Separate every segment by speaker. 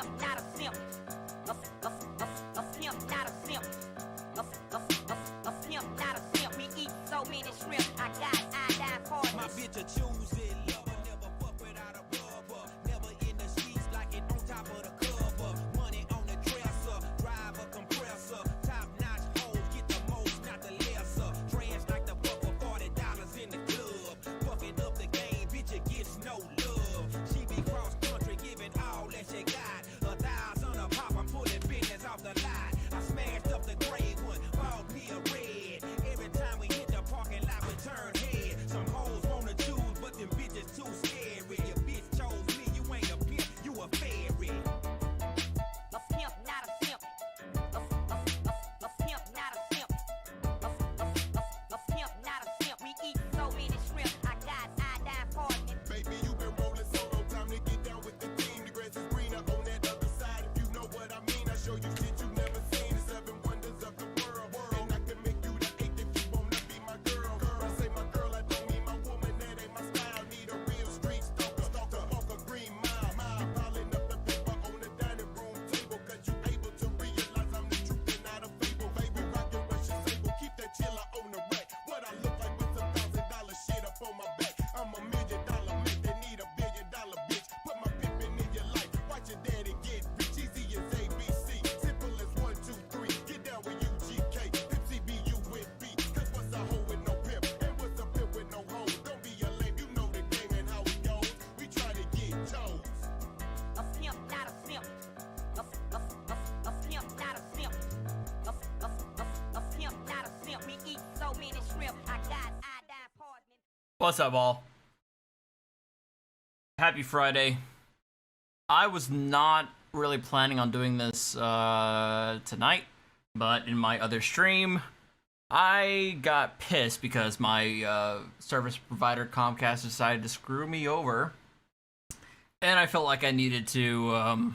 Speaker 1: pimp, not a simp. A pimp, not a simp. A pimp, not a simp. We eat so many shrimp. I got iodine partners.
Speaker 2: My bitch a choosing lover, never fuck without a rubber. Never in the streets like it on top of the cover. Money on the dresser, drive a compressor. Top notch hoes, get the most, not the lesser. Trash like the fuck for $40 in the club. Fucking up the game, bitch, it gets no love. She be cross country, giving all that she got. 1,000 a pop, I'm pulling business off the lot. I smashed up the gray one, bought me a red. Every time we hit the parking lot, we turn head. Some hoes wanna choose, but them bitches too scary. Your bitch chose me, you ain't a pimp, you a fairy.
Speaker 1: A pimp, not a simp. A pimp, not a simp. A pimp, not a simp. We eat so many shrimp. I got iodine partners.
Speaker 3: Baby, you been rolling solo, time to get down with the team. The grass is greener on that other side. If you know what I mean, I show you shit you never seen. The 7 wonders of the world. And I can make you the 8th if you wanna be my girl. I say my girl, I don't mean my woman, that ain't my style. Need a real street stalker, walk a green mile. Piling up the paper on the dining room table, cause you able to realize I'm the truth and not a fable. Baby, rockin' Russian sable, keep that chiller on the rack. What I look like with some $1,000 shit up on my back. I'm a $1 million man, they need a $1 billion bitch. Put my pimpin' in your life, watch your daddy get rich. Easy as ABC, simple as 1, 2, 3. Get down with UGK, Pimp CBU with B. Cause what's a hoe with no pimp, and what's a pimp with no hoe? Don't be a lame, you know the game and how it goes. We try to get chose.
Speaker 1: A pimp, not a simp. A pimp, not a simp. A pimp, not a simp. We eat so many shrimp. I got iodine partners.
Speaker 4: What's up, all? Happy Friday. I was not really planning on doing this tonight, but in my other stream, I got pissed because my service provider Comcast decided to screw me over, and I felt like I needed to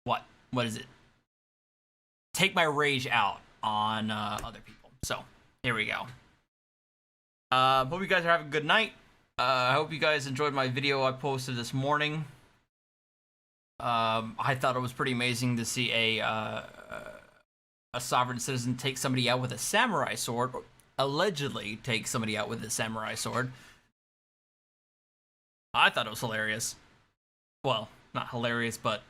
Speaker 4: what is it? Take my rage out on other people. So here we go. Hope you guys are having a good night. I hope you guys enjoyed my video I posted this morning. I thought it was pretty amazing to see a sovereign citizen take somebody out with a samurai sword, or allegedly take somebody out with a samurai sword. I thought it was hilarious. Well, not hilarious, but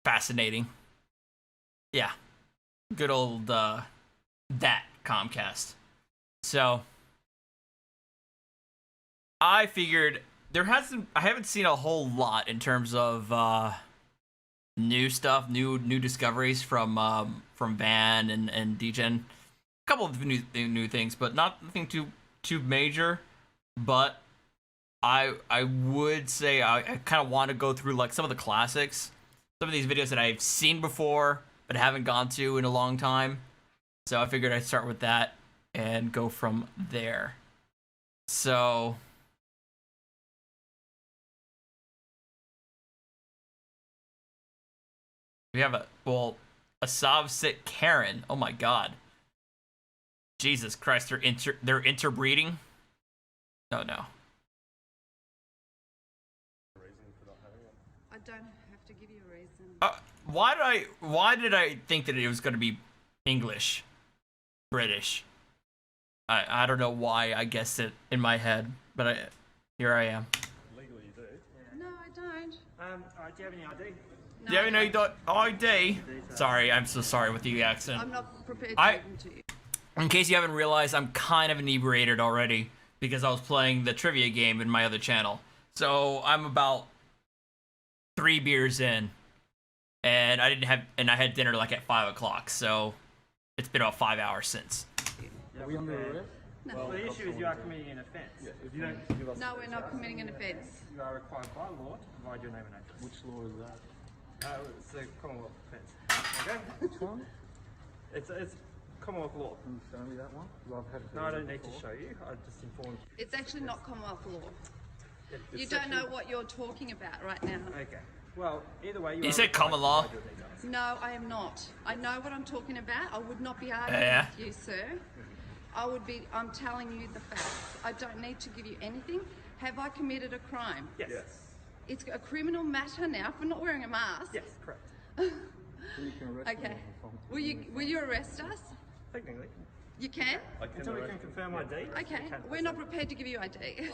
Speaker 4: fascinating. Yeah. Good old, that Comcast. So, I figured I haven't seen a whole lot in terms of, new stuff, new discoveries from Van and Degen. A couple of new things, but nothing too major. But I would say I kind of want to go through like some of the classics, some of these videos that I've seen before but haven't gone to in a long time. So I figured I'd start with that and go from there. So we have a SovCit Karen. Oh my god. Jesus Christ, they're interbreeding? Oh no.
Speaker 5: I don't have to give you a reason.
Speaker 4: Why did I think that it was gonna be English? British. I don't know why I guessed it in my head, but here I am.
Speaker 6: Legally you do.
Speaker 5: No, I don't.
Speaker 6: Do you have any ID?
Speaker 5: No,
Speaker 4: Do you have any
Speaker 5: I
Speaker 4: ID? Sorry, I'm so sorry with the accent.
Speaker 5: I'm not prepared to give them to you.
Speaker 4: In case you haven't realized, I'm kind of inebriated already because I was playing the trivia game in my other channel. So I'm about 3 beers in, and I had dinner like at 5 o'clock. So it's been about 5 hours since.
Speaker 6: Are we under arrest?
Speaker 5: No.
Speaker 6: Well, the issue is you are committing an offence. If you don't give us
Speaker 5: No, we're not committing an offence.
Speaker 6: you are required by law to provide your name and address.
Speaker 7: Which law is that?
Speaker 6: It's a Commonwealth offence. Okay?
Speaker 7: Which one?
Speaker 6: It's Commonwealth law.
Speaker 7: Can you show me that one? 'Cause I've had it
Speaker 6: No, I don't
Speaker 7: before.
Speaker 6: need to show you. I just informed you.
Speaker 5: It's actually not Commonwealth law.
Speaker 6: It's
Speaker 5: You don't know
Speaker 6: section-
Speaker 5: what you're talking about right now.
Speaker 6: Okay. Well, either way,
Speaker 4: You
Speaker 6: are
Speaker 4: said
Speaker 6: required
Speaker 4: common
Speaker 6: to
Speaker 4: law.
Speaker 6: provide your details.
Speaker 5: No, I am not. I know what I'm talking about. I would not be arguing
Speaker 4: Yeah.
Speaker 5: with you, sir. I'm telling you the facts. I don't need to give you anything. Have I committed a crime?
Speaker 6: Yes.
Speaker 5: It's a criminal matter now for not wearing a mask.
Speaker 6: Yes, correct.
Speaker 7: You can arrest me
Speaker 5: Okay.
Speaker 7: if I'm-
Speaker 5: Will you arrest us?
Speaker 6: Technically.
Speaker 5: You can?
Speaker 6: Until we can confirm ID.
Speaker 5: Okay. We're not prepared to give you ID.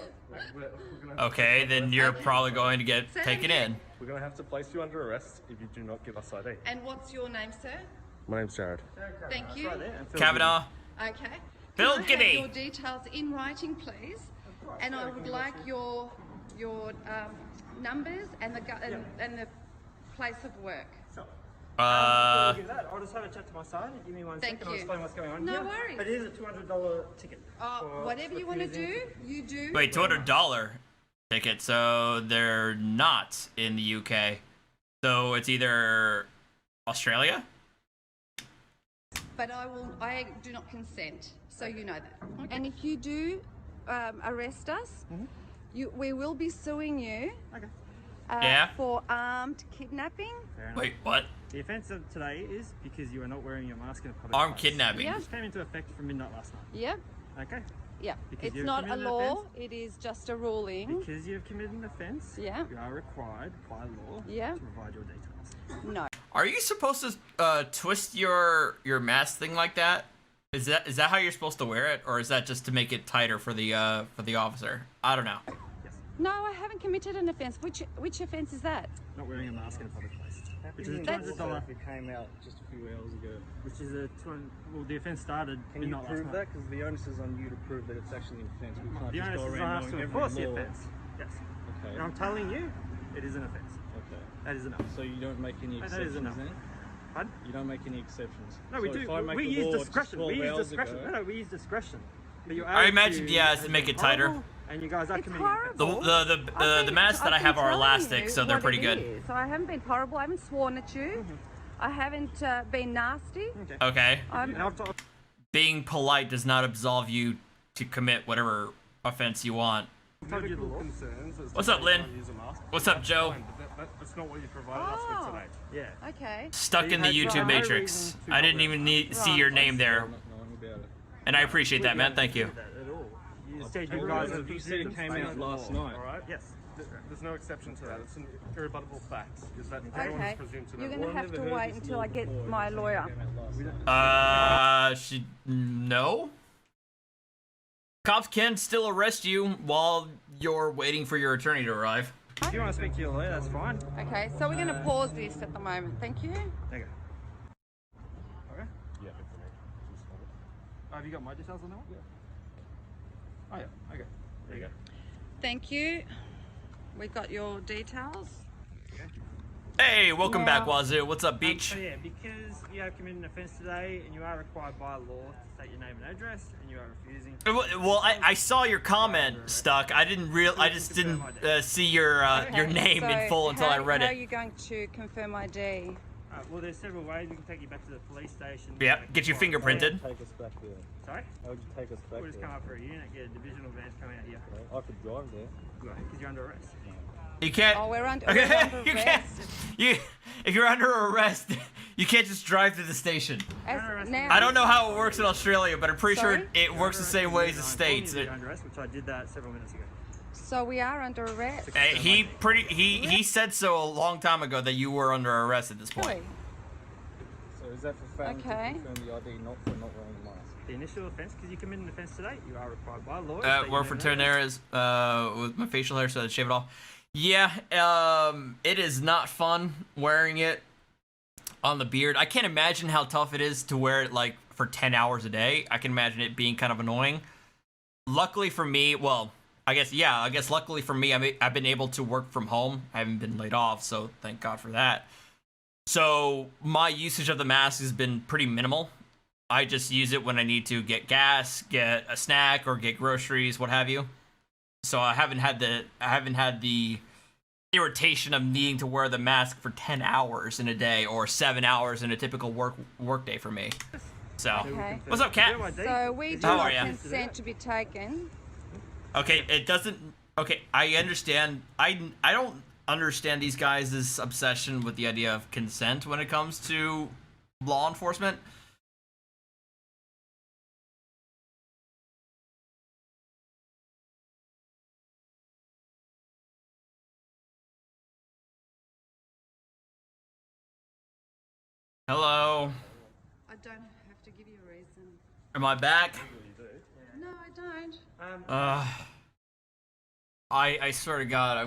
Speaker 4: Okay, then you're probably going to get
Speaker 5: Say
Speaker 4: taken
Speaker 5: again.
Speaker 4: in.
Speaker 8: We're going to have to place you under arrest if you do not give us ID.
Speaker 5: And what's your name, sir?
Speaker 8: My name's Jared.
Speaker 5: Thank you.
Speaker 4: Kavanaugh.
Speaker 5: Okay.
Speaker 4: Bill
Speaker 5: Can I
Speaker 4: Giddy.
Speaker 5: have your details in writing, please? And I would like your numbers and and the place of work.
Speaker 6: I'll do that. I'll just have a chat to my side. Give me 1
Speaker 5: Thank
Speaker 6: second. I'll
Speaker 5: you.
Speaker 6: explain what's going on
Speaker 5: No
Speaker 6: here.
Speaker 5: worries.
Speaker 6: But it is a $200 ticket. for
Speaker 5: Whatever you want to
Speaker 6: refusing
Speaker 5: do, you do.
Speaker 4: Wait, $200 ticket. So they're not in the UK. So it's either Australia.
Speaker 5: But I do not consent, so you know that. Okay. And if you do arrest us, we will be suing you
Speaker 6: Okay.
Speaker 4: Yeah.
Speaker 5: for armed kidnapping.
Speaker 6: Fair enough.
Speaker 4: Wait, what?
Speaker 6: The offence of today is because you are not wearing your mask in a public
Speaker 4: Armed
Speaker 6: place.
Speaker 4: kidnapping.
Speaker 5: Yeah.
Speaker 6: This came into effect from midnight last night.
Speaker 5: Yep.
Speaker 6: Okay.
Speaker 5: Yeah.
Speaker 6: Because
Speaker 5: It's
Speaker 6: you've
Speaker 5: not a
Speaker 6: committed an
Speaker 5: law.
Speaker 6: offence?
Speaker 5: It is just a ruling.
Speaker 6: Because you have committed an offence,
Speaker 5: Yeah.
Speaker 6: you are required by law
Speaker 5: Yeah.
Speaker 6: to provide your details.
Speaker 5: No.
Speaker 4: Are you supposed to twist your mask thing like that? Is that how you're supposed to wear it, or is that just to make it tighter for the officer? I don't know.
Speaker 6: Yes.
Speaker 5: No, I haven't committed an offence. Which offence is that?
Speaker 6: Not wearing a mask in a public place. Which is a
Speaker 5: That's-
Speaker 6: $200.
Speaker 7: It came out just a few hours ago.
Speaker 6: Which is a 200. Well, the offence started
Speaker 7: Can you
Speaker 6: midnight last
Speaker 7: prove
Speaker 6: night.
Speaker 7: that? Because the onus is on you to prove that it's actually an offence. We can't
Speaker 6: The
Speaker 7: just
Speaker 6: onus
Speaker 7: go
Speaker 6: is on
Speaker 7: around
Speaker 6: us to
Speaker 7: knowing
Speaker 6: enforce the
Speaker 7: every law.
Speaker 6: offence. Yes.
Speaker 7: Okay.
Speaker 6: And I'm telling you, it is an offence.
Speaker 7: Okay.
Speaker 6: That is enough.
Speaker 7: So you don't make any
Speaker 6: That is
Speaker 7: exceptions
Speaker 6: enough.
Speaker 7: then?
Speaker 6: Pardon?
Speaker 7: You don't make any exceptions.
Speaker 6: No, we
Speaker 7: So
Speaker 6: do.
Speaker 7: If I make
Speaker 6: We
Speaker 7: a
Speaker 6: use
Speaker 7: law just
Speaker 6: discretion.
Speaker 7: 12
Speaker 6: We use
Speaker 7: hours
Speaker 6: discretion.
Speaker 7: ago,
Speaker 6: No, we use discretion. But your
Speaker 4: I imagine,
Speaker 6: attitude
Speaker 4: yeah,
Speaker 6: has
Speaker 4: to make
Speaker 6: been
Speaker 4: it tighter.
Speaker 6: horrible, and you guys are
Speaker 5: It's
Speaker 6: committing an offence.
Speaker 4: The
Speaker 5: horrible.
Speaker 4: the masks that I have are elastic, so they're pretty good.
Speaker 5: So I haven't been horrible. I haven't sworn at you. I haven't been nasty.
Speaker 4: Okay.
Speaker 6: And I've told-
Speaker 4: Being polite does not absolve you to commit whatever offense you want.
Speaker 6: told you the law.
Speaker 8: Concerns as to
Speaker 4: What's up,
Speaker 8: why you
Speaker 4: Lynn?
Speaker 8: can't use a mask.
Speaker 4: What's up, Joe?
Speaker 8: Fine, but that's not what you provided us
Speaker 5: Oh.
Speaker 8: with today.
Speaker 6: Yeah.
Speaker 5: Okay.
Speaker 4: Stuck
Speaker 6: You
Speaker 4: in the
Speaker 6: had
Speaker 4: YouTube
Speaker 6: no
Speaker 4: matrix.
Speaker 6: reason to
Speaker 4: I didn't
Speaker 6: not
Speaker 4: even
Speaker 6: wear
Speaker 4: see your name there,
Speaker 7: knowing about it.
Speaker 4: and I appreciate that, man. Thank you.
Speaker 6: That at all. You said you
Speaker 7: Well,
Speaker 6: guys
Speaker 7: if
Speaker 6: have
Speaker 7: you said it came out last night.
Speaker 8: All right?
Speaker 6: Yes.
Speaker 8: There's no exception to that. It's an irrebuttable fact. Is that everyone
Speaker 5: Okay.
Speaker 8: is presumed to know.
Speaker 5: You're
Speaker 8: the
Speaker 5: going
Speaker 8: law.
Speaker 5: to have to wait until I get my lawyer.
Speaker 4: No. Cops can still arrest you while you're waiting for your attorney to arrive.
Speaker 6: If you want to speak to your lawyer, that's fine.
Speaker 5: Okay, so we're going to pause this at the moment. Thank you.
Speaker 6: Okay. Okay.
Speaker 8: Yeah.
Speaker 6: Oh, have you got my details on that one? Yeah. Oh yeah. Okay. There you go.
Speaker 5: Thank you. We got your details.
Speaker 4: Hey, welcome back,
Speaker 5: Yeah.
Speaker 4: Wazoo. What's up, Beach?
Speaker 6: So yeah, because you have committed an offence today and you are required by law to state your name and address, and you are refusing.
Speaker 4: Well, I saw your comment stuck. I just didn't see your name in full until I read
Speaker 5: How are
Speaker 4: it.
Speaker 5: you going to confirm ID?
Speaker 6: Well, there's several ways. We can take you back to the police station.
Speaker 4: Yeah,
Speaker 6: Make
Speaker 4: get your
Speaker 6: a report.
Speaker 4: fingerprinted.
Speaker 7: Take us back there.
Speaker 6: Sorry?
Speaker 7: How would you take us back
Speaker 6: We'll just
Speaker 7: there?
Speaker 6: come up for a unit, get a divisional van coming out here.
Speaker 7: I could drive there.
Speaker 6: Because you're under arrest.
Speaker 4: You can't.
Speaker 5: Oh, we're under
Speaker 4: you
Speaker 5: arrest.
Speaker 4: can't. If you're under arrest, you can't just drive to the station.
Speaker 5: Now,
Speaker 4: I don't know how it works in Australia, but I'm pretty
Speaker 5: Sorry?
Speaker 4: sure it works the same way as the
Speaker 6: I'm
Speaker 4: states.
Speaker 6: calling you under arrest, which I did that several minutes ago.
Speaker 5: So we are under arrest.
Speaker 4: He said so a long time ago that you were under arrest at this point.
Speaker 5: Really?
Speaker 7: So is that for failing
Speaker 5: Okay.
Speaker 7: to confirm the ID, not for not wearing a mask?
Speaker 6: The initial offence, because you committed an offence today, you are required by law. to state your
Speaker 4: We're
Speaker 6: name
Speaker 4: for
Speaker 6: and
Speaker 4: turn
Speaker 6: address.
Speaker 4: areas with my facial hair, so I shave it off. Yeah, it is not fun wearing it on the beard. I can't imagine how tough it is to wear it like for 10 hours a day. I can imagine it being kind of annoying. Luckily for me, well, I guess luckily for me, I've been able to work from home. I haven't been laid off, so thank God for that. So my usage of the mask has been pretty minimal. I just use it when I need to get gas, get a snack, or get groceries, what have you. So I haven't had the irritation of needing to wear the mask for 10 hours in a day or 7 hours in a typical work day for me. So,
Speaker 5: Okay.
Speaker 4: what's up, Kat?
Speaker 5: So we do
Speaker 4: How
Speaker 5: not
Speaker 4: are ya?
Speaker 5: consent to be taken.
Speaker 4: Okay, it doesn't. Okay, I understand. I don't understand these guys' obsession with the idea of consent when it comes to law enforcement. Hello.
Speaker 5: I don't have to give you a reason.
Speaker 4: Am I back?
Speaker 5: No, I don't.
Speaker 4: I swear to God,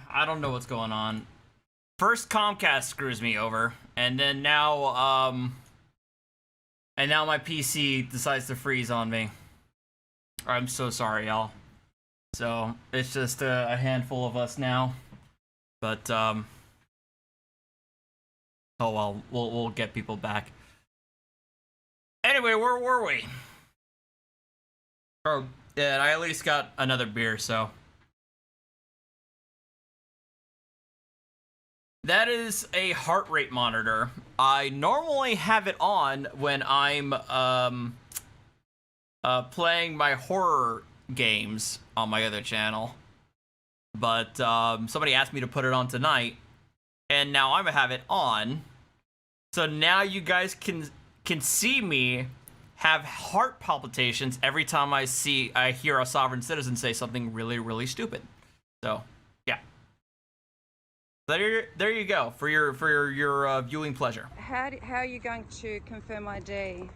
Speaker 4: I don't know what's going on. First Comcast screws me over, and then now my PC decides to freeze on me. I'm so sorry, y'all. So, it's just a handful of us now. But, oh well, we'll get people back. Anyway, where were we? Oh, yeah, I at least got another beer, so. That is a heart rate monitor. I normally have it on when I'm playing my horror games on my other channel. But somebody asked me to put it on tonight, and now I'm gonna have it on. So now you guys can see me have heart palpitations every time I hear a sovereign citizen say something really, really stupid. So, yeah. There you go for your viewing pleasure.
Speaker 5: How are you going to confirm ID?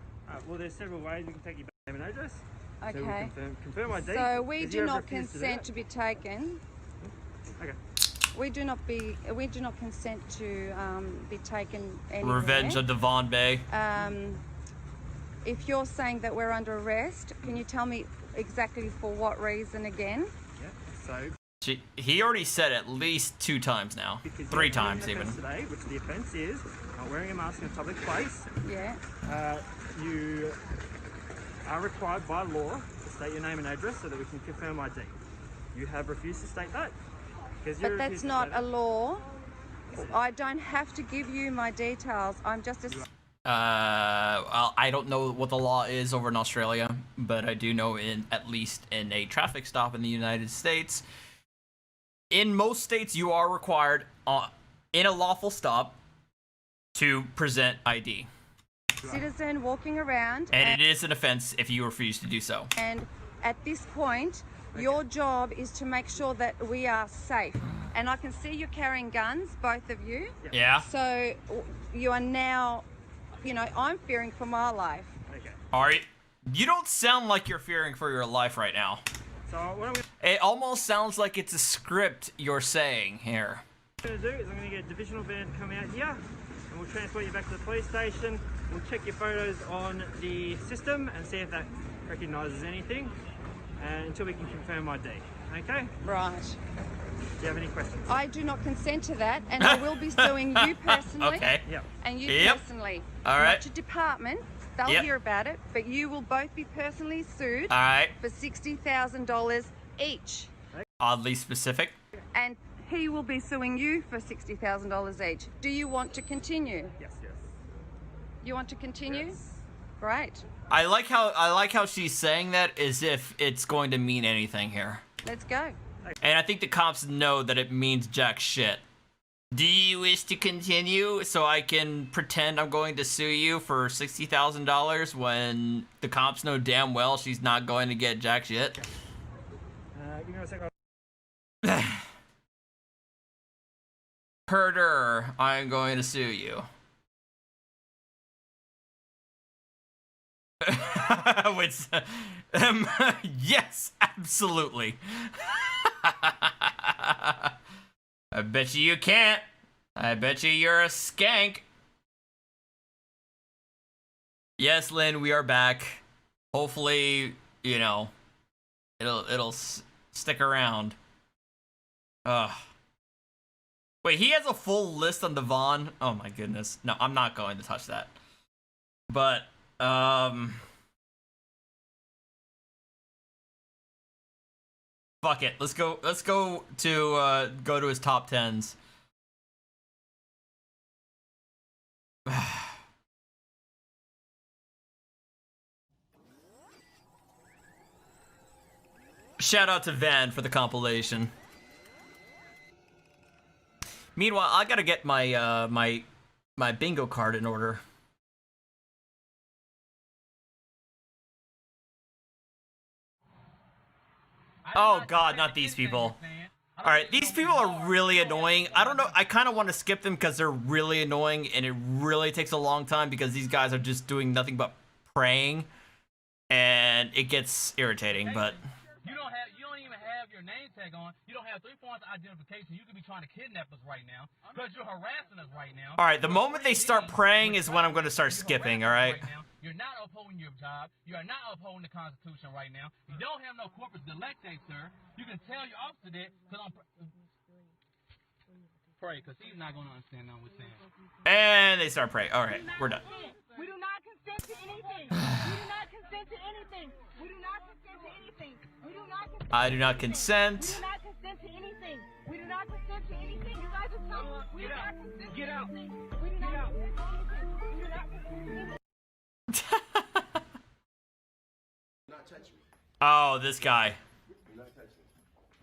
Speaker 6: Well, there's several ways we can take your name and address.
Speaker 5: Okay.
Speaker 6: So we'll confirm ID.
Speaker 5: So we
Speaker 6: because
Speaker 5: do
Speaker 6: you have
Speaker 5: not
Speaker 6: refused to do
Speaker 5: consent
Speaker 6: it.
Speaker 5: to be taken.
Speaker 6: Okay.
Speaker 5: We do not consent to be taken anywhere.
Speaker 4: Revenge of Devon Bay.
Speaker 5: If you're saying that we're under arrest, can you tell me exactly for what reason again?
Speaker 6: Yeah. So.
Speaker 4: He already said at least 2 times now. 3 times even.
Speaker 6: Today, which the offence is not wearing a mask in a public place.
Speaker 5: Yeah.
Speaker 6: You are required by law to state your name and address so that we can confirm ID. You have refused to state that.
Speaker 5: But that's not a law. I don't have to give you my details. I'm just a...
Speaker 4: Well, I don't know what the law is over in Australia, but I do know at least in a traffic stop in the United States, in most states you are required in a lawful stop to present ID.
Speaker 5: Citizen walking around.
Speaker 4: And it is an offense if you refuse to do so.
Speaker 5: And at this point, your job is to make sure that we are safe. And I can see you're carrying guns, both of you.
Speaker 4: Yeah.
Speaker 5: So you are now, I'm fearing for my life.
Speaker 6: Okay.
Speaker 4: Alright. You don't sound like you're fearing for your life right now.
Speaker 6: So what I'm
Speaker 4: It almost sounds like it's a script you're saying here.
Speaker 6: going to do is I'm going to get a divisional van to come out here, and we'll transport you back to the police station. We'll check your photos on the system and see if that recognises anything, and until we can confirm ID. Okay?
Speaker 5: Right.
Speaker 6: Do you have any questions?
Speaker 5: I do not consent to that, and I will be suing you personally.
Speaker 4: Okay.
Speaker 6: Yep.
Speaker 5: And you
Speaker 4: Yep.
Speaker 5: personally.
Speaker 4: All right.
Speaker 5: Not your department. They'll
Speaker 4: Yep.
Speaker 5: hear about it, but you will both be personally sued
Speaker 4: Alright.
Speaker 5: for $60,000 each.
Speaker 4: Oddly specific.
Speaker 5: And he will be suing you for $60,000 each. Do you want to continue?
Speaker 6: Yes.
Speaker 5: You want to continue?
Speaker 6: Yes.
Speaker 5: Great.
Speaker 4: I like how she's saying that as if it's going to mean anything here.
Speaker 5: Let's go.
Speaker 4: And I think the cops know that it means jack shit. Do you wish to continue so I can pretend I'm going to sue you for $60,000 when the cops know damn well she's not going to get jack shit?
Speaker 6: Give me a second.
Speaker 4: Herder, I'm going to sue you. Which, yes, absolutely. I bet you can't. I bet you're a skank. Yes, Lynn, we are back. Hopefully, it'll stick around. Ugh. Wait, he has a full list on Devon? Oh my goodness. No, I'm not going to touch that. But, fuck it. Let's go to his top 10s. Shout out to Van for the compilation. Meanwhile, I gotta get my my bingo card in order. Oh god, not these people. All right, these people are really annoying. I don't know. I kind of want to skip them because they're really annoying, and it really takes a long time because these guys are just doing nothing but praying, and it gets irritating. But
Speaker 9: you don't even have your name tag on. You don't have 3 points of identification. You could be trying to kidnap us right now because you're harassing us right now.
Speaker 4: all right, the moment they start praying is when I'm going to start skipping. All right.
Speaker 9: You're not upholding your job. You are not upholding the Constitution right now. You don't have no corpus delicti, sir. You can tell your officer that because I'm pray because he's not going to understand what we're saying.
Speaker 4: And they start praying. All right, we're done.
Speaker 1: We do not consent to anything. We do not consent to anything. We do not consent to anything. We do not consent.
Speaker 4: I do not consent.
Speaker 1: We do not consent to anything. We do not consent to anything. You guys are telling us we do not consent to anything. We do not consent to anything. We do not consent to anything.
Speaker 3: Not touch me.
Speaker 4: Oh, this guy.
Speaker 3: Do not touch me.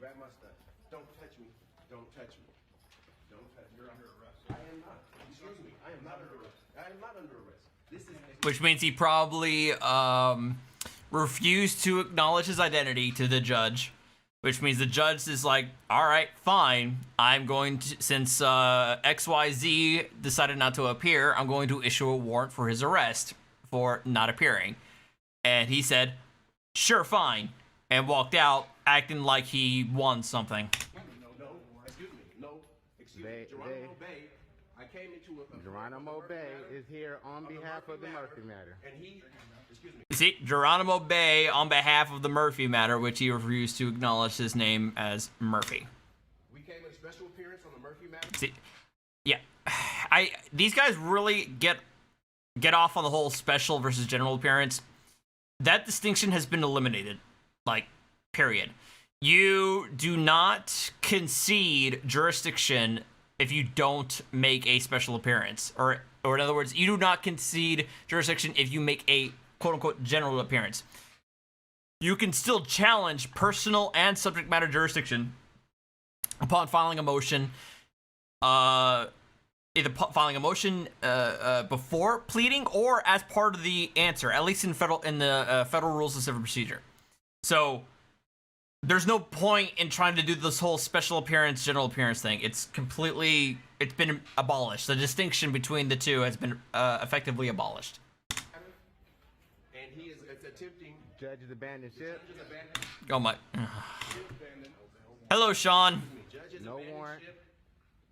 Speaker 3: Grab my stuff. Don't touch me. Don't touch me. Don't touch me. You're under arrest. I am not. Excuse me. I am not under arrest. I am not under arrest. This is.
Speaker 4: Which means he probably refused to acknowledge his identity to the judge. Which means the judge is like, all right, fine. I'm going to, since XYZ decided not to appear, I'm going to issue a warrant for his arrest for not appearing. And he said, sure, fine. And walked out acting like he won something.
Speaker 3: No, excuse me. No, excuse me. Geronimo Bay. I came into a
Speaker 10: Geronimo Bay is here on behalf of the Murphy matter.
Speaker 3: And he, excuse me.
Speaker 4: See, Geronimo Bay on behalf of the Murphy matter, which he refused to acknowledge his name as Murphy.
Speaker 3: We came in special appearance on the Murphy matter.
Speaker 4: See, yeah, these guys really get off on the whole special versus general appearance. That distinction has been eliminated, like, period. You do not concede jurisdiction if you don't make a special appearance, or in other words, you do not concede jurisdiction if you make a quote-unquote general appearance. You can still challenge personal and subject matter jurisdiction upon filing a motion, either filing a motion before pleading or as part of the answer, at least in the federal rules of civil procedure. So there's no point in trying to do this whole special appearance, general appearance thing. It's been abolished. The distinction between the two has been effectively abolished.
Speaker 3: And he is attempting.
Speaker 10: Judge's abandoned ship.
Speaker 4: Oh my. Hello, Sean.
Speaker 3: Judges
Speaker 10: No
Speaker 3: abandoned
Speaker 10: warrant.
Speaker 3: ship,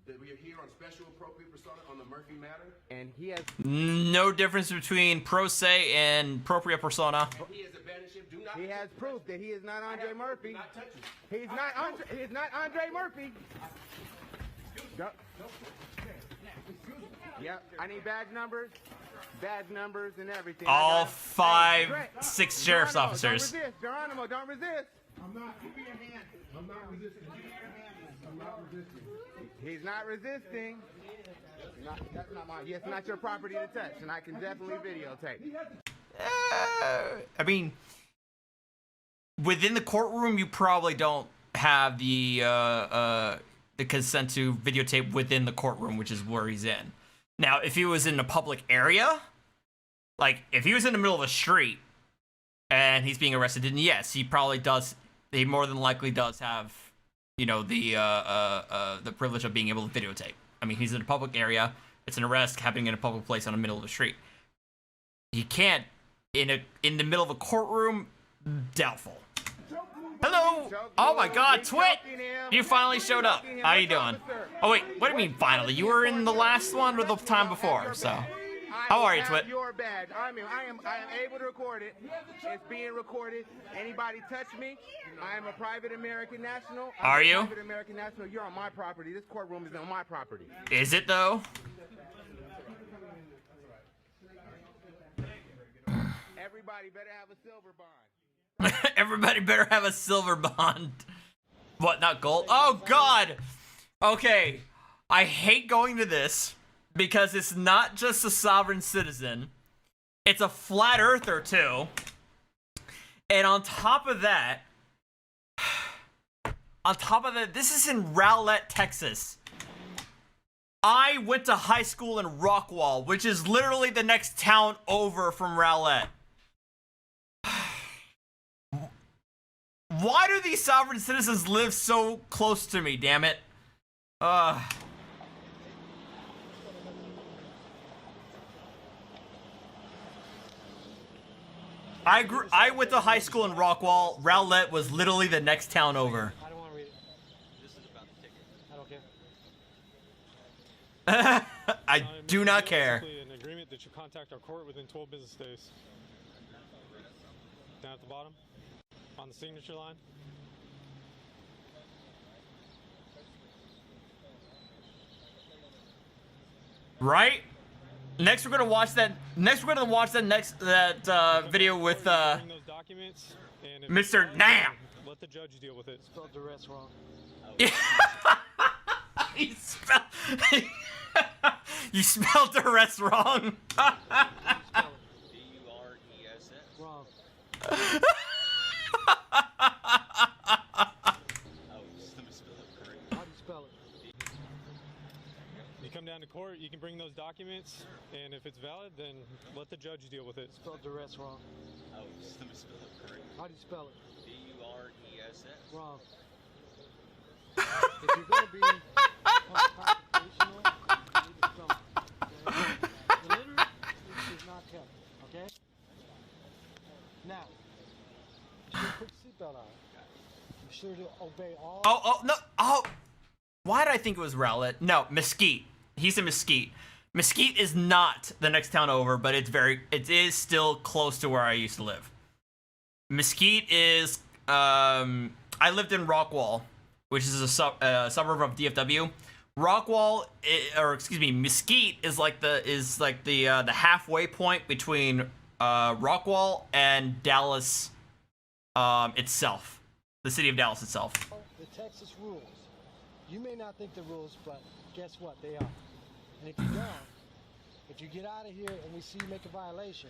Speaker 3: that we are here on special appropriate persona on the Murphy matter.
Speaker 10: And he has
Speaker 4: No difference between pro se and propria persona.
Speaker 3: He is abandoned ship. Do not.
Speaker 10: he has proof that he is not Andre Murphy.
Speaker 3: Do not touch me.
Speaker 10: He's not Andre Murphy. Yep, I need badge numbers and everything.
Speaker 4: All
Speaker 10: Hey,
Speaker 4: 6 sheriff's
Speaker 10: Geronimo,
Speaker 4: officers.
Speaker 10: Don't resist. Geronimo, don't resist.
Speaker 3: I'm not. Give me your hand. I'm not resisting. Give me your hand. I'm not resisting.
Speaker 10: He's not resisting. That's not mine. It's not your property to touch, and I can definitely videotape.
Speaker 4: I mean, within the courtroom, you probably don't have the consent to videotape within the courtroom, which is where he's in. Now, if he was in a public area, like if he was in the middle of a street and he's being arrested, then yes, he probably does. He more than likely does have, you know, the privilege of being able to videotape. I mean, he's in a public area. It's an arrest happening in a public place on the middle of the street. He can't in the middle of a courtroom. Doubtful. Hello. Oh my God, Twit! You finally showed up. How you doing? Oh wait, what do you mean finally? You were in the last one or the time before? So, how are you, Twit?
Speaker 10: Your badge. I am able to record it. It's being recorded. Anybody touch me? I am a private American national.
Speaker 4: Are you?
Speaker 10: Private American national. You're on my property. This courtroom is on my property.
Speaker 4: Is it though?
Speaker 10: Everybody better have a silver bond.
Speaker 4: Everybody better have a silver bond. What, not gold? Oh God. Okay. I hate going to this because it's not just a sovereign citizen. It's a flat earther too. And on top of that, this is in Rowlett, Texas. I went to high school in Rockwall, which is literally the next town over from Rowlett. Why do these sovereign citizens live so close to me, damn it? I went to high school in Rockwall. Rowlett was literally the next town over.
Speaker 6: I don't want to read it. This is about the ticket. I don't care.
Speaker 4: I do not care.
Speaker 8: An agreement that you contact our court within 12 business days. Down at the bottom, on the signature line.
Speaker 4: Right? Next, we're gonna watch that. Next, we're gonna watch that video with
Speaker 8: Bring those documents, and if it's
Speaker 4: Mr.
Speaker 8: valid,
Speaker 4: Nam.
Speaker 8: let the judge deal with it.
Speaker 6: Spelled duress wrong.
Speaker 4: You spelled you spelled the rest wrong.
Speaker 6: D-U-R-E-S-S. Wrong. How do you spell it?
Speaker 8: You come down to court, you can bring those documents, and if it's valid, then let the judge deal with it.
Speaker 6: Spelled duress wrong. How do you spell it?
Speaker 2: D-U-R-E-S-S.
Speaker 6: Wrong. If you're going to be confrontational, you need to spell it. Okay? Illiterate is not help. Okay? Now, you should put your seatbelt on. You sure to obey all.
Speaker 4: Oh no! Oh, why did I think it was Rowlett? No, Mesquite. He's in Mesquite. Mesquite is not the next town over, but it is still close to where I used to live. Mesquite is I lived in Rockwall, which is a suburb of DFW. Rockwall, Mesquite is like the halfway point between Rockwall and Dallas itself, the city of Dallas itself.
Speaker 6: The Texas rules. You may not think the rules, but guess what? They are. And if you don't, if you get out of here and we see you make a violation,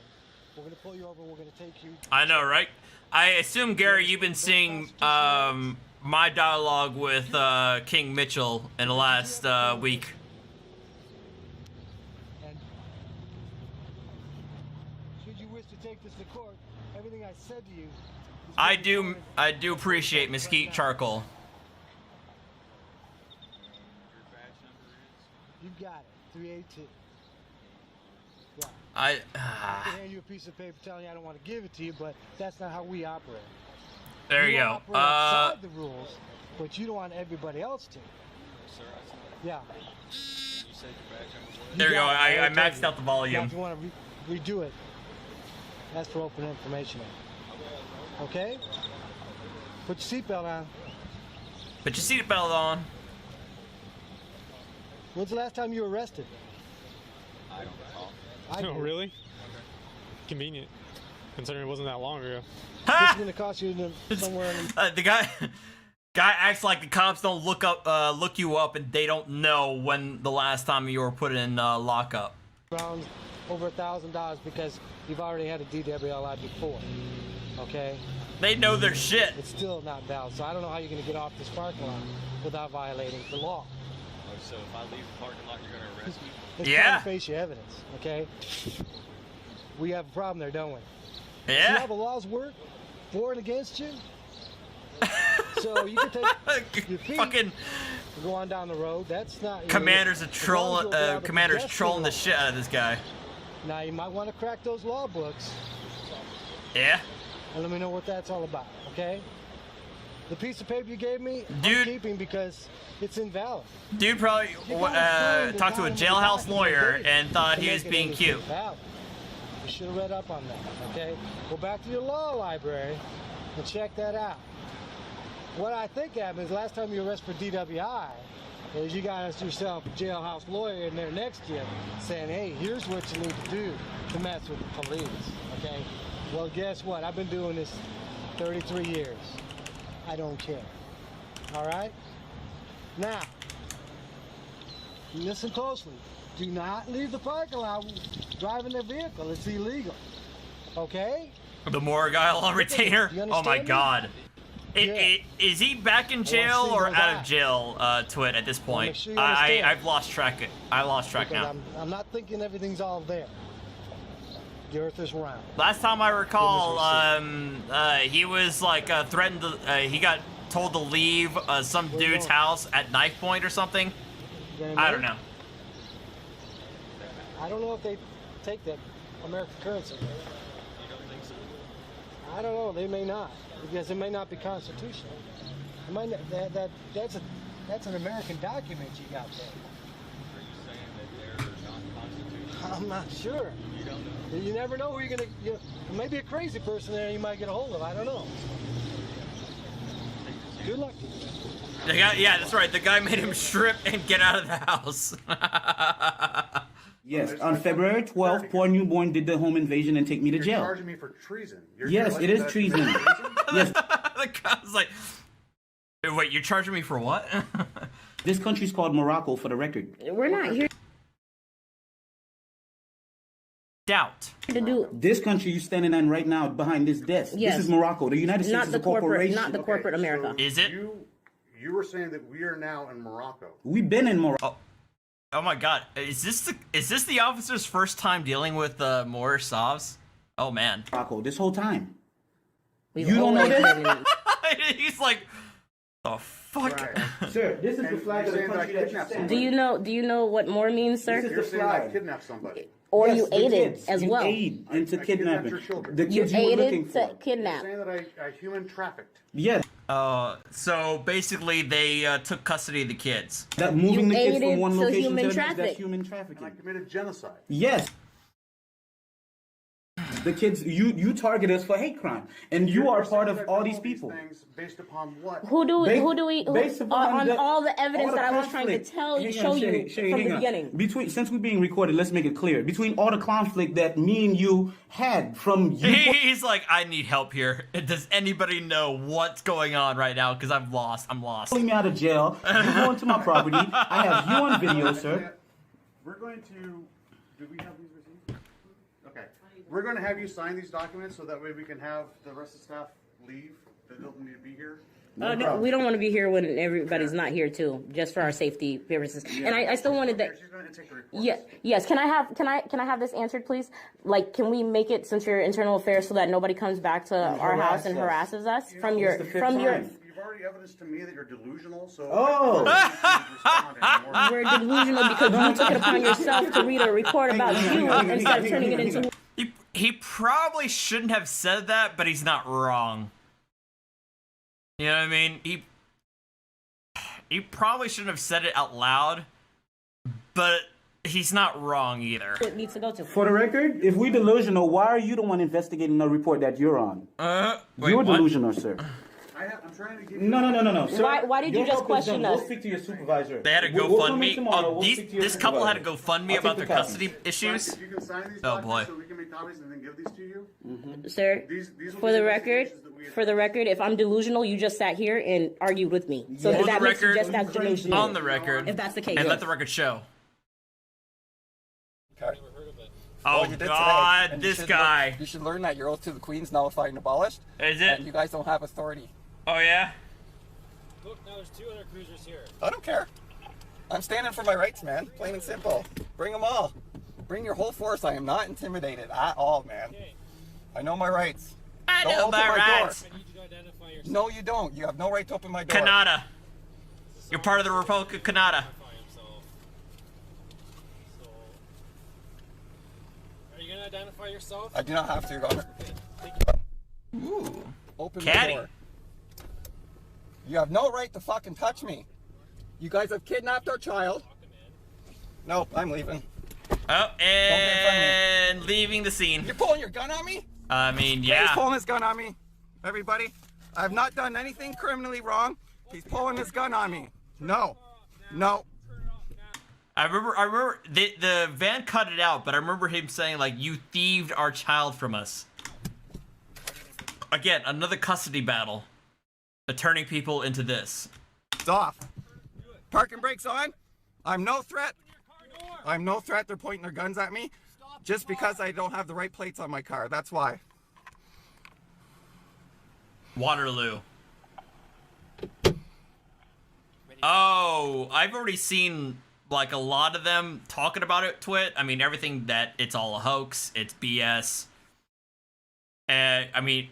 Speaker 6: we're going to pull you over and we're going to take you.
Speaker 4: I know, right? I assume, Gary, you've been seeing my dialogue with King Mitchell in the last week.
Speaker 6: And should you wish to take this to court, everything I said to you.
Speaker 4: I do appreciate Mesquite charcoal.
Speaker 6: You got it. 382. Yeah.
Speaker 4: I
Speaker 6: can hand you a piece of paper telling you I don't want to give it to you, but that's not how we operate.
Speaker 4: There you go.
Speaker 6: Operate outside the rules, but you don't want everybody else to.
Speaker 2: Sir,
Speaker 6: Yeah.
Speaker 2: you said your badge number was?
Speaker 4: There you go.
Speaker 6: got it.
Speaker 4: I maxed out the
Speaker 6: Now,
Speaker 4: volume.
Speaker 6: if you want to redo it, that's for open information. Okay? Put your seatbelt on.
Speaker 4: Put your seatbelt on.
Speaker 6: When's the last time you were arrested?
Speaker 2: I don't recall.
Speaker 6: I
Speaker 8: Oh,
Speaker 6: do.
Speaker 8: really? Convenient, considering it wasn't that long ago.
Speaker 6: This is going to cost you somewhere in
Speaker 4: The guy acts like the cops don't look you up, and they don't know when the last time you were put in lockup.
Speaker 6: around over $1,000 because you've already had a DWI before. Okay?
Speaker 4: They know their shit.
Speaker 6: It's still not valid, so I don't know how you're going to get off this parking lot without violating the law.
Speaker 2: Oh, so if I leave the parking lot, you're going to arrest me?
Speaker 6: Let's
Speaker 4: Yeah.
Speaker 6: try to face your evidence, okay? We have a problem there, don't we? See
Speaker 4: Yeah.
Speaker 6: how the laws work? For and against you? So you can take your feet
Speaker 4: Fucking
Speaker 6: and go on down the road. That's not...
Speaker 4: Commander's a
Speaker 6: as long
Speaker 4: troll.
Speaker 6: as you obey all the
Speaker 4: Commander's
Speaker 6: pedestrian
Speaker 4: trolling the
Speaker 6: laws.
Speaker 4: shit out of this guy.
Speaker 6: Now, you might want to crack those law books
Speaker 4: Yeah.
Speaker 6: and let me know what that's all about, okay? The piece of paper you gave me,
Speaker 4: Dude.
Speaker 6: I'm keeping because it's invalid.
Speaker 4: Dude probably talked to a jailhouse lawyer and thought he was being cute.
Speaker 6: Valid. You should have read up on that, okay? Go back to your law library and check that out. What I think happened is last time you were arrested for DWI is you got yourself a jailhouse lawyer in there next to you saying, hey, here's what you need to do to mess with the police, okay? Well, guess what? I've been doing this 33 years. I don't care. All right? Now, listen closely. Do not leave the parking lot driving their vehicle. It's illegal. Okay?
Speaker 4: The Morguile on retainer.
Speaker 6: You
Speaker 4: Oh my
Speaker 6: understand me?
Speaker 4: god.
Speaker 6: Yeah.
Speaker 4: Is he back in jail
Speaker 6: see
Speaker 4: or
Speaker 6: those
Speaker 4: out of
Speaker 6: eyes.
Speaker 4: jail, Twit, at this point?
Speaker 6: make sure you understand.
Speaker 4: I've lost track. I lost track
Speaker 6: Because
Speaker 4: now.
Speaker 6: I'm not thinking everything's all there.
Speaker 11: The Earth is round.
Speaker 4: Last time I recall, he was like threatened to, he got told to leave some dude's house at knife point or something. I don't know.
Speaker 11: I don't know if they take that American currency. You don't think so? I don't know. They may not, because it may not be constitutional. It might not, that's an American document you got there.
Speaker 7: Are you saying that they're not constitutional?
Speaker 11: I'm not sure.
Speaker 7: You don't know.
Speaker 11: You never know who you're gonna. Maybe a crazy person there you might get a hold of. I don't know. Good luck to you.
Speaker 4: The guy, yeah, that's right. The guy made him strip and get out of the house.
Speaker 12: Yes, on February 12th, poor newborn did the home invasion and take me to jail.
Speaker 13: You're charging me for treason.
Speaker 12: Yes, it is treason. Yes.
Speaker 4: The guy's like, wait, you're charging me for what?
Speaker 12: This country's called Morocco, for the record.
Speaker 14: We're not here
Speaker 4: Doubt.
Speaker 14: to do.
Speaker 12: This country you're standing on right now behind this desk.
Speaker 14: Yes.
Speaker 12: This is Morocco. The United States
Speaker 14: Not
Speaker 12: is
Speaker 14: the
Speaker 12: a corporation.
Speaker 14: corporate, not the corporate America.
Speaker 4: Is it?
Speaker 13: You were saying that we are now in Morocco.
Speaker 12: We've been in Morocco.
Speaker 4: Oh my God! Is this the officer's first time dealing with more Sovs? Oh man.
Speaker 12: Morocco this whole time.
Speaker 14: We've
Speaker 12: You don't know
Speaker 14: always
Speaker 12: this?
Speaker 14: been in-
Speaker 4: He's like, the fuck.
Speaker 13: Right.
Speaker 12: Sir, this is the flag of the
Speaker 13: saying that I
Speaker 12: country that you
Speaker 13: kidnapped
Speaker 12: stand.
Speaker 14: Do you know what more means, sir?
Speaker 12: This is
Speaker 13: You're
Speaker 12: the
Speaker 13: saying I
Speaker 12: flag.
Speaker 13: kidnapped somebody.
Speaker 14: Or
Speaker 12: Yes,
Speaker 14: you
Speaker 12: the
Speaker 14: aided
Speaker 12: kids.
Speaker 14: as
Speaker 12: you
Speaker 14: well.
Speaker 12: aid into
Speaker 13: I kidnapped
Speaker 12: kidnapping.
Speaker 13: your children.
Speaker 12: The
Speaker 14: You
Speaker 12: kids you were looking
Speaker 14: aided to
Speaker 12: for.
Speaker 14: kidnap.
Speaker 13: You're saying that I human trafficked.
Speaker 12: Yes.
Speaker 4: So basically they took custody of the kids.
Speaker 12: That moving the kids from
Speaker 14: aided
Speaker 12: one
Speaker 14: to
Speaker 12: location
Speaker 14: human
Speaker 12: to the next,
Speaker 14: traffic.
Speaker 12: that's human
Speaker 13: And I
Speaker 12: trafficking.
Speaker 13: committed genocide.
Speaker 12: Yes. The kids, you target us for hate crime, and you are part of all these people.
Speaker 13: Things based upon what?
Speaker 14: Who do we
Speaker 12: Based upon
Speaker 14: on all the evidence
Speaker 12: all
Speaker 14: that I was
Speaker 12: conflict.
Speaker 14: trying to tell you,
Speaker 12: Hang
Speaker 14: show
Speaker 12: on,
Speaker 14: you
Speaker 12: Shay,
Speaker 14: from
Speaker 12: hang
Speaker 14: the
Speaker 12: on.
Speaker 14: beginning.
Speaker 12: Since we're being recorded, let's make it clear. Between all the conflict that me and you had from you.
Speaker 4: He's like, I need help here. Does anybody know what's going on right now? Because I'm lost.
Speaker 12: Pulling me out of jail, you going to my property. I have you on video, sir.
Speaker 13: We're going to. Do we have these receipts? Okay. We're going to have you sign these documents so that way we can have the rest of the staff leave. They don't need to be here.
Speaker 14: No, we don't want to be here when everybody's not here too, just for our safety purposes. And I still wanted that.
Speaker 13: She's going to take the report.
Speaker 14: Yeah, yes. Can I have this answered, please? Like, can we make it since you're internal affairs so that nobody comes back to our house and harasses us
Speaker 13: You
Speaker 14: from
Speaker 13: know,
Speaker 14: your
Speaker 13: it's the
Speaker 14: from your?
Speaker 13: You've already evidenced to me that you're delusional, so.
Speaker 12: Oh.
Speaker 14: We're delusional because you took it upon yourself to read a report about you instead of turning it into.
Speaker 4: He probably shouldn't have said that, but he's not wrong. You know what I mean? He probably shouldn't have said it out loud, but he's not wrong either.
Speaker 14: It needs to go to.
Speaker 12: For the record, if we're delusional, why are you the one investigating the report that you're on?
Speaker 4: Wait,
Speaker 12: You're
Speaker 4: what?
Speaker 12: delusional, sir.
Speaker 13: I'm trying to give you.
Speaker 12: No, sir.
Speaker 14: Why did you
Speaker 12: Your
Speaker 14: just
Speaker 12: work is
Speaker 14: question
Speaker 12: done.
Speaker 14: us?
Speaker 12: We'll speak to your supervisor.
Speaker 4: They had a
Speaker 12: We'll come in
Speaker 4: GoFundMe.
Speaker 12: tomorrow. We'll speak to your
Speaker 4: This couple had a
Speaker 12: supervisor.
Speaker 4: GoFundMe
Speaker 12: I'll
Speaker 4: about
Speaker 12: take
Speaker 4: their
Speaker 12: the
Speaker 4: custody
Speaker 12: copies.
Speaker 4: issues.
Speaker 13: If you can sign these
Speaker 4: Oh,
Speaker 13: documents
Speaker 4: boy.
Speaker 13: so we can make copies and then give these to you.
Speaker 14: Sir,
Speaker 13: These will
Speaker 14: for
Speaker 13: be
Speaker 14: the
Speaker 13: the
Speaker 14: record,
Speaker 13: investigations that we have
Speaker 14: for the record, if I'm delusional, you just sat here and argued with me. So
Speaker 12: Yeah.
Speaker 14: does
Speaker 4: On
Speaker 14: that
Speaker 4: the
Speaker 14: makes you
Speaker 4: record,
Speaker 14: just as delusional?
Speaker 4: On the record,
Speaker 14: If that's the case.
Speaker 4: and let the record show.
Speaker 7: Okay.
Speaker 4: Oh
Speaker 7: Well, you did
Speaker 4: God,
Speaker 7: today, and you
Speaker 4: this
Speaker 7: should
Speaker 4: guy.
Speaker 7: You should learn that your oath to the Queen's nullified and abolished.
Speaker 4: Is
Speaker 7: And
Speaker 4: it?
Speaker 7: you guys don't have authority.
Speaker 4: Oh yeah.
Speaker 6: Look, now there's 2 other cruisers here.
Speaker 7: I don't care. I'm standing for my rights, man. Plain and simple. Bring them all. Bring your whole force. I am not intimidated at all, man. I know my rights.
Speaker 4: I
Speaker 7: Don't
Speaker 4: know
Speaker 7: open
Speaker 4: my
Speaker 7: my
Speaker 4: rights.
Speaker 7: door.
Speaker 6: I need you to identify yourself.
Speaker 7: No, you don't. You have no right to open my door.
Speaker 4: Canada. You're part of the Republic of Canada.
Speaker 6: Identify himself. So, are you gonna identify yourself?
Speaker 7: I do not have to, Your Honor.
Speaker 4: Ooh.
Speaker 7: Open
Speaker 4: Caddy.
Speaker 7: the door. You have no right to fucking touch me. You guys have kidnapped our child. Nope, I'm leaving.
Speaker 4: Oh, and leaving the scene.
Speaker 7: You're pulling your gun on me?
Speaker 4: I mean,
Speaker 7: Yeah, he's
Speaker 4: yeah.
Speaker 7: pulling his gun on me. Everybody, I have not done anything criminally wrong. He's pulling his gun on me. No.
Speaker 4: I remember the van cut it out, but I remember him saying like, "You thieved our child from us." Again, another custody battle. The turning people into this.
Speaker 7: It's off. Parking brakes on. I'm no threat. I'm no threat. They're pointing their guns at me just because I don't have the right plates on my car. That's why.
Speaker 4: Waterloo. Oh, I've already seen like a lot of them talking about it, twit. I mean, everything that it's all a hoax, it's BS. And I mean,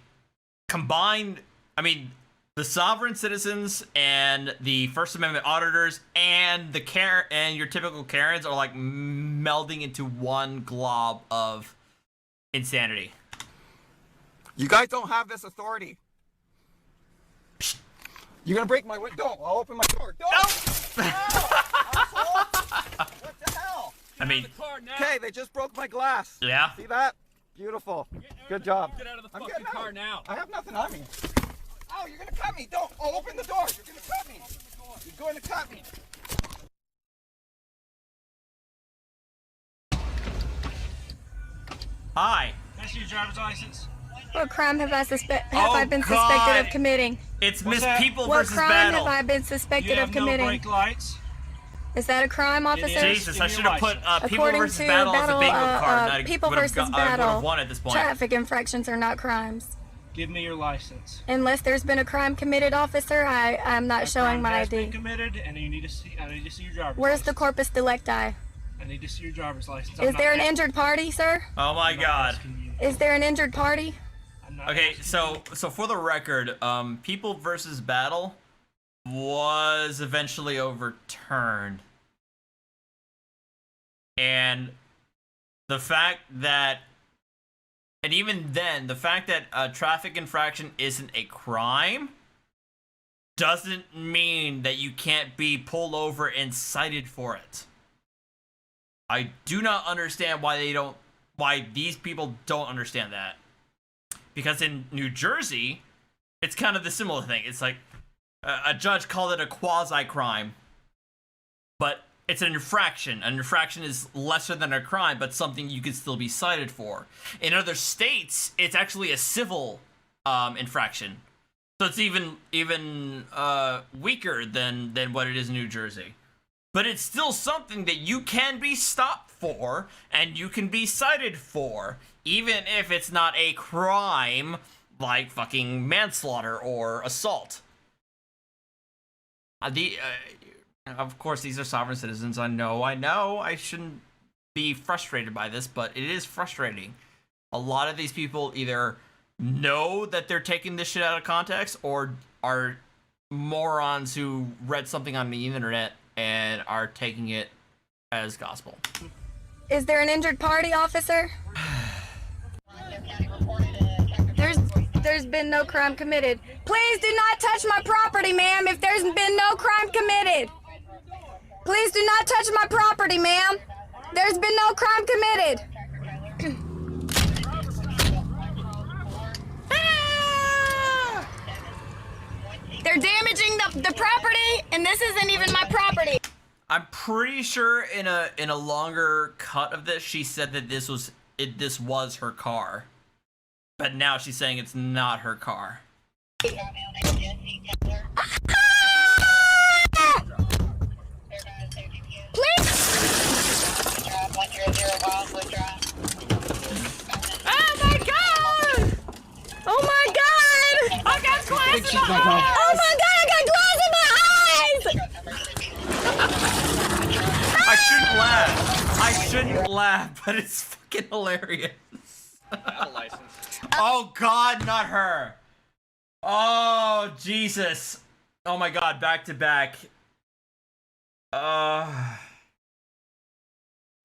Speaker 4: combined, I mean, the sovereign citizens and the First Amendment auditors and the and your typical Karens are like melding into one glob of insanity.
Speaker 7: You guys don't have this authority. You're gonna break my window. I'll open my door. Don't! No! Asshole! What the hell?
Speaker 4: I mean,
Speaker 7: okay, they just broke my glass.
Speaker 4: Yeah.
Speaker 7: See that? Beautiful. Good job.
Speaker 9: Get out of the fucking car now.
Speaker 7: I have nothing on me. Oh, you're gonna cut me. Don't. I'll open the door. You're gonna cut me. You're going to cut me.
Speaker 4: Hi.
Speaker 6: Can I see your driver's license?
Speaker 15: What crime have I been suspected
Speaker 4: God.
Speaker 15: of committing?
Speaker 4: It's Miss People
Speaker 15: What
Speaker 4: versus
Speaker 15: crime
Speaker 4: Battle.
Speaker 15: have I been suspected of committing?
Speaker 6: No brake lights.
Speaker 15: Is that a crime, officer?
Speaker 4: Jesus, I should have put People
Speaker 15: According
Speaker 4: versus
Speaker 15: to
Speaker 4: Battle as a bingo card. I
Speaker 15: People
Speaker 4: would've
Speaker 15: versus
Speaker 4: I would have
Speaker 15: Battle,
Speaker 4: won at this point.
Speaker 15: traffic infractions are not crimes.
Speaker 6: Give me your license.
Speaker 15: Unless there's been a crime committed, officer, I'm not showing my
Speaker 6: has
Speaker 15: ID.
Speaker 6: been committed, and I need to see your driver's
Speaker 15: Where's
Speaker 6: license.
Speaker 15: the corpus delicti?
Speaker 6: I need to see your driver's license.
Speaker 15: Is there an injured party, sir?
Speaker 4: Oh my God.
Speaker 15: Is there an injured party?
Speaker 4: Okay, so for the record, People versus Battle was eventually overturned. And the fact that, and even then, the fact that a traffic infraction isn't a crime doesn't mean that you can't be pulled over and cited for it. I do not understand why these people don't understand that. Because in New Jersey, it's kind of the similar thing. It's like a judge called it a quasi-crime, but it's an infraction. An infraction is lesser than a crime, but something you can still be cited for. In other states, it's actually a civil infraction. So it's even weaker than what it is in New Jersey. But it's still something that you can be stopped for and you can be cited for, even if it's not a crime like fucking manslaughter or assault. Of course, these are sovereign citizens. I know. I shouldn't be frustrated by this, but it is frustrating. A lot of these people either know that they're taking this shit out of context or are morons who read something on the internet and are taking it as gospel.
Speaker 15: Is there an injured party, officer? There's been no crime committed. Please do not touch my property, ma'am, if there's been no crime committed. Please do not touch my property, ma'am. There's been no crime committed. They're damaging the property, and this isn't even my property.
Speaker 4: I'm pretty sure in a longer cut of this, she said that this was her car, but now she's saying it's not her car.
Speaker 15: Oh my god! Oh my god! I got glass in my eyes! Oh my god, I got glass in my eyes!
Speaker 4: I shouldn't laugh, but it's fucking hilarious.
Speaker 8: Have a license.
Speaker 4: Oh god, not her. Oh Jesus. Oh my god, back to back.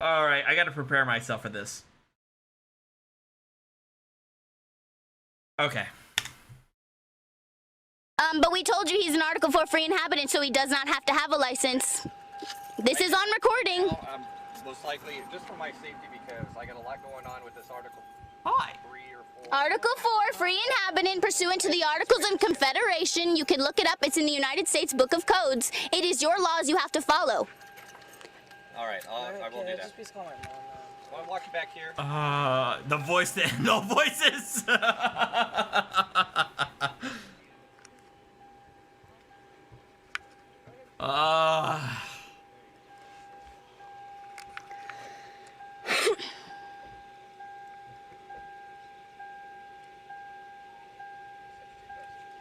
Speaker 4: Alright, I gotta prepare myself for this. Okay.
Speaker 16: But we told you he's an Article 4 free inhabitant, so he does not have to have a license. This is on recording.
Speaker 17: Most likely, just for my safety, because I got a lot going on with this article.
Speaker 4: Hi.
Speaker 17: 3 or 4.
Speaker 16: Article 4, free inhabitant pursuant to the Articles of Confederation. You can look it up. It's in the United States Book of Codes. It is your laws you have to follow.
Speaker 17: All right, I will do that. Want to walk you back here?
Speaker 4: The voice, no voices.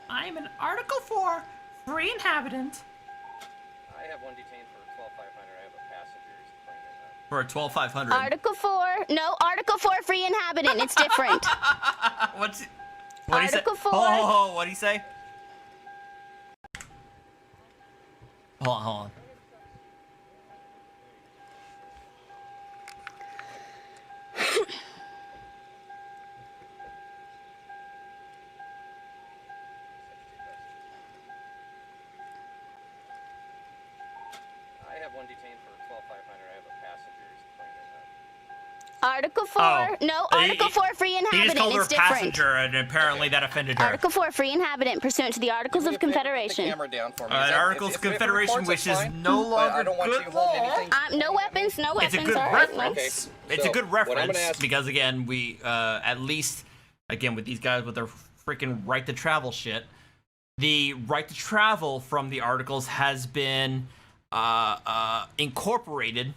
Speaker 4: I'm an Article 4 free inhabitant.
Speaker 17: I have one detained for 12,500. I have a pass
Speaker 4: For a 12,500.
Speaker 16: Article 4. No, Article 4, free inhabitant. It's different.
Speaker 4: What do you say?
Speaker 16: Article 4.
Speaker 4: Oh, what do you say? Hold on.
Speaker 17: I have one detained for 12,500. I have a passenger who's claiming that.
Speaker 16: Article 4. No, Article 4, free
Speaker 4: He just
Speaker 16: inhabitant.
Speaker 4: called her
Speaker 16: It's
Speaker 4: a
Speaker 16: different.
Speaker 4: passenger, and apparently that offended her.
Speaker 16: Article 4, free inhabitant, pursuant to the Articles of Confederation.
Speaker 17: Camera down for me.
Speaker 4: Articles of Confederation, which is no longer good law.
Speaker 16: No weapons, no weapons.
Speaker 4: It's a good
Speaker 16: all right, no.
Speaker 4: reference. It's a good reference because again, we at least again with these guys with their freaking right to travel shit, the right to travel from the articles has been incorporated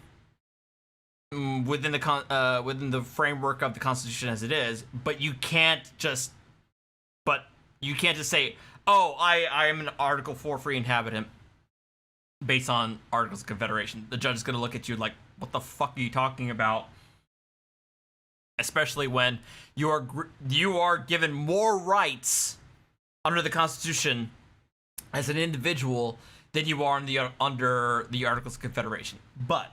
Speaker 4: within the framework of the Constitution as it is. But you can't just say, oh, I am an Article 4 free inhabitant based on Articles of Confederation. The judge is going to look at you like, what the fuck are you talking about? Especially when you are given more rights under the Constitution as an individual than you are under the Articles of Confederation. But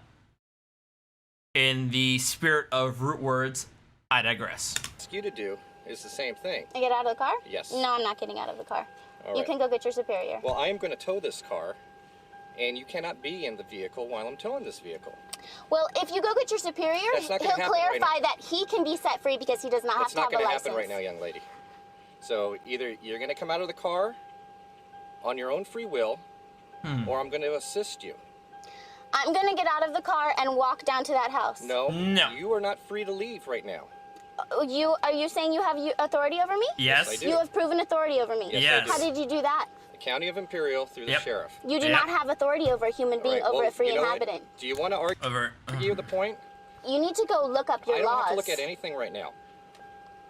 Speaker 4: in the spirit of root words, I digress.
Speaker 17: Ask you to do is the same thing.
Speaker 16: I get out of the car?
Speaker 17: Yes.
Speaker 16: No, I'm not getting out of the car.
Speaker 17: All
Speaker 16: You
Speaker 17: right.
Speaker 16: can go get your superior.
Speaker 17: Well, I am going to tow this car, and you cannot be in the vehicle while I'm towing this vehicle.
Speaker 16: Well, if you go get your superior,
Speaker 17: That's
Speaker 16: he'll
Speaker 17: not gonna happen right
Speaker 16: clarify
Speaker 17: now.
Speaker 16: that he can be set free because he does not
Speaker 17: That's
Speaker 16: have
Speaker 17: not
Speaker 16: to have a
Speaker 17: going to
Speaker 16: license.
Speaker 17: happen right now, young lady. So either you're going to come out of the car on your own free will, or I'm going to assist you.
Speaker 16: I'm going to get out of the car and walk down to that house.
Speaker 17: No. You are not free to leave right now.
Speaker 16: Are you saying you have authority over me?
Speaker 17: Yes. Yes, I do.
Speaker 16: You have proven authority over me.
Speaker 17: Yes, I do.
Speaker 16: How did you do that?
Speaker 17: The County of Imperial through the sheriff.
Speaker 16: You do not have authority over a human being,
Speaker 17: All right,
Speaker 16: over
Speaker 17: well,
Speaker 16: a free
Speaker 17: you know what?
Speaker 16: inhabitant.
Speaker 17: Do you want to argue the point?
Speaker 16: You need to go look up your
Speaker 17: I don't
Speaker 16: laws.
Speaker 17: have to look at anything right now.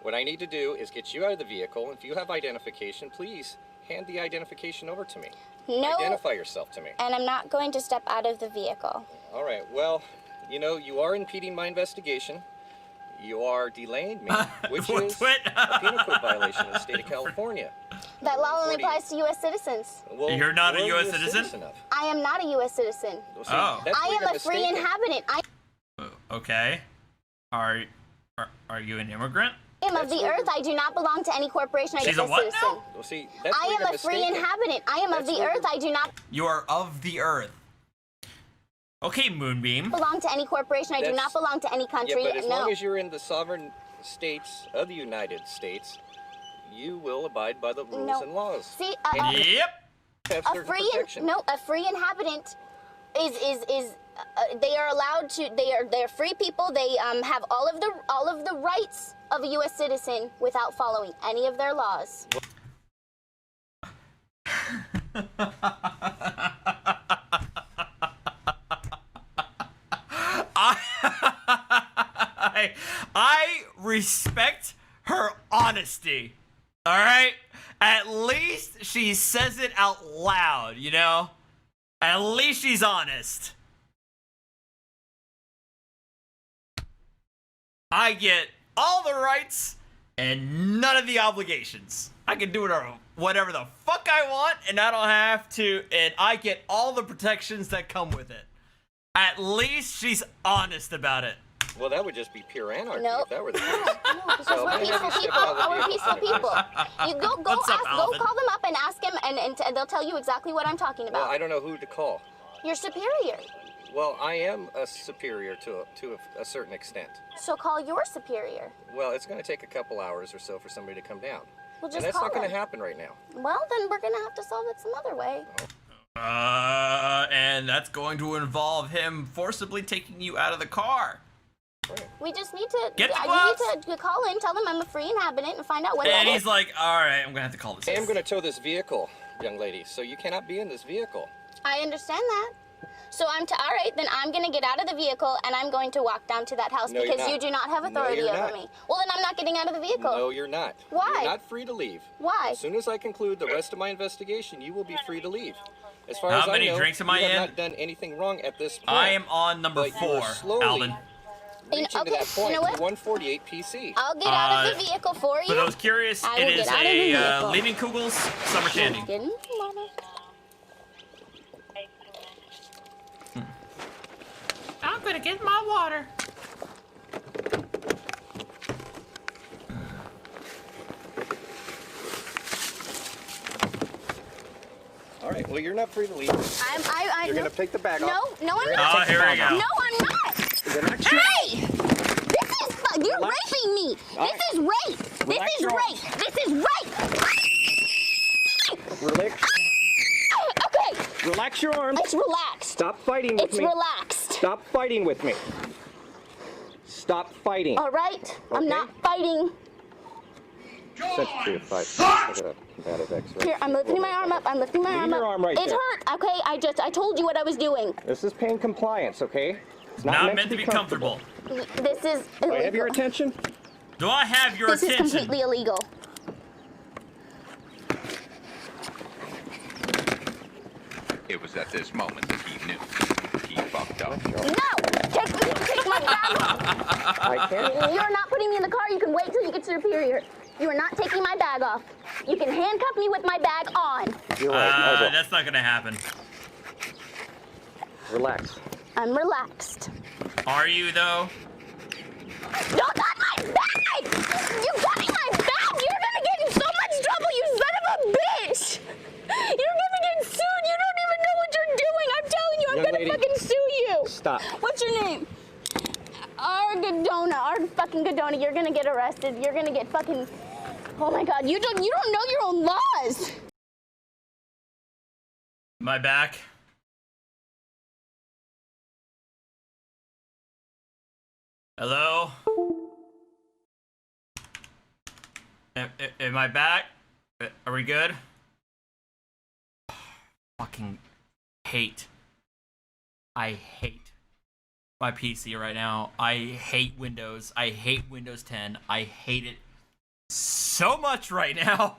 Speaker 17: What I need to do is get you out of the vehicle. If you have identification, please hand the identification over to me.
Speaker 16: No.
Speaker 17: Identify yourself to me.
Speaker 16: And I'm not going to step out of the vehicle.
Speaker 17: All right. Well, you know, you are impeding my investigation. You are delaying me, which is a penal code violation in the state of California.
Speaker 16: That law only applies to U.S. citizens.
Speaker 17: Well,
Speaker 4: You're not a
Speaker 17: what are
Speaker 4: U.S.
Speaker 17: you
Speaker 4: citizen?
Speaker 17: of?
Speaker 16: I am not a U.S. citizen.
Speaker 17: Well, see, that's
Speaker 16: I
Speaker 17: where
Speaker 16: am
Speaker 17: you're
Speaker 16: a free
Speaker 17: mistaken.
Speaker 16: inhabitant. I
Speaker 4: Okay. Are you an immigrant?
Speaker 16: am of the earth. I do not belong to any corporation. I
Speaker 4: She's
Speaker 16: am
Speaker 4: a what
Speaker 16: a citizen.
Speaker 4: now?
Speaker 17: Well, see, that's
Speaker 16: I
Speaker 17: where
Speaker 16: am
Speaker 17: you're
Speaker 16: a free
Speaker 17: mistaken.
Speaker 16: inhabitant. I am of
Speaker 17: That's
Speaker 16: the
Speaker 17: where
Speaker 16: earth. I do not
Speaker 4: You are of the earth. Okay, Moonbeam.
Speaker 16: belong to any corporation. I do
Speaker 17: That's-
Speaker 16: not belong to any country.
Speaker 17: Yeah, but as
Speaker 16: no.
Speaker 17: long as you're in the sovereign states of the United States, you will abide by the rules
Speaker 16: No.
Speaker 17: and laws.
Speaker 16: See,
Speaker 17: And you have
Speaker 16: a
Speaker 17: certain
Speaker 16: free
Speaker 17: protection.
Speaker 16: a free inhabitant is they are allowed to they're free people. They have all of the rights of a U.S. citizen without following any of their laws.
Speaker 4: I respect her honesty. All right? At least she says it out loud, you know? At least she's honest. I get all the rights and none of the obligations. I can do whatever the fuck I want, and I don't have to, and I get all the protections that come with it. At least she's honest about it.
Speaker 17: Well, that would just be pure anarchy
Speaker 16: Nope.
Speaker 17: if that were the case.
Speaker 16: Because
Speaker 17: So,
Speaker 16: we're
Speaker 17: I'm gonna have
Speaker 16: peaceful
Speaker 17: you step
Speaker 16: people.
Speaker 17: out of the
Speaker 16: We're
Speaker 17: vehicle
Speaker 16: peaceful
Speaker 17: for me,
Speaker 16: people.
Speaker 17: please.
Speaker 16: You go
Speaker 4: What's up, Alvin?
Speaker 16: call them up and ask them, and they'll tell you exactly what I'm talking
Speaker 17: Well,
Speaker 16: about.
Speaker 17: I don't know who to call.
Speaker 16: Your superior.
Speaker 17: Well, I am a superior to a certain extent.
Speaker 16: So call your superior.
Speaker 17: Well, it's going to take a couple hours or so for somebody to come down.
Speaker 16: Well, just
Speaker 17: and that's
Speaker 16: call
Speaker 17: not going to
Speaker 16: them.
Speaker 17: happen right now.
Speaker 16: Well, then we're gonna have to solve it some other way.
Speaker 4: And that's going to involve him forcibly taking you out of the car.
Speaker 16: We just need to.
Speaker 4: Get the
Speaker 16: you
Speaker 4: gloves.
Speaker 16: need to call him, tell him I'm a free inhabitant, and find out what.
Speaker 4: And
Speaker 16: it
Speaker 4: he's
Speaker 16: is.
Speaker 4: like, all right, I'm going to have to call this.
Speaker 17: I am going to tow this vehicle, young lady, so you cannot be in this vehicle.
Speaker 16: I understand that. So all right, then I'm going to get out of the vehicle and I'm going to walk down to that house
Speaker 17: No, you're
Speaker 16: because
Speaker 17: not.
Speaker 16: you do not have authority
Speaker 17: No, you're
Speaker 16: over
Speaker 17: not.
Speaker 16: me. Well, then I'm not getting out of the vehicle.
Speaker 17: No, you're not.
Speaker 16: Why?
Speaker 17: You're not free to leave.
Speaker 16: Why?
Speaker 17: As soon as I conclude the rest of my investigation, you will be free to leave. As far
Speaker 4: How
Speaker 17: as
Speaker 4: many
Speaker 17: I know,
Speaker 4: drinks am I
Speaker 17: you have
Speaker 4: in?
Speaker 17: not done anything wrong at this point.
Speaker 4: I am on number
Speaker 17: but you are
Speaker 4: 4,
Speaker 17: slowly
Speaker 4: Alvin.
Speaker 17: reaching to
Speaker 16: Okay,
Speaker 17: that point
Speaker 16: you know what?
Speaker 17: to 148 PC.
Speaker 16: I'll get out of the vehicle for you.
Speaker 4: For those curious,
Speaker 16: I
Speaker 4: it
Speaker 16: will
Speaker 4: is
Speaker 16: get out of the
Speaker 4: a
Speaker 16: vehicle.
Speaker 4: Leaving Kugel's Summer Shandy.
Speaker 16: Getting water.
Speaker 4: I'm gonna get my water.
Speaker 17: All right, well, you're not free to leave. You're going to take the bag
Speaker 16: No,
Speaker 17: off.
Speaker 16: no, I'm
Speaker 17: You're
Speaker 16: not.
Speaker 17: gonna take the bag off.
Speaker 16: No, I'm not. Hey! This is, you're raping me. This is rape. This is rape. This is rape.
Speaker 17: Relax.
Speaker 16: Okay.
Speaker 17: Relax your arms.
Speaker 16: It's relaxed.
Speaker 17: Stop fighting with
Speaker 16: It's
Speaker 17: me.
Speaker 16: relaxed.
Speaker 17: Stop fighting with me. Stop fighting.
Speaker 16: All right. I'm not fighting.
Speaker 17: Sensitive fight. I got a combative X-ray.
Speaker 16: Here, I'm lifting my arm up. I'm lifting my
Speaker 17: Leave
Speaker 16: arm
Speaker 17: your
Speaker 16: up.
Speaker 17: arm right
Speaker 16: It
Speaker 17: there.
Speaker 16: hurt. Okay, I told you what I was doing.
Speaker 17: This is pain compliance, okay? It's
Speaker 4: Not meant to be comfortable.
Speaker 16: This is
Speaker 17: Do
Speaker 16: illegal.
Speaker 17: I have your attention?
Speaker 4: Do I have your
Speaker 16: This
Speaker 4: attention?
Speaker 16: is completely illegal.
Speaker 18: It was at this moment that he knew he fucked up.
Speaker 16: No! Take my bag off.
Speaker 17: I can't.
Speaker 16: You're not putting me in the car. You can wait till you get superior. You are not taking my bag off. You can handcuff me with my bag on.
Speaker 17: You're right. I will.
Speaker 4: That's not gonna happen.
Speaker 17: Relax.
Speaker 16: I'm relaxed.
Speaker 4: Are you though?
Speaker 16: Don't touch my bag! You got me my bag! You're gonna get in so much trouble, you son of a bitch! You're gonna get sued! You don't even know what you're doing! I'm telling you, I'm
Speaker 17: Young
Speaker 16: gonna
Speaker 17: lady,
Speaker 16: fucking sue you!
Speaker 17: Stop.
Speaker 16: What's your name? Our fucking Godona, you're gonna get arrested. You're gonna get fucking... Oh my god, you don't know your own laws!
Speaker 4: My back. Hello? Am I back? Are we good? Fucking hate. I hate my PC right now. I hate Windows. I hate Windows 10. I hate it so much right now.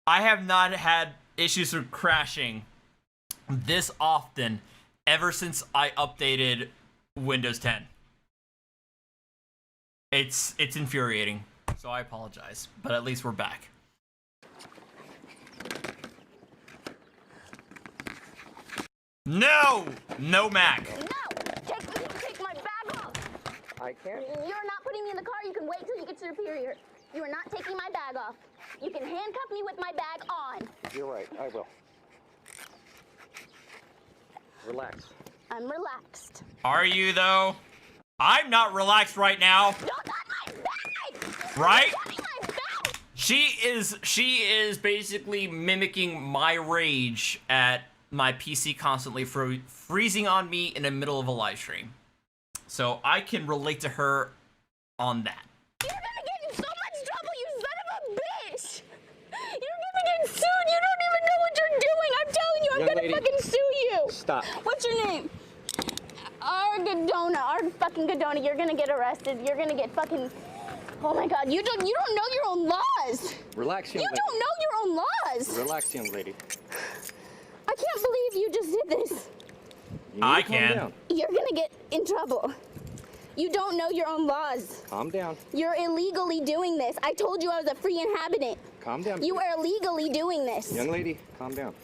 Speaker 4: I have not had issues with crashing this often ever since I updated Windows 10. It's infuriating, so I apologize, but at least we're back. No! No Mac.
Speaker 16: No! Take my bag off!
Speaker 17: I can't.
Speaker 16: You're not putting me in the car. You can wait till you get superior. You are not taking my bag off. You can handcuff me with my bag on.
Speaker 17: You're right. I will. Relax.
Speaker 16: I'm relaxed.
Speaker 4: Are you though? I'm not relaxed right now.
Speaker 16: Don't touch my bag!
Speaker 4: Right?
Speaker 16: Don't touch my bag!
Speaker 4: She is basically mimicking my rage at my PC constantly freezing on me in the middle of a live stream. So I can relate to her on that.
Speaker 16: You're gonna get in so much trouble, you son of a bitch! You're gonna get sued! You don't even know what you're doing! I'm telling you, I'm
Speaker 17: Young
Speaker 16: gonna
Speaker 17: lady,
Speaker 16: fucking sue you!
Speaker 17: Stop.
Speaker 16: What's your name? Our fucking Godona, you're gonna get arrested. You're gonna get fucking... Oh my god, you don't know your own laws!
Speaker 17: Relax, young
Speaker 16: You
Speaker 17: lady.
Speaker 16: don't know your own laws!
Speaker 17: Relax, young lady.
Speaker 16: I can't believe you just did this.
Speaker 17: You need
Speaker 4: I
Speaker 17: to calm
Speaker 4: can.
Speaker 17: down.
Speaker 16: You're gonna get in trouble. You don't know your own laws.
Speaker 17: Calm down.
Speaker 16: You're illegally doing this. I told you I was a free inhabitant.
Speaker 17: Calm down.
Speaker 16: You are illegally doing this.
Speaker 17: Young lady, calm down.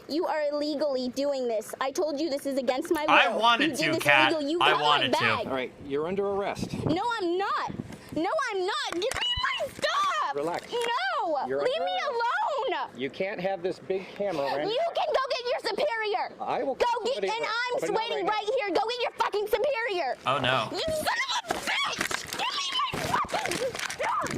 Speaker 16: You are illegally doing this. I told you this is against my will.
Speaker 4: I wanted
Speaker 16: you
Speaker 4: to,
Speaker 16: did this
Speaker 4: Kat.
Speaker 16: illegal. You
Speaker 4: I
Speaker 16: got
Speaker 4: wanted
Speaker 16: my
Speaker 4: to.
Speaker 16: bag.
Speaker 17: All right, you're under arrest.
Speaker 16: No, I'm not. No, I'm not. Give me my stuff.
Speaker 17: Relax.
Speaker 16: No.
Speaker 17: You're
Speaker 16: Leave
Speaker 17: under
Speaker 16: me alone.
Speaker 17: You can't have this big camera around.
Speaker 16: You can go get your superior.
Speaker 17: I will.
Speaker 16: Go get,
Speaker 17: somebody-
Speaker 16: and I'm
Speaker 17: but not
Speaker 16: waiting
Speaker 17: now.
Speaker 16: right here. Go get your fucking superior.
Speaker 4: Oh no.
Speaker 16: You son of a bitch! Give me my fucking stuff!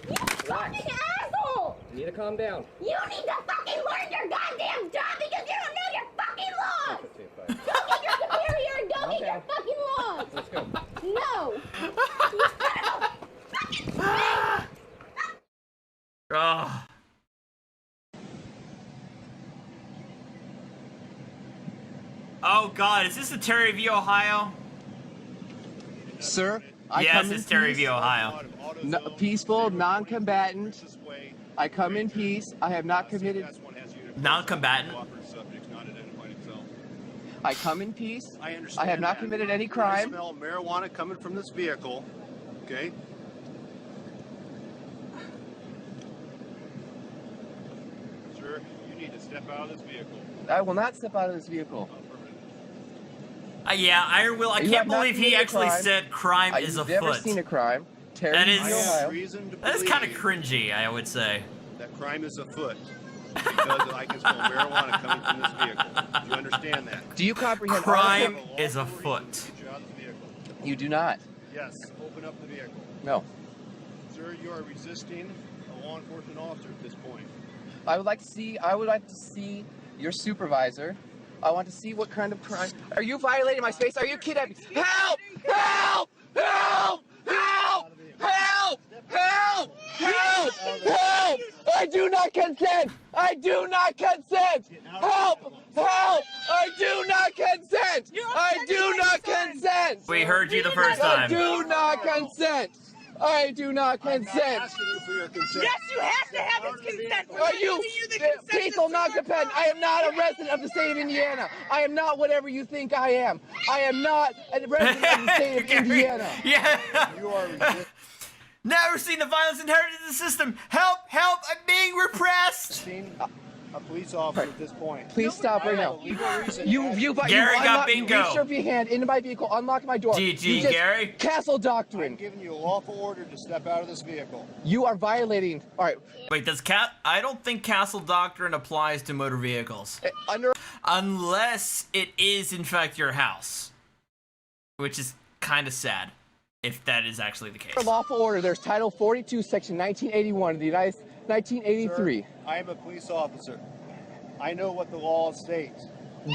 Speaker 16: You fucking asshole!
Speaker 17: You need to calm down.
Speaker 16: You need to fucking learn your goddamn job because you don't know your fucking laws! Go get your superior and go get your fucking laws!
Speaker 17: Let's go.
Speaker 16: No! You son of a fucking bitch!
Speaker 4: Ah. Oh God, is this the Terry v. Ohio?
Speaker 19: Sir,
Speaker 4: yes, it's Terry v. Ohio.
Speaker 19: Peaceful, non-combatant. I come in peace. I have not committed.
Speaker 4: Non-combatant.
Speaker 19: I come in peace.
Speaker 20: I understand.
Speaker 19: I have not committed any crime.
Speaker 20: I smell marijuana coming from this vehicle. Okay. Sir, you need to step out of this vehicle.
Speaker 19: I will not step out of this vehicle.
Speaker 4: Yeah, Iron Will. I can't believe he actually said crime is afoot.
Speaker 19: I've never seen a crime. Terry
Speaker 4: that is kind of cringy, I would say.
Speaker 20: That crime is afoot because I can smell marijuana coming from this vehicle. Do you understand that?
Speaker 19: Do you comprehend?
Speaker 4: Crime is afoot.
Speaker 19: You do not.
Speaker 20: Yes. Open up the vehicle.
Speaker 19: No.
Speaker 20: Sir, you are resisting a law enforcement officer at this point.
Speaker 19: I would like to see your supervisor. I want to see what kind of crime. Are you violating my space? Are you kidnapping? Help! Help! Help! Help! Help! Help! Help! Help! I do not consent! I do not consent! Help! Help! I do not consent! I do not consent!
Speaker 4: We heard you the first time.
Speaker 19: I do not consent! I do not consent.
Speaker 20: Asking you for your consent.
Speaker 21: Yes, you have to have his consent.
Speaker 19: Are you people not dependent? I am not a resident of the state of Indiana. I am not whatever you think I am. I am not a resident of the state of Indiana.
Speaker 4: Yeah.
Speaker 20: You are resisting.
Speaker 4: Never seen the violence inherited in the system. Help! Help! I'm being repressed.
Speaker 20: A police officer at this point.
Speaker 19: Please stop right now.
Speaker 4: Gary got bingo.
Speaker 19: Reached your hand into my vehicle, unlocked my door.
Speaker 4: GG, Gary.
Speaker 19: Castle doctrine.
Speaker 20: I'm giving you a lawful order to step out of this vehicle.
Speaker 19: You are violating. All right.
Speaker 4: Wait, I don't think Castle Doctrine applies to motor vehicles. Unless it is in fact your house, which is kind of sad if that is actually the case.
Speaker 19: Lawful order. There's Title 42, Section 1981 of the United States. 1983.
Speaker 20: Sir, I am a police officer. I know what the law states.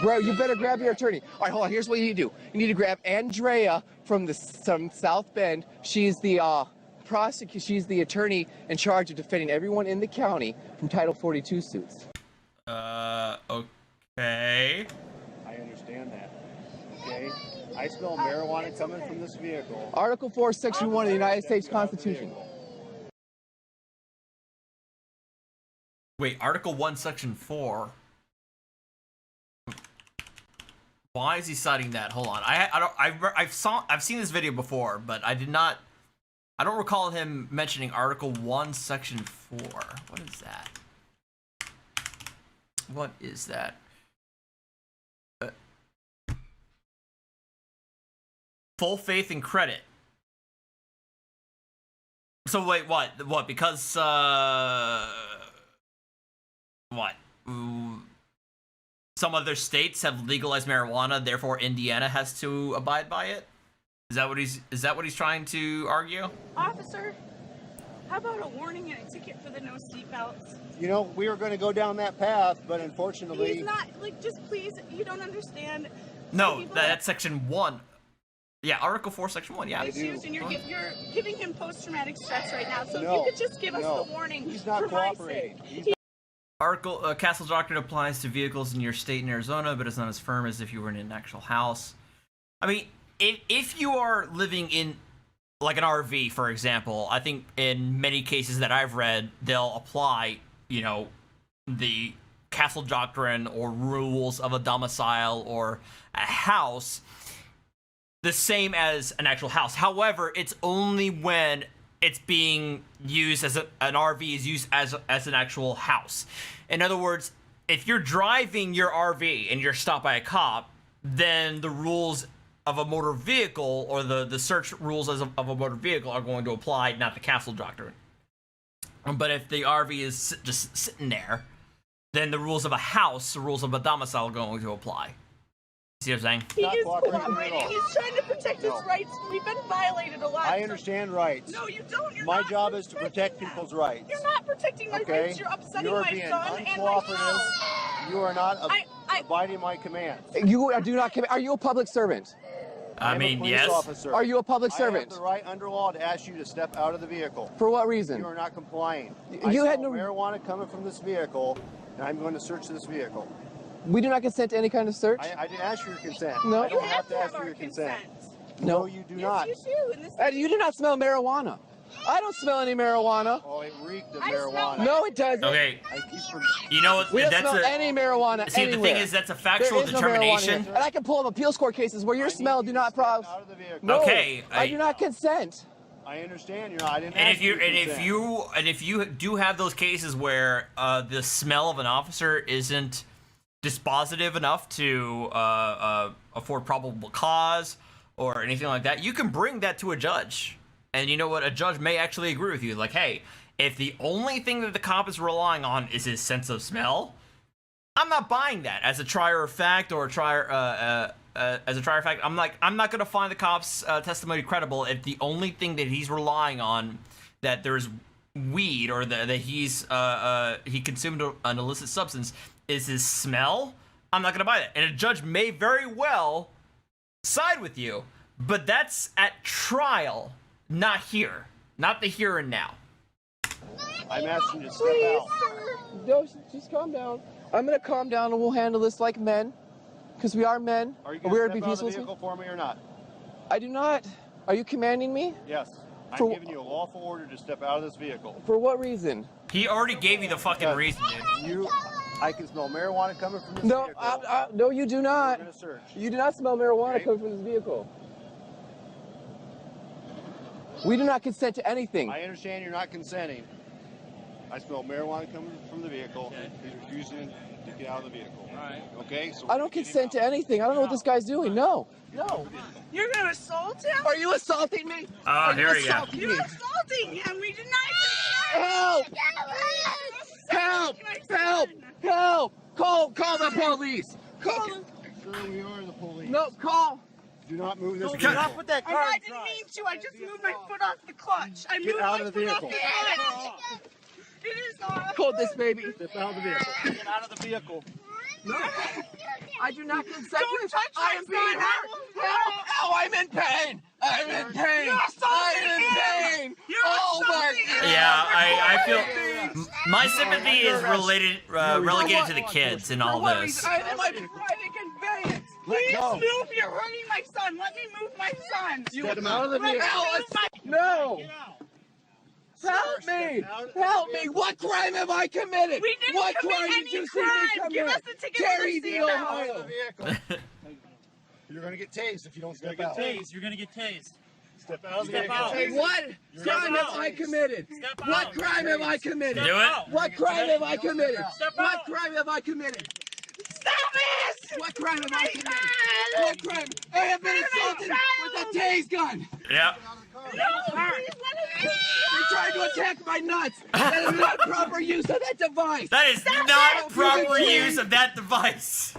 Speaker 19: Bro, you better grab your attorney. All right, hold on. Here's what you need to do. You need to grab Andrea from South Bend. She's the She's the attorney in charge of defending everyone in the county from Title 42 suits.
Speaker 4: Okay.
Speaker 20: I understand that. Okay. I smell marijuana coming from this vehicle.
Speaker 19: Article 4, Section 1 of the United States Constitution.
Speaker 4: Wait, Article 1, Section 4. Why is he citing that? Hold on. I've seen this video before, but I don't recall him mentioning Article 1, Section 4. What is that? What is that? Full faith and credit. So wait, what? What? Because what? Some other states have legalized marijuana, therefore Indiana has to abide by it? Is that what he's trying to argue?
Speaker 21: Officer, how about a warning and a ticket for the no seatbelts?
Speaker 20: You know, we were going to go down that path, but unfortunately...
Speaker 21: He's not, like, just please, you don't understand.
Speaker 4: No, that's Section 1. Yeah, Article 4, Section 1, yeah.
Speaker 21: Issues, and you're giving him post-traumatic stress right now, so
Speaker 20: No,
Speaker 21: if you could just give us the warning.
Speaker 20: He's not
Speaker 21: for my
Speaker 20: cooperating.
Speaker 21: sake.
Speaker 4: Castle Doctrine applies to vehicles in your state in Arizona, but it's not as firm as if you were in an actual house. I mean, if you are living in, like, an RV, for example, I think in many cases that I've read, they'll apply, you know, the Castle Doctrine or rules of a domicile or a house the same as an actual house. However, it's only when it's being used as an RV is used as an actual house. In other words, if you're driving your RV and you're stopped by a cop, then the rules of a motor vehicle or the search rules of a motor vehicle are going to apply, not the Castle Doctrine. But if the RV is just sitting there, then the rules of a house, the rules of a domicile are going to apply. See what I'm saying?
Speaker 21: He is cooperating. He's trying to protect his rights. We've been violated a lot.
Speaker 20: I understand rights.
Speaker 21: No, you don't. You're
Speaker 20: my
Speaker 21: not
Speaker 20: job is to protect people's rights.
Speaker 21: You're not protecting my rights. You're upsetting my son and my house.
Speaker 20: You are not abiding my commands.
Speaker 19: You do not. Are you a public servant?
Speaker 4: I mean, yes.
Speaker 20: Officer.
Speaker 19: Are you a public servant?
Speaker 20: I have the right under law to ask you to step out of the vehicle.
Speaker 19: For what reason?
Speaker 20: You are not complying.
Speaker 19: You
Speaker 20: I
Speaker 19: had
Speaker 20: smell
Speaker 19: no
Speaker 20: marijuana coming from this vehicle, and I'm going to search this vehicle.
Speaker 19: We do not consent to any kind of search.
Speaker 20: I didn't ask for your consent.
Speaker 19: No.
Speaker 20: I don't have to ask for your consent. No, you do not.
Speaker 21: Yes, you do. In this
Speaker 19: You do not smell marijuana. I don't smell any marijuana.
Speaker 20: Oh, it reeked of marijuana.
Speaker 19: No, it doesn't.
Speaker 4: Okay. You know what?
Speaker 19: We don't
Speaker 4: That's
Speaker 19: smell any marijuana
Speaker 4: See,
Speaker 19: anywhere.
Speaker 4: the thing is, that's a factual
Speaker 19: There is no
Speaker 4: determination.
Speaker 19: marijuana here. And I can pull up appeals court cases where your smell do not problem. No,
Speaker 4: Okay,
Speaker 19: I do not consent.
Speaker 20: I understand. You're not. I didn't
Speaker 4: And
Speaker 20: ask
Speaker 4: if you
Speaker 20: for your consent.
Speaker 4: if you do have those cases where the smell of an officer isn't dispositive enough to afford probable cause or anything like that, you can bring that to a judge. And you know what? A judge may actually agree with you. Like, hey, if the only thing that the cop is relying on is his sense of smell, I'm not buying that as a trier of fact or a trier as a trier of fact. I'm not gonna find the cop's testimony credible if the only thing that he's relying on, that there's weed or that he consumed an illicit substance, is his smell. I'm not gonna buy that. And a judge may very well side with you, but that's at trial, not here, not the here and now.
Speaker 20: I'm asking you to step out.
Speaker 19: No, just calm down. I'm gonna calm down and we'll handle this like men, because we are men.
Speaker 20: Are you
Speaker 19: and we're
Speaker 20: going
Speaker 19: gonna
Speaker 20: to
Speaker 19: be
Speaker 20: step out of the
Speaker 19: peaceful.
Speaker 20: vehicle for me or not?
Speaker 19: I do not. Are you commanding me?
Speaker 20: Yes. I'm
Speaker 19: For-
Speaker 20: giving you a lawful order to step out of this vehicle.
Speaker 19: For what reason?
Speaker 4: He already gave you the fucking reason, dude.
Speaker 20: I can smell marijuana coming from this
Speaker 19: No,
Speaker 20: vehicle.
Speaker 19: no, you do not.
Speaker 20: We're gonna search.
Speaker 19: You do not smell marijuana coming from this vehicle. We do not consent to anything.
Speaker 20: I understand you're not consenting. I smell marijuana coming from the vehicle. He's refusing to get out of the vehicle. All right. Okay? So
Speaker 19: I don't consent to anything. I don't know what this guy's doing. No. No.
Speaker 21: You're gonna assault him?
Speaker 19: Are you assaulting me?
Speaker 4: Oh,
Speaker 19: Are
Speaker 4: here
Speaker 19: you
Speaker 4: we go.
Speaker 19: assaulting
Speaker 21: You're
Speaker 19: me?
Speaker 21: assaulting him. We deny
Speaker 19: Help! Help! Help! Help! Call the police. Call them.
Speaker 20: Sir, we are the police.
Speaker 19: No, call.
Speaker 20: Do not move this
Speaker 21: Do
Speaker 20: vehicle.
Speaker 21: not put that car I didn't mean to. I just moved my foot off the clutch. I
Speaker 20: Get
Speaker 21: moved
Speaker 20: out
Speaker 21: my
Speaker 20: of the
Speaker 21: foot off
Speaker 20: vehicle.
Speaker 21: the clutch. It is not.
Speaker 19: Hold this, baby.
Speaker 20: Step out of the vehicle. Get out of the vehicle.
Speaker 19: No. I do not consent.
Speaker 21: Don't touch
Speaker 19: I
Speaker 21: my
Speaker 19: am being
Speaker 21: son.
Speaker 19: hurt. Help! Oh, I'm in pain. I'm in pain.
Speaker 21: You're assaulting
Speaker 19: I'm in
Speaker 21: him.
Speaker 19: pain.
Speaker 21: You're
Speaker 19: Oh my
Speaker 21: assaulting
Speaker 19: God.
Speaker 21: him.
Speaker 4: Yeah, I feel my sympathy is relegated to the kids and all this.
Speaker 21: I'm in my private conveyance. Please move. You're hurting my son. Let me move my son.
Speaker 20: Get him out of the
Speaker 21: Let me
Speaker 20: vehicle.
Speaker 21: move my
Speaker 19: No. Help me! Help me! What crime have I committed?
Speaker 21: We didn't
Speaker 19: What
Speaker 21: commit
Speaker 19: crime
Speaker 21: any
Speaker 19: did you see me
Speaker 21: crime.
Speaker 19: commit?
Speaker 21: Give us the ticket
Speaker 19: Terry
Speaker 21: and the
Speaker 19: the
Speaker 21: seatbelt.
Speaker 19: Ohio.
Speaker 20: You're going to get tased if you don't step
Speaker 8: You're
Speaker 20: out.
Speaker 8: gonna get tased. You're gonna get tased.
Speaker 20: Step out of the
Speaker 8: Step
Speaker 20: vehicle.
Speaker 8: out.
Speaker 19: What
Speaker 8: Step
Speaker 19: crime have
Speaker 8: out.
Speaker 19: I committed?
Speaker 8: Step
Speaker 19: What
Speaker 8: out.
Speaker 19: crime have I committed?
Speaker 4: Do it.
Speaker 19: What crime have I committed?
Speaker 8: Step
Speaker 19: What
Speaker 8: out.
Speaker 19: crime have I committed?
Speaker 21: Stop it!
Speaker 19: What crime have I committed?
Speaker 21: God.
Speaker 19: What crime? I have been assaulted with a tase gun.
Speaker 4: Yep.
Speaker 21: No, please let it be.
Speaker 19: You're trying to attack my nuts. That is not proper use of that device.
Speaker 4: That is not proper use of that device.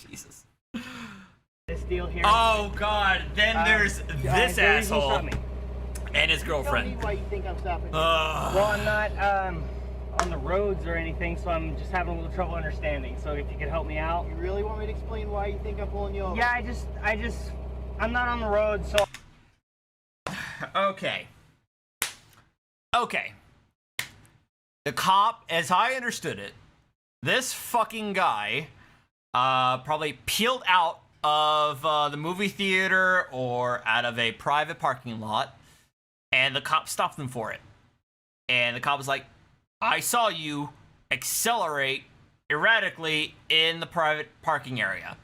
Speaker 4: Jesus.
Speaker 6: This deal here.
Speaker 4: Oh God. Then there's this
Speaker 6: the reason you
Speaker 4: asshole
Speaker 6: stopped me.
Speaker 4: and his girlfriend.
Speaker 6: Why you think I'm stopping?
Speaker 4: Ugh.
Speaker 6: Well, I'm not on the roads or anything, so I'm just having a little trouble understanding. So if you could help me out.
Speaker 5: You really want me to explain why you think I'm pulling you over?
Speaker 6: Yeah, I'm not on the road, so.
Speaker 4: Okay. Okay. The cop, as I understood it, this fucking guy probably peeled out of the movie theater or out of a private parking lot, and the cop stopped him for it. And the cop was like, I saw you accelerate erratically in the private parking area.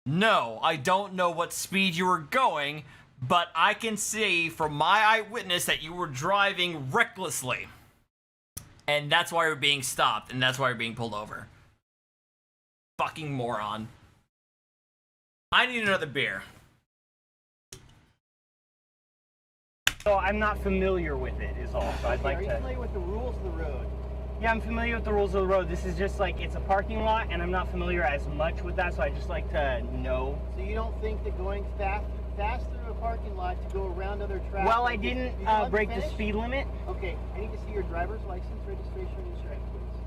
Speaker 4: No, I don't know what speed you were going, but I can see from my eyewitness that you were driving recklessly. And that's why you're being stopped, and that's why you're being pulled over. Fucking moron. I need another beer.
Speaker 6: So I'm not familiar with it, is all. So I'd like
Speaker 5: Are you
Speaker 6: to.
Speaker 5: familiar with the rules of the road?
Speaker 6: Yeah, I'm familiar with the rules of the road. This is just like, it's a parking lot, and I'm not familiar as much with that, so I just like to know.
Speaker 5: So you don't think that going fast through a parking lot to go around other traffic?
Speaker 6: Well, I didn't break the speed limit.
Speaker 5: Okay, I need to see your driver's license, registration, and insurance, please.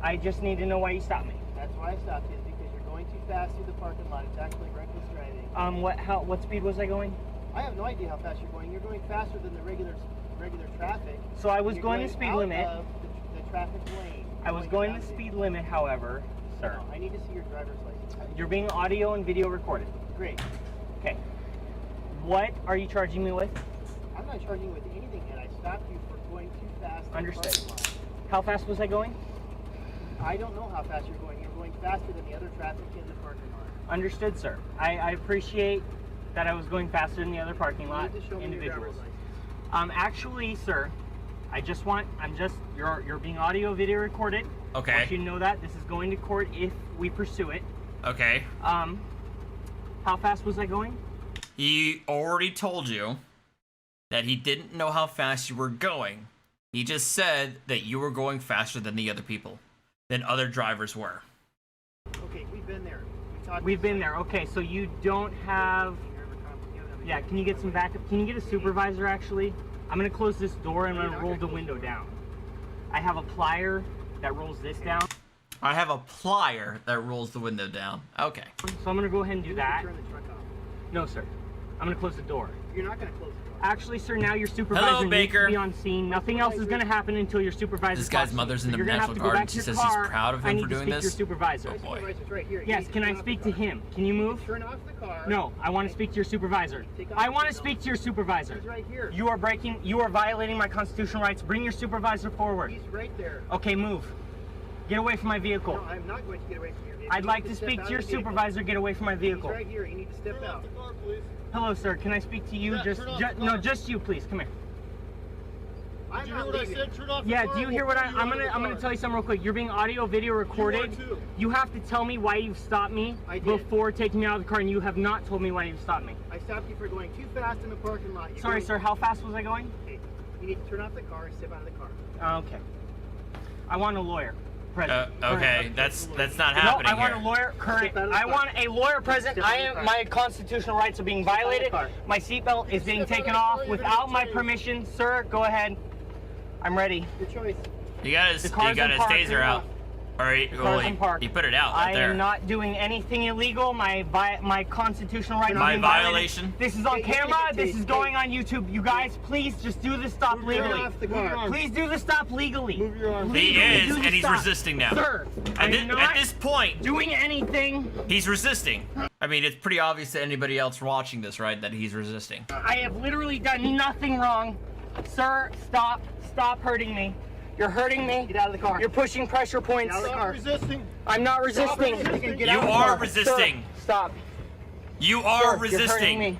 Speaker 6: I just need to know why you stopped me.
Speaker 5: That's why I stopped you, is because you're going too fast through the parking lot. It's actually reckless driving.
Speaker 6: What speed was I going?
Speaker 5: I have no idea how fast you're going. You're going faster than the regular traffic.
Speaker 6: So I was
Speaker 5: You're
Speaker 6: going the speed
Speaker 5: out
Speaker 6: limit.
Speaker 5: of the traffic lane.
Speaker 6: I was going the speed limit, however. sir.
Speaker 5: No, I need to see your driver's license.
Speaker 6: You're being audio and video recorded.
Speaker 5: Great.
Speaker 6: Okay. What are you charging me with?
Speaker 5: I'm not charging you with anything, and I stopped you for going too fast.
Speaker 6: Understood. How fast was I going?
Speaker 5: I don't know how fast you're going. You're going faster than the other traffic in the parking lot.
Speaker 6: Understood, sir. I appreciate that I was going faster than the other parking lot
Speaker 5: You need to show me your
Speaker 6: individuals.
Speaker 5: driver's license.
Speaker 6: Actually, sir, you're being audio video recorded.
Speaker 4: Okay.
Speaker 6: I want you to know that this is going to court if we pursue it.
Speaker 4: Okay.
Speaker 6: How fast was I going?
Speaker 4: He already told you that he didn't know how fast you were going. He just said that you were going faster than the other people, than other drivers were.
Speaker 5: Okay, we've been there.
Speaker 6: We've been there. Okay, so you don't have... Yeah, can you get some backup? Can you get a supervisor, actually? I'm going to close this door and I'm going to roll the window down. I have a plier that rolls this down.
Speaker 4: I have a plier that rolls the window down. Okay.
Speaker 6: So I'm going to go ahead and do that.
Speaker 5: Turn the truck off.
Speaker 6: No, sir. I'm going to close the door.
Speaker 5: You're not going to close the door.
Speaker 6: Actually, sir, now your supervisor
Speaker 4: Hello,
Speaker 6: needs
Speaker 4: Baker.
Speaker 6: to be on scene. Nothing else is going to happen until your supervisor.
Speaker 4: This guy's mother's in the National Guard and she says she's proud of him for doing this.
Speaker 6: Your supervisor.
Speaker 4: Oh boy.
Speaker 5: Right here.
Speaker 6: Yes, can I speak to him? Can you move?
Speaker 5: Turn off the car.
Speaker 6: No, I want to speak to your supervisor. I want to speak to your supervisor.
Speaker 5: He's right here.
Speaker 6: You are violating my constitutional rights. Bring your supervisor forward.
Speaker 5: He's right there.
Speaker 6: Okay, move. Get away from my vehicle.
Speaker 5: No, I'm not going to get away from your vehicle.
Speaker 6: I'd like to speak to your supervisor. Get away from my vehicle.
Speaker 5: He's right here. You need to step out.
Speaker 6: Hello, sir. Can I speak to you? Just you, please. Come here.
Speaker 5: Did you hear what I said? Turn off the
Speaker 6: Yeah,
Speaker 5: car.
Speaker 6: do you hear what I'm gonna tell you something real quick. You're being audio video recorded. You have to tell me why you've stopped me before taking me out of the car, and you have not told me why you've stopped me.
Speaker 5: I stopped you for going too fast in the parking lot.
Speaker 6: Sorry, sir. How fast was I going?
Speaker 5: Okay. You need to turn off the car and step out of the car.
Speaker 6: Okay. I want a lawyer. Present.
Speaker 4: Okay, that's not happening.
Speaker 6: No, I want
Speaker 4: here.
Speaker 6: a lawyer current. I want a lawyer present. My constitutional rights are being violated. My seatbelt is being taken off without my permission. Sir, go ahead. I'm ready.
Speaker 5: Your choice.
Speaker 4: You got his taser out. All right, he put it out right there.
Speaker 6: I am not doing anything illegal. My constitutional rights
Speaker 4: My
Speaker 6: are being
Speaker 4: violation?
Speaker 6: violated. This is on camera. This is going on YouTube. You guys, please just do the stop legally. Please do the stop legally.
Speaker 4: He is, and he's resisting now.
Speaker 6: Sir,
Speaker 4: at this point,
Speaker 6: doing anything.
Speaker 4: He's resisting. I mean, it's pretty obvious to anybody else watching this, right, that he's resisting.
Speaker 6: I have literally done nothing wrong. Sir, stop. Stop hurting me. You're hurting me.
Speaker 5: Get out of the car.
Speaker 6: You're pushing pressure points.
Speaker 5: Get out of the car.
Speaker 10: Resisting.
Speaker 6: I'm not resisting.
Speaker 4: You are resisting.
Speaker 6: Sir, stop.
Speaker 4: You are
Speaker 6: Sir,
Speaker 4: resisting.
Speaker 6: You're hurting me.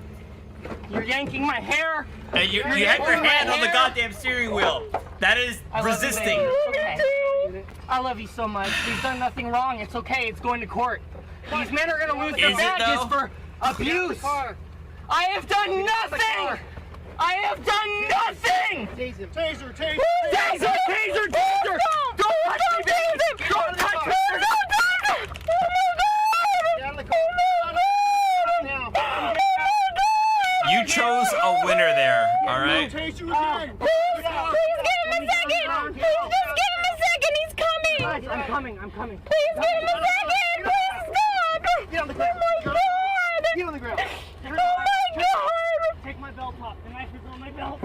Speaker 6: You're yanking my hair.
Speaker 4: And you have your hand on the goddamn steering wheel. That is resisting.
Speaker 6: Okay. I love you so much. You've done nothing wrong. It's okay. It's going to court. These men are going to lose their badges for abuse. I have done nothing. I have done nothing!
Speaker 10: Taser.
Speaker 6: Taser! Taser! Don't touch me, baby! Don't touch me!
Speaker 4: You chose a winner there, alright?
Speaker 15: Please give him a second! Please just give him a second! He's coming!
Speaker 6: I'm coming.
Speaker 15: Please give him a second! Please stop!
Speaker 5: Get on the ground.
Speaker 15: Oh my god!
Speaker 5: Get on the ground.
Speaker 15: Oh my god!
Speaker 6: Take my belt off. The knife is on my belt.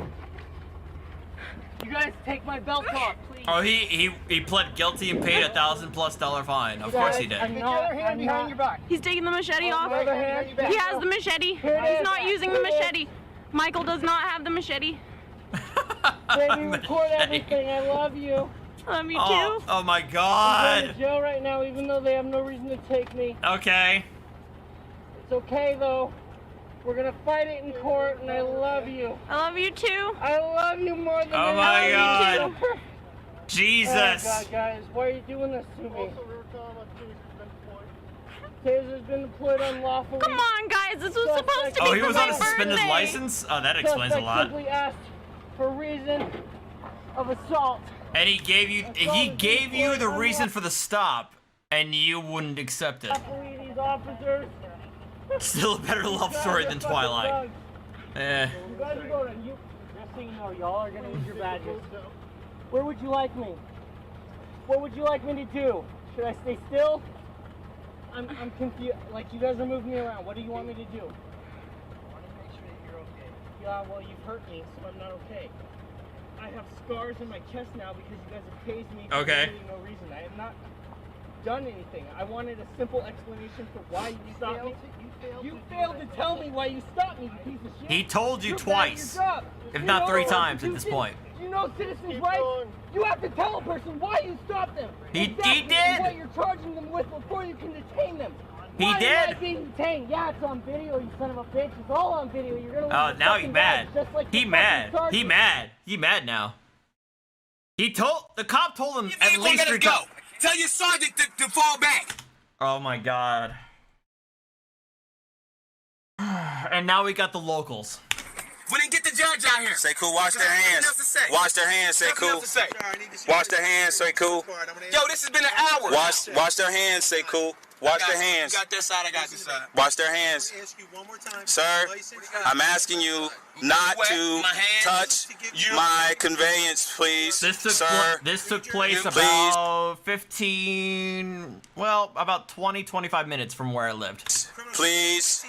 Speaker 6: You guys take my belt off, please.
Speaker 4: Oh, he pled guilty and paid $1,000+ fine. Of course he did.
Speaker 6: I'm not.
Speaker 15: He's taking the machete off.
Speaker 6: other hand.
Speaker 15: He has the machete. He's not using the machete. Michael does not have the machete.
Speaker 6: Baby, record everything. I love you.
Speaker 15: I love you too.
Speaker 4: Oh my
Speaker 6: I'm
Speaker 4: god.
Speaker 6: going to jail right now, even though they have no reason to take me.
Speaker 4: Okay.
Speaker 6: It's okay though. We're gonna fight it in court, and I love you.
Speaker 15: I love you too.
Speaker 6: I love you more than
Speaker 4: Oh my god. Jesus.
Speaker 6: Oh god, guys, why are you doing this to me? Taser's been deployed unlawfully.
Speaker 15: Come on, guys. This was supposed to be
Speaker 4: Oh, he was
Speaker 15: for
Speaker 4: on
Speaker 15: my
Speaker 4: a suspended
Speaker 15: birthday.
Speaker 4: license? Oh, that explains a
Speaker 6: Suspect
Speaker 4: lot.
Speaker 6: simply asked for reason of assault.
Speaker 4: And he gave you the reason for the stop, and you wouldn't accept it.
Speaker 6: These officers.
Speaker 4: Still a better love story than Twilight. Eh.
Speaker 6: You guys are going to, just so you know, y'all are going to lose your badges. Where would you like me? What would you like me to do? Should I stay still? I'm confused. Like, you guys are moving me around. What do you want me to do? I want to make sure that you're okay. Yeah, well, you've hurt me, so I'm not okay. I have scars in my chest now because you guys have tased me for
Speaker 4: Okay.
Speaker 6: no reason. I am not.
Speaker 21: done anything. I wanted a simple explanation for why you stopped me. You failed to tell me why you stopped me, you piece of shit.
Speaker 4: He told you
Speaker 21: You're
Speaker 4: twice,
Speaker 21: bad at your job.
Speaker 4: if
Speaker 21: You
Speaker 4: not
Speaker 21: know
Speaker 4: 3
Speaker 21: what
Speaker 4: times at
Speaker 21: you
Speaker 4: this
Speaker 21: did?
Speaker 4: point.
Speaker 21: You know citizens' rights? You have to tell a person why you stopped them.
Speaker 4: He
Speaker 21: Exactly
Speaker 4: did.
Speaker 21: What you're charging them with before you can detain them.
Speaker 4: He
Speaker 21: Why
Speaker 4: did.
Speaker 21: am I being detained? Yeah, it's on video, you son of a bitch. It's all on video. You're gonna lose
Speaker 4: Oh,
Speaker 21: your
Speaker 4: now he's
Speaker 21: fucking
Speaker 4: mad.
Speaker 21: badge, just like
Speaker 4: He
Speaker 21: your
Speaker 4: mad.
Speaker 21: fucking charges.
Speaker 4: He mad. He mad now. The cop told him at least 3 times.
Speaker 21: Tell your sergeant to fall back.
Speaker 4: Oh my god. And now we got the locals.
Speaker 21: We didn't get the judge out here.
Speaker 1: Say cool, wash their hands. Wash their hands, say cool. Wash their hands, say cool.
Speaker 21: Yo, this has been an hour.
Speaker 1: Wash their hands, say cool. Wash their hands.
Speaker 21: You got this side, I got this side.
Speaker 1: Wash their hands. Sir, I'm asking you not to touch my conveyance, please. Sir,
Speaker 4: This took place
Speaker 1: please.
Speaker 4: about 25 minutes from where I lived.
Speaker 1: Please.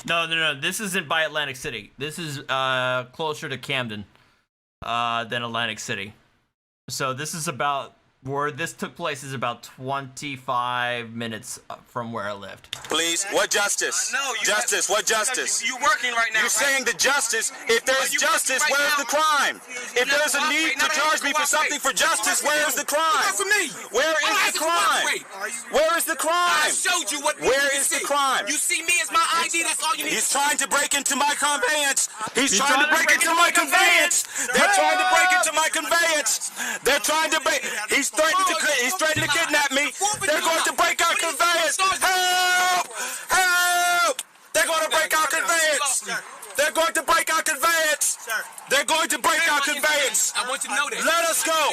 Speaker 4: No. This isn't by Atlantic City. This is closer to Camden than Atlantic City. So this is about where this took place is about 25 minutes from where I lived.
Speaker 1: Please, what justice? Justice, what justice?
Speaker 21: You working right now?
Speaker 1: You're saying the justice. If there's justice, where's the crime? If there's a need to charge me for something for justice, where's the crime? Where is the crime? Where is the crime?
Speaker 21: I showed you what.
Speaker 1: Where is the crime?
Speaker 21: You see me as my ID. That's all you need.
Speaker 1: He's trying to break into my conveyance. He's trying to break into my conveyance. They're trying to break into my conveyance. They're trying to break. He's threatening to kidnap me. They're going to break our conveyance. Help! Help! They're going to break our conveyance. They're going to break our conveyance. They're going to break our conveyance.
Speaker 21: I want you to know that.
Speaker 1: Let us go.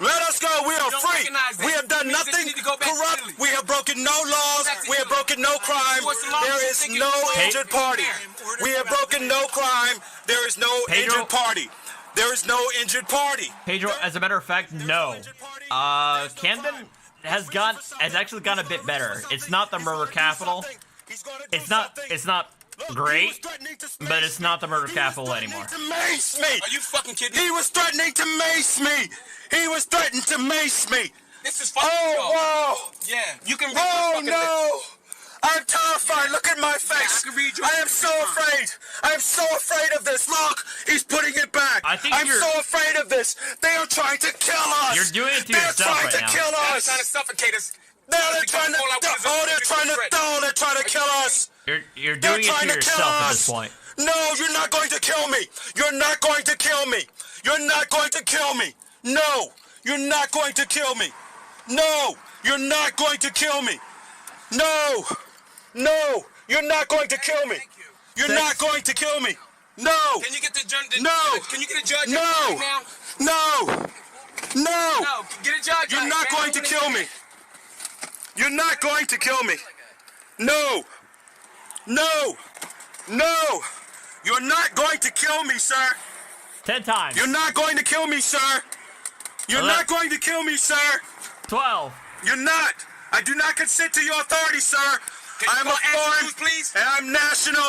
Speaker 1: Let us go. We are free. We have done nothing corrupt. We have broken no laws. We have broken no crime. There is no injured party. We have broken no crime. There is no injured party. There is no injured party.
Speaker 4: Pedro, as a matter of fact, no. Camden has actually gone a bit better. It's not the murder capital. It's not great, but it's not the murder capital anymore.
Speaker 1: Mace me.
Speaker 21: Are you fucking kidding me?
Speaker 1: He was threatening to mace me. He was threatening to mace me.
Speaker 21: This is fucking.
Speaker 1: Oh, wow.
Speaker 21: Yeah, you can read
Speaker 1: Oh, no. I'm terrified. Look at my face. I am so afraid. I am so afraid of this. Look, he's putting it back. I'm so afraid of this. They are trying to kill us.
Speaker 4: You're doing it to
Speaker 1: They're
Speaker 4: yourself
Speaker 1: trying
Speaker 4: right
Speaker 1: to
Speaker 4: now.
Speaker 1: kill
Speaker 21: They're
Speaker 1: us.
Speaker 21: trying to suffocate us.
Speaker 1: They're trying to. They're trying to kill us.
Speaker 4: You're doing it to yourself at this point.
Speaker 1: No, you're not going to kill me. You're not going to kill me. You're not going to kill me. No, you're not going to kill me. No, you're not going to kill me. No, no, you're not going to kill me. You're not going to kill me. No.
Speaker 21: Can you get the judge?
Speaker 1: No.
Speaker 21: Can you get a judge?
Speaker 1: No.
Speaker 21: Right now?
Speaker 1: No. No.
Speaker 21: No. Get a judge.
Speaker 1: You're not going to kill me. You're not going to kill me. No. No. No. You're not going to kill me, sir.
Speaker 4: 10 times.
Speaker 1: You're not going to kill me, sir. You're not going to kill me, sir.
Speaker 4: 12.
Speaker 1: You're not. I do not consent to your authority, sir. I'm a foreign, and I'm national.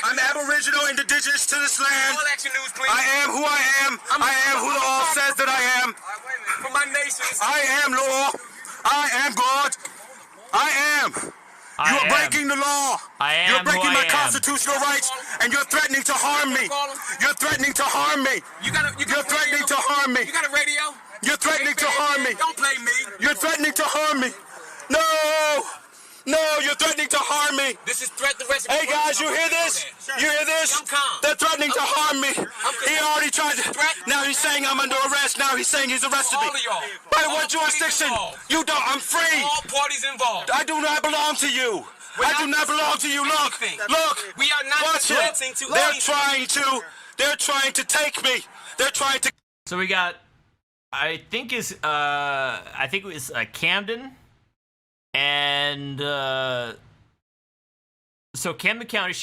Speaker 1: I'm Aboriginal, indigenous to this land. I am who I am. I am who the law says that I am.
Speaker 21: For my nation.
Speaker 1: I am law. I am God. I am. You are breaking the law. You're breaking my constitutional rights, and you're threatening to harm me. You're threatening to harm me. You're threatening to harm me.
Speaker 21: You got a radio?
Speaker 1: You're threatening to harm me.
Speaker 21: Don't play me.
Speaker 1: You're threatening to harm me. No. No, you're threatening to harm me.
Speaker 21: This is threat to rest.
Speaker 1: Hey guys, you hear this? You hear this? They're threatening to harm me. He already tried to. Now he's saying I'm under arrest. Now he's saying he's arrested me. By what jurisdiction? You don't. I'm free.
Speaker 21: All parties involved.
Speaker 1: I do not belong to you. I do not belong to you. Look.
Speaker 21: We are not consenting to anything.
Speaker 1: They're trying to take me. They're trying to.
Speaker 4: So we got, I think it was Camden. And so Camden County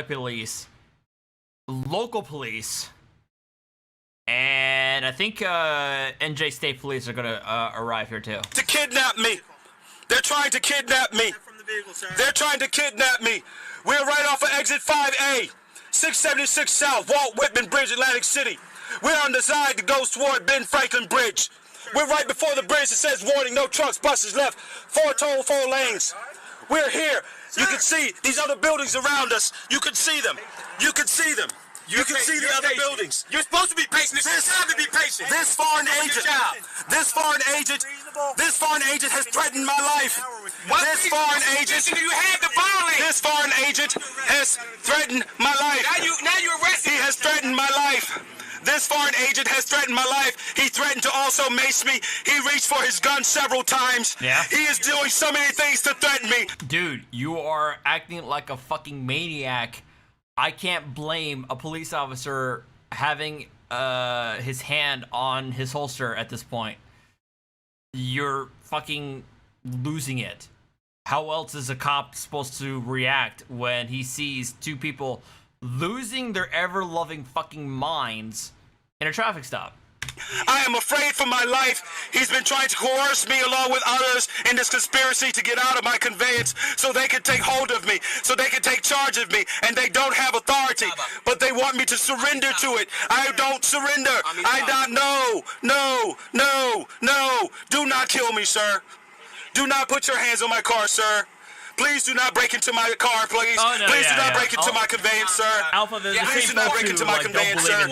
Speaker 4: Police, local police, and I think NJ State Police are gonna arrive here too.
Speaker 1: To kidnap me. They're trying to kidnap me. They're trying to kidnap me. We're right off of exit 5A, 676 South, Walt Whitman Bridge, Atlantic City. We're on the side that goes toward Ben Franklin Bridge. We're right before the bridge that says warning, no trucks, buses left, 4 toll, 4 lanes. We're here. You can see these other buildings around us. You can see them. You can see them. You can see the other buildings. You're supposed to be patient. It's your job to be patient. This foreign agent has threatened my life. This foreign agent has threatened my life. Now you arrested. He has threatened my life. This foreign agent has threatened my life. He threatened to also mace me. He reached for his gun several times.
Speaker 4: Yeah.
Speaker 1: He is doing so many things to threaten me.
Speaker 4: Dude, you are acting like a fucking maniac. I can't blame a police officer having his hand on his holster at this point. You're fucking losing it. How else is a cop supposed to react when he sees 2 people losing their ever-loving fucking minds in a traffic stop?
Speaker 1: I am afraid for my life. He's been trying to coerce me along with others in this conspiracy to get out of my conveyance so they can take hold of me, so they can take charge of me, and they don't have authority, but they want me to surrender to it. I don't surrender. No. Do not kill me, sir. Do not put your hands on my car, sir. Please do not break into my car, please.
Speaker 4: Oh, no,
Speaker 1: please do not break into my conveyance, sir.
Speaker 4: Alpha,
Speaker 1: please do not break into my conveyance, sir.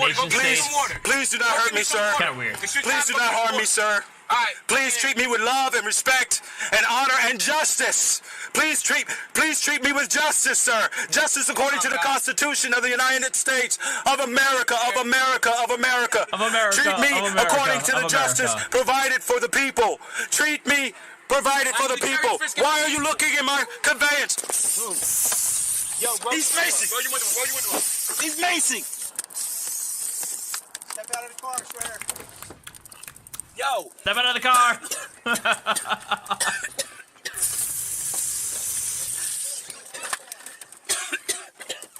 Speaker 1: Please do not hurt me, sir.
Speaker 4: Kind of weird.
Speaker 1: Please do not harm me, sir. Please treat me with love and respect and honor and justice. Please treat me with justice, sir. Justice according to the Constitution of the United States of America, of America, of America. Treat me according to the justice provided for the people. Treat me provided for the people. Why are you looking in my conveyance? He's macing. He's macing.
Speaker 10: Step out of the car, swear.
Speaker 1: Yo.
Speaker 4: Step out of the car.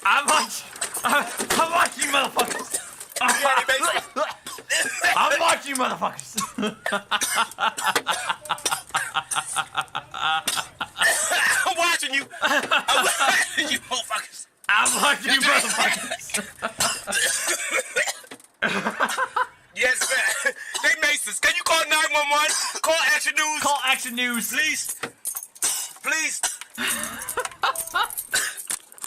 Speaker 4: I'm watching you motherfuckers. I'm watching you motherfuckers.
Speaker 1: I'm watching you. I'm watching you motherfuckers.
Speaker 4: I'm watching you motherfuckers.
Speaker 1: Yes, man. They maced. Can you call 911? Call Action News.
Speaker 4: Call Action News.
Speaker 1: Please. Please.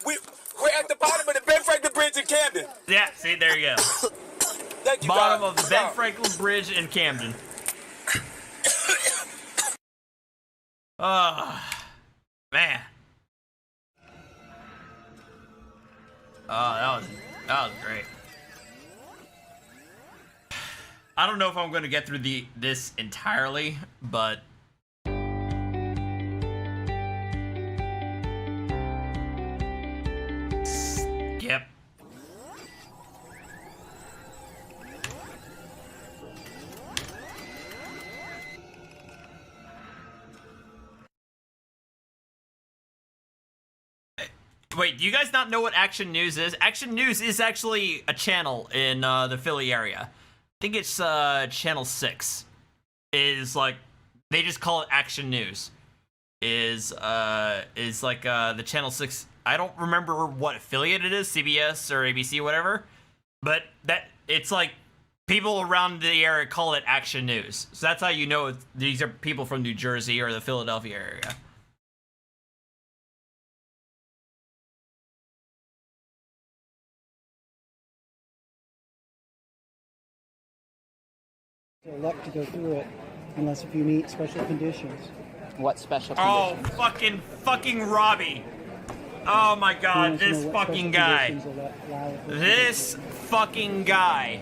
Speaker 1: We're at the bottom of the Ben Franklin Bridge in Camden.
Speaker 4: Yeah, see, there you go.
Speaker 1: Thank you,
Speaker 4: Bottom
Speaker 1: God.
Speaker 4: of the Ben Franklin Bridge in Camden. Man. That was great. I don't know if I'm going to get through this entirely, but skip. Wait, do you guys not know what Action News is? Action News is actually a channel in the Philly area. I think it's channel 6. Is like they just call it Action News. Is like the channel 6. I don't remember what affiliate it is, CBS or ABC, whatever. But that it's like people around the area call it Action News. So that's how you know these are people from New Jersey or the Philadelphia area.
Speaker 5: Elect to go through it unless if you meet special conditions.
Speaker 3: What special
Speaker 4: conditions? Oh, fucking Robbie. Oh my god, this fucking guy. This fucking guy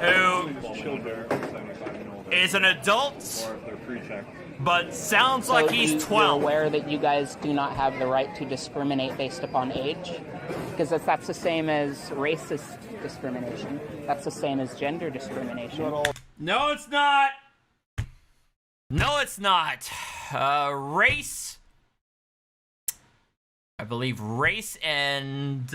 Speaker 4: who is an adult, but sounds like he's 12.
Speaker 3: You're aware that you guys do not have the right to discriminate based upon age? Because that's the same as racist discrimination. That's the same as gender discrimination.
Speaker 4: No, it's not. No, it's not. Race. I believe race and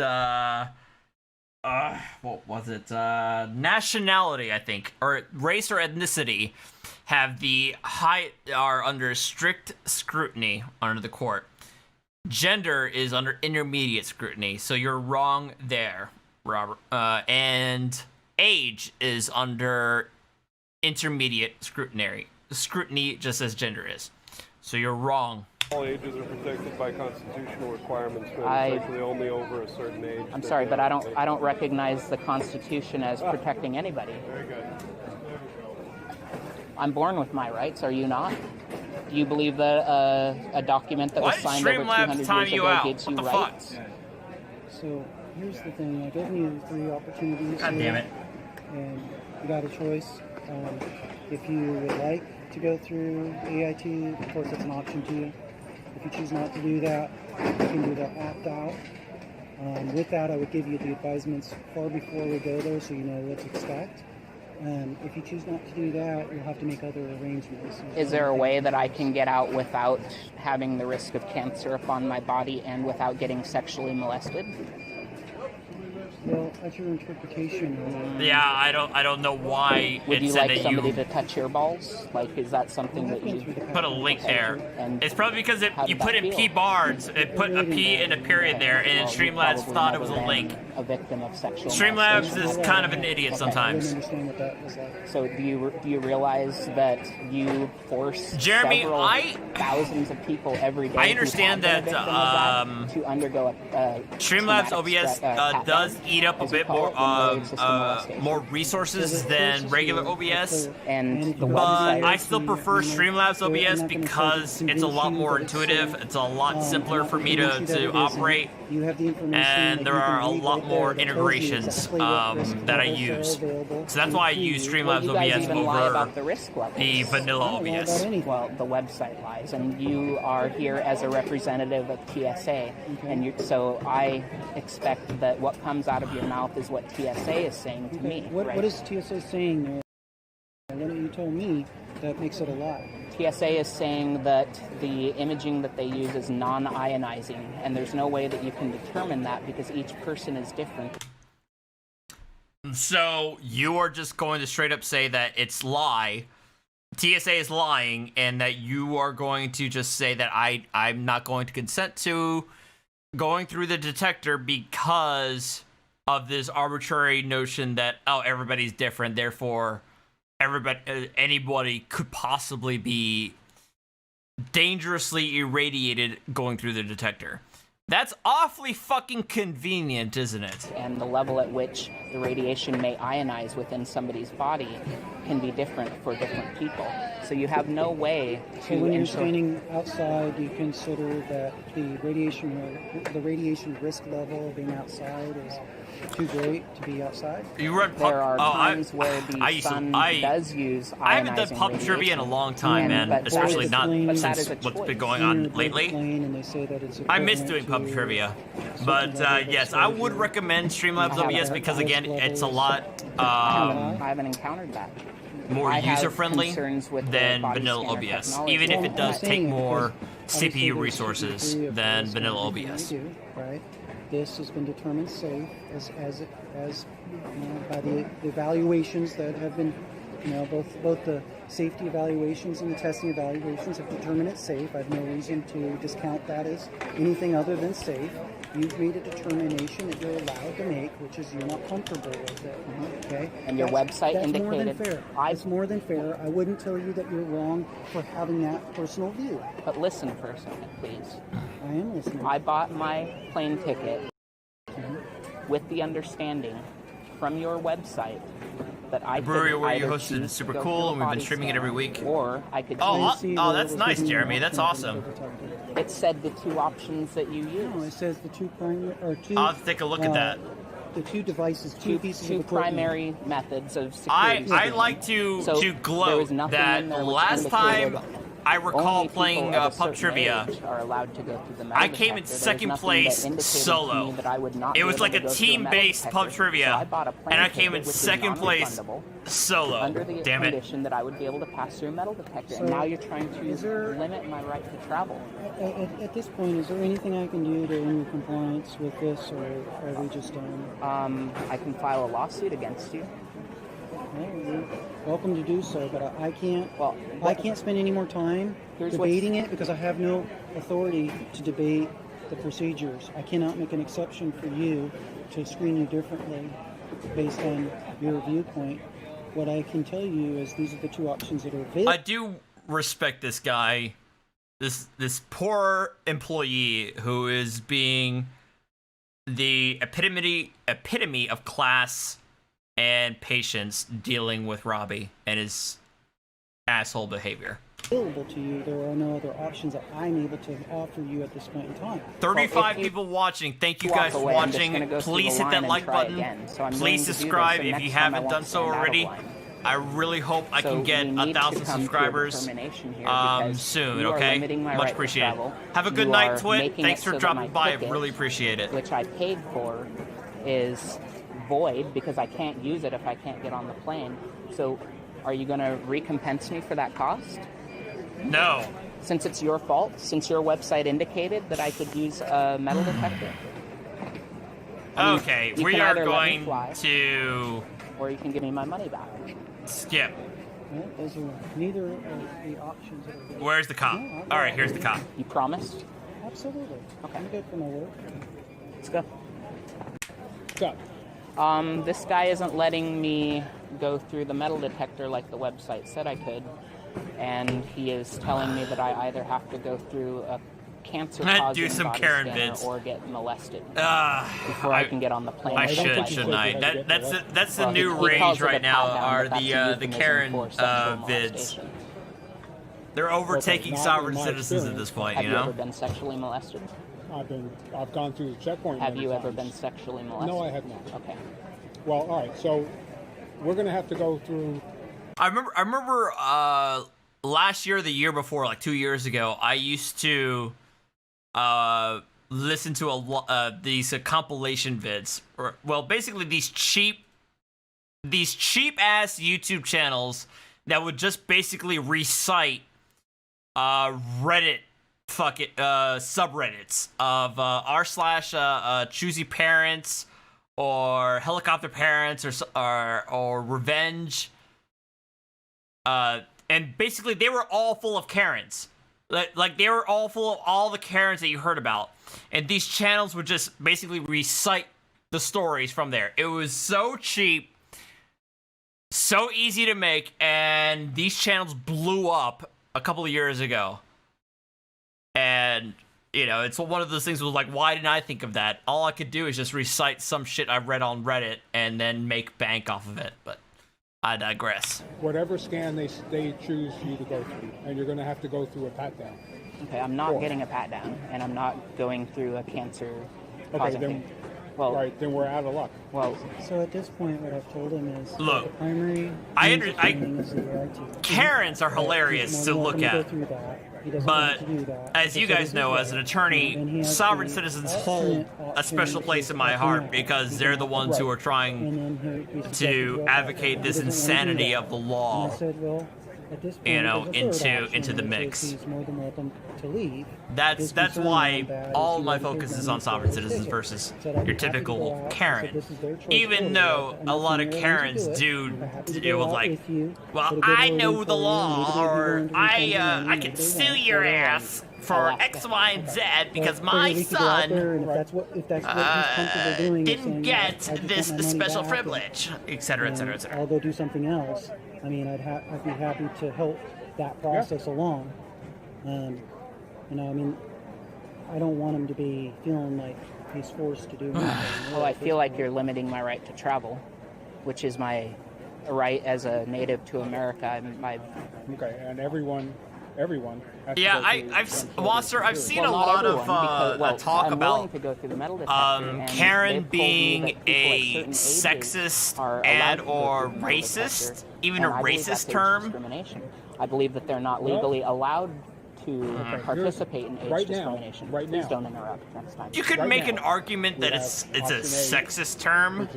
Speaker 4: what was it? Nationality, I think, or race or ethnicity, are under strict scrutiny under the court. Gender is under intermediate scrutiny, so you're wrong there, Robert. And age is under intermediate scrutiny just as gender is. So you're wrong.
Speaker 8: All ages are protected by constitutional requirements, but it's actually only over a certain age.
Speaker 3: I'm sorry, but I don't recognize the Constitution as protecting anybody.
Speaker 8: Very good.
Speaker 3: I'm born with my rights. Are you not? Do you believe that a document that was signed over 200 years ago gives you rights?
Speaker 2: So here's the thing. I've given you 3 opportunities.
Speaker 4: God damn it.
Speaker 2: And you got a choice. If you would like to go through AIT, of course it's an option to you. If you choose not to do that, you can do the opt-out. With that, I would give you the advisements far before we go there so you know what to expect. If you choose not to do that, you'll have to make other arrangements.
Speaker 3: Is there a way that I can get out without having the risk of cancer upon my body and without getting sexually molested?
Speaker 2: Well, that's your interpretation.
Speaker 4: Yeah, I don't know why
Speaker 3: Would
Speaker 4: it
Speaker 3: you
Speaker 4: said
Speaker 3: like
Speaker 4: that
Speaker 3: somebody
Speaker 4: you
Speaker 3: to touch your balls? Like, is that something that you
Speaker 4: put a link there?
Speaker 3: And
Speaker 4: it's probably because
Speaker 3: how
Speaker 4: you
Speaker 3: did
Speaker 4: put
Speaker 3: that
Speaker 4: in
Speaker 3: feel?
Speaker 4: P bars, it put a P and a period there, and
Speaker 3: Well, you
Speaker 4: Streamlabs
Speaker 3: probably
Speaker 4: thought it
Speaker 3: never
Speaker 4: was a link.
Speaker 3: been a victim of sexual
Speaker 4: Streamlabs
Speaker 3: molestation.
Speaker 4: is kind of an idiot sometimes.
Speaker 3: So do you realize that you force
Speaker 4: Jeremy,
Speaker 3: several thousands of people every day?
Speaker 4: I understand that
Speaker 3: to undergo a
Speaker 4: Streamlabs
Speaker 3: traumatic
Speaker 4: OBS
Speaker 3: pat-down,
Speaker 4: does eat up a
Speaker 3: as you
Speaker 4: bit
Speaker 3: call
Speaker 4: more
Speaker 3: it, molestation.
Speaker 4: more resources than regular OBS,
Speaker 3: and the
Speaker 4: but I still prefer Streamlabs OBS because it's a lot more intuitive. It's a lot simpler for me to operate, and there are a lot more integrations that I use. So that's why I use Streamlabs
Speaker 3: Well, you guys
Speaker 4: OBS
Speaker 3: even lie
Speaker 4: over
Speaker 3: about the risk levels.
Speaker 4: the vanilla OBS.
Speaker 3: Well, the website lies, and you are here as a representative of TSA, and so I expect that what comes out of your mouth is what TSA is saying to me. Right?
Speaker 2: What is TSA saying there? What you told me that makes it a lie.
Speaker 3: TSA is saying that the imaging that they use is non-ionizing, and there's no way that you can determine that because each person is different.
Speaker 4: So you are just going to straight up say that it's lie, TSA is lying, and that you are going to just say that I'm not going to consent to going through the detector because of this arbitrary notion that, oh, everybody's different, therefore anybody could possibly be dangerously irradiated going through the detector. That's awfully fucking convenient, isn't it?
Speaker 3: And the level at which the radiation may ionize within somebody's body can be different for different people. So you have no way to
Speaker 2: So when you're
Speaker 3: ensure...
Speaker 2: standing outside, do you consider that the radiation risk level of being outside is too great to be outside?
Speaker 4: You run
Speaker 3: there are times where the sun does use ionizing
Speaker 4: I haven't done pub trivia in a long time, man. Especially not since what's been going on lately. I miss doing pub trivia. But yes, I would recommend Streamlabs OBS because, again, it's a lot
Speaker 3: I haven't encountered that.
Speaker 4: more
Speaker 3: I have
Speaker 4: user-friendly
Speaker 3: concerns with the
Speaker 4: than
Speaker 3: body
Speaker 4: vanilla
Speaker 3: scanner
Speaker 4: OBS,
Speaker 3: technology.
Speaker 4: even if it does take more
Speaker 2: Obviously,
Speaker 4: CPU resources than vanilla OBS.
Speaker 2: Right? This has been determined safe as by the evaluations that have been, both the safety evaluations and the testing evaluations have determined it safe. I have no reason to discount that as anything other than safe. You've made a determination that you're allowed to make, which is you're not comfortable with it. Okay?
Speaker 3: And your website
Speaker 2: that's
Speaker 3: indicated...
Speaker 2: more than fair. It's more than fair. I wouldn't tell you that you're wrong for having that personal view.
Speaker 3: But listen for a second, please.
Speaker 2: I am listening.
Speaker 3: I bought my plane ticket with the understanding from your website that I
Speaker 4: The brewery
Speaker 3: could
Speaker 4: where you
Speaker 3: either
Speaker 4: hosted is
Speaker 3: choose
Speaker 4: super
Speaker 3: to go
Speaker 4: cool,
Speaker 3: through
Speaker 4: and we've been
Speaker 3: body
Speaker 4: streaming it every
Speaker 3: scanner,
Speaker 4: week.
Speaker 3: Or I could
Speaker 4: Oh, that's nice, Jeremy. That's awesome.
Speaker 3: It said the two options that you use.
Speaker 2: No, it says the two primary or two.
Speaker 4: I'll have to take a look at that.
Speaker 2: The two devices, two pieces of equipment.
Speaker 3: Primary methods of security.
Speaker 4: I like to gloat that last time I recall playing pub trivia, I came in second place solo. It was like a team-based pub trivia, and I came in second place solo.
Speaker 3: Under the
Speaker 4: Damn it.
Speaker 3: condition that I would be able to pass through a metal detector, and now you're trying to limit my right to travel.
Speaker 2: At this point, is there anything I can do to earn your compliance with this, or are we just done?
Speaker 3: I can file a lawsuit against you.
Speaker 2: Well, you're welcome to do so, but I can't. Well, I can't spend any more time debating it because I have no authority to debate the procedures. I cannot make an exception for you to screen you differently based on your viewpoint. what I can tell you is these are the two options that are available.
Speaker 4: I do respect this guy, this poor employee who is being the epitome of class and patience dealing with Robbie and his asshole behavior.
Speaker 2: Available to you, there are no other options that I'm able to offer you at this point in time.
Speaker 4: 35 people watching. Thank you guys for watching. Please hit that like button. Please subscribe if you haven't done so already. I really hope I can get 1,000 subscribers soon, okay? Much appreciated. Have a good night, Twit. Thanks for dropping by. I really appreciate it.
Speaker 3: Which I paid for is void because I can't use it if I can't get on the plane. So are you going to recompense me for that cost?
Speaker 4: No.
Speaker 3: Since it's your fault, since your website indicated that I could use a metal detector?
Speaker 4: Okay, we are going to...
Speaker 3: Or you can give me my money back.
Speaker 4: Skip.
Speaker 2: Well, those are neither of the options that are available.
Speaker 4: Where's the cop? All right, here's the cop.
Speaker 3: You promised?
Speaker 2: Absolutely. Okay. I'm good for my work.
Speaker 3: Let's go.
Speaker 2: Go.
Speaker 3: This guy isn't letting me go through the metal detector like the website said I could. And he is telling me that I either have to go through a cancer-causing
Speaker 4: do some
Speaker 3: body
Speaker 4: Karen
Speaker 3: scanner
Speaker 4: vids.
Speaker 3: or get molested before I can get on the plane.
Speaker 4: I shouldn't I? That's the new rage right now. Are the Karen vids? They're overtaking sovereign citizens at this point.
Speaker 3: Have
Speaker 4: you
Speaker 3: you
Speaker 4: know.
Speaker 3: ever been sexually molested?
Speaker 11: I've gone through the checkpoint.
Speaker 3: Have you ever been sexually molested?
Speaker 11: No, I have not.
Speaker 3: Okay.
Speaker 11: Well, all right. So we're going to have to go through.
Speaker 4: I remember last year, the year before, like 2 years ago, I used to listen to these compilation vids, or well, basically these cheap ass YouTube channels that would just basically recite Reddit subreddits of r/choosy parents or helicopter parents or revenge. And basically, they were all full of Karens. Like, they were all full of all the Karens that you heard about. And these channels would just basically recite the stories from there. It was so cheap, so easy to make, and these channels blew up a couple of years ago. And, you know, it's one of those things was like, why didn't I think of that? All I could do is just recite some shit I read on Reddit and then make bank off of it. But I digress.
Speaker 11: Whatever scan they choose you to go through, and you're going to have to go through a pat-down.
Speaker 3: Okay, I'm not getting a pat-down, and I'm not going through a cancer-causing thing.
Speaker 11: Well, right, then we're out of luck.
Speaker 3: Well,
Speaker 2: so at this point, what I've told him is
Speaker 4: look,
Speaker 2: the primary
Speaker 4: Karens are hilarious to look at. But as you guys know, as an attorney, sovereign citizens hold a special place in my heart because they're the ones who are trying to advocate this insanity of the law, you know, into the mix. That's why all of my focus is on sovereign citizens versus your typical Karen. Even though a lot of Karens do deal with like, well, I know the law, or I can sue your ass for X, Y, and Z because my son didn't get this special privilege, etc., etc., etc.
Speaker 2: I'll go do something else. I mean, I'd be happy to help that process along. You know, I mean, I don't want him to be feeling like he's forced to do anything.
Speaker 3: Well, I feel like you're limiting my right to travel, which is my right as a native to America.
Speaker 11: Okay, and everyone.
Speaker 4: Yeah, I've seen a lot of talk about Karen being a sexist and or racist, even a racist term.
Speaker 3: I believe that they're not legally allowed to participate in age discrimination. Please don't interrupt next time.
Speaker 4: You could make an argument that it's a sexist term,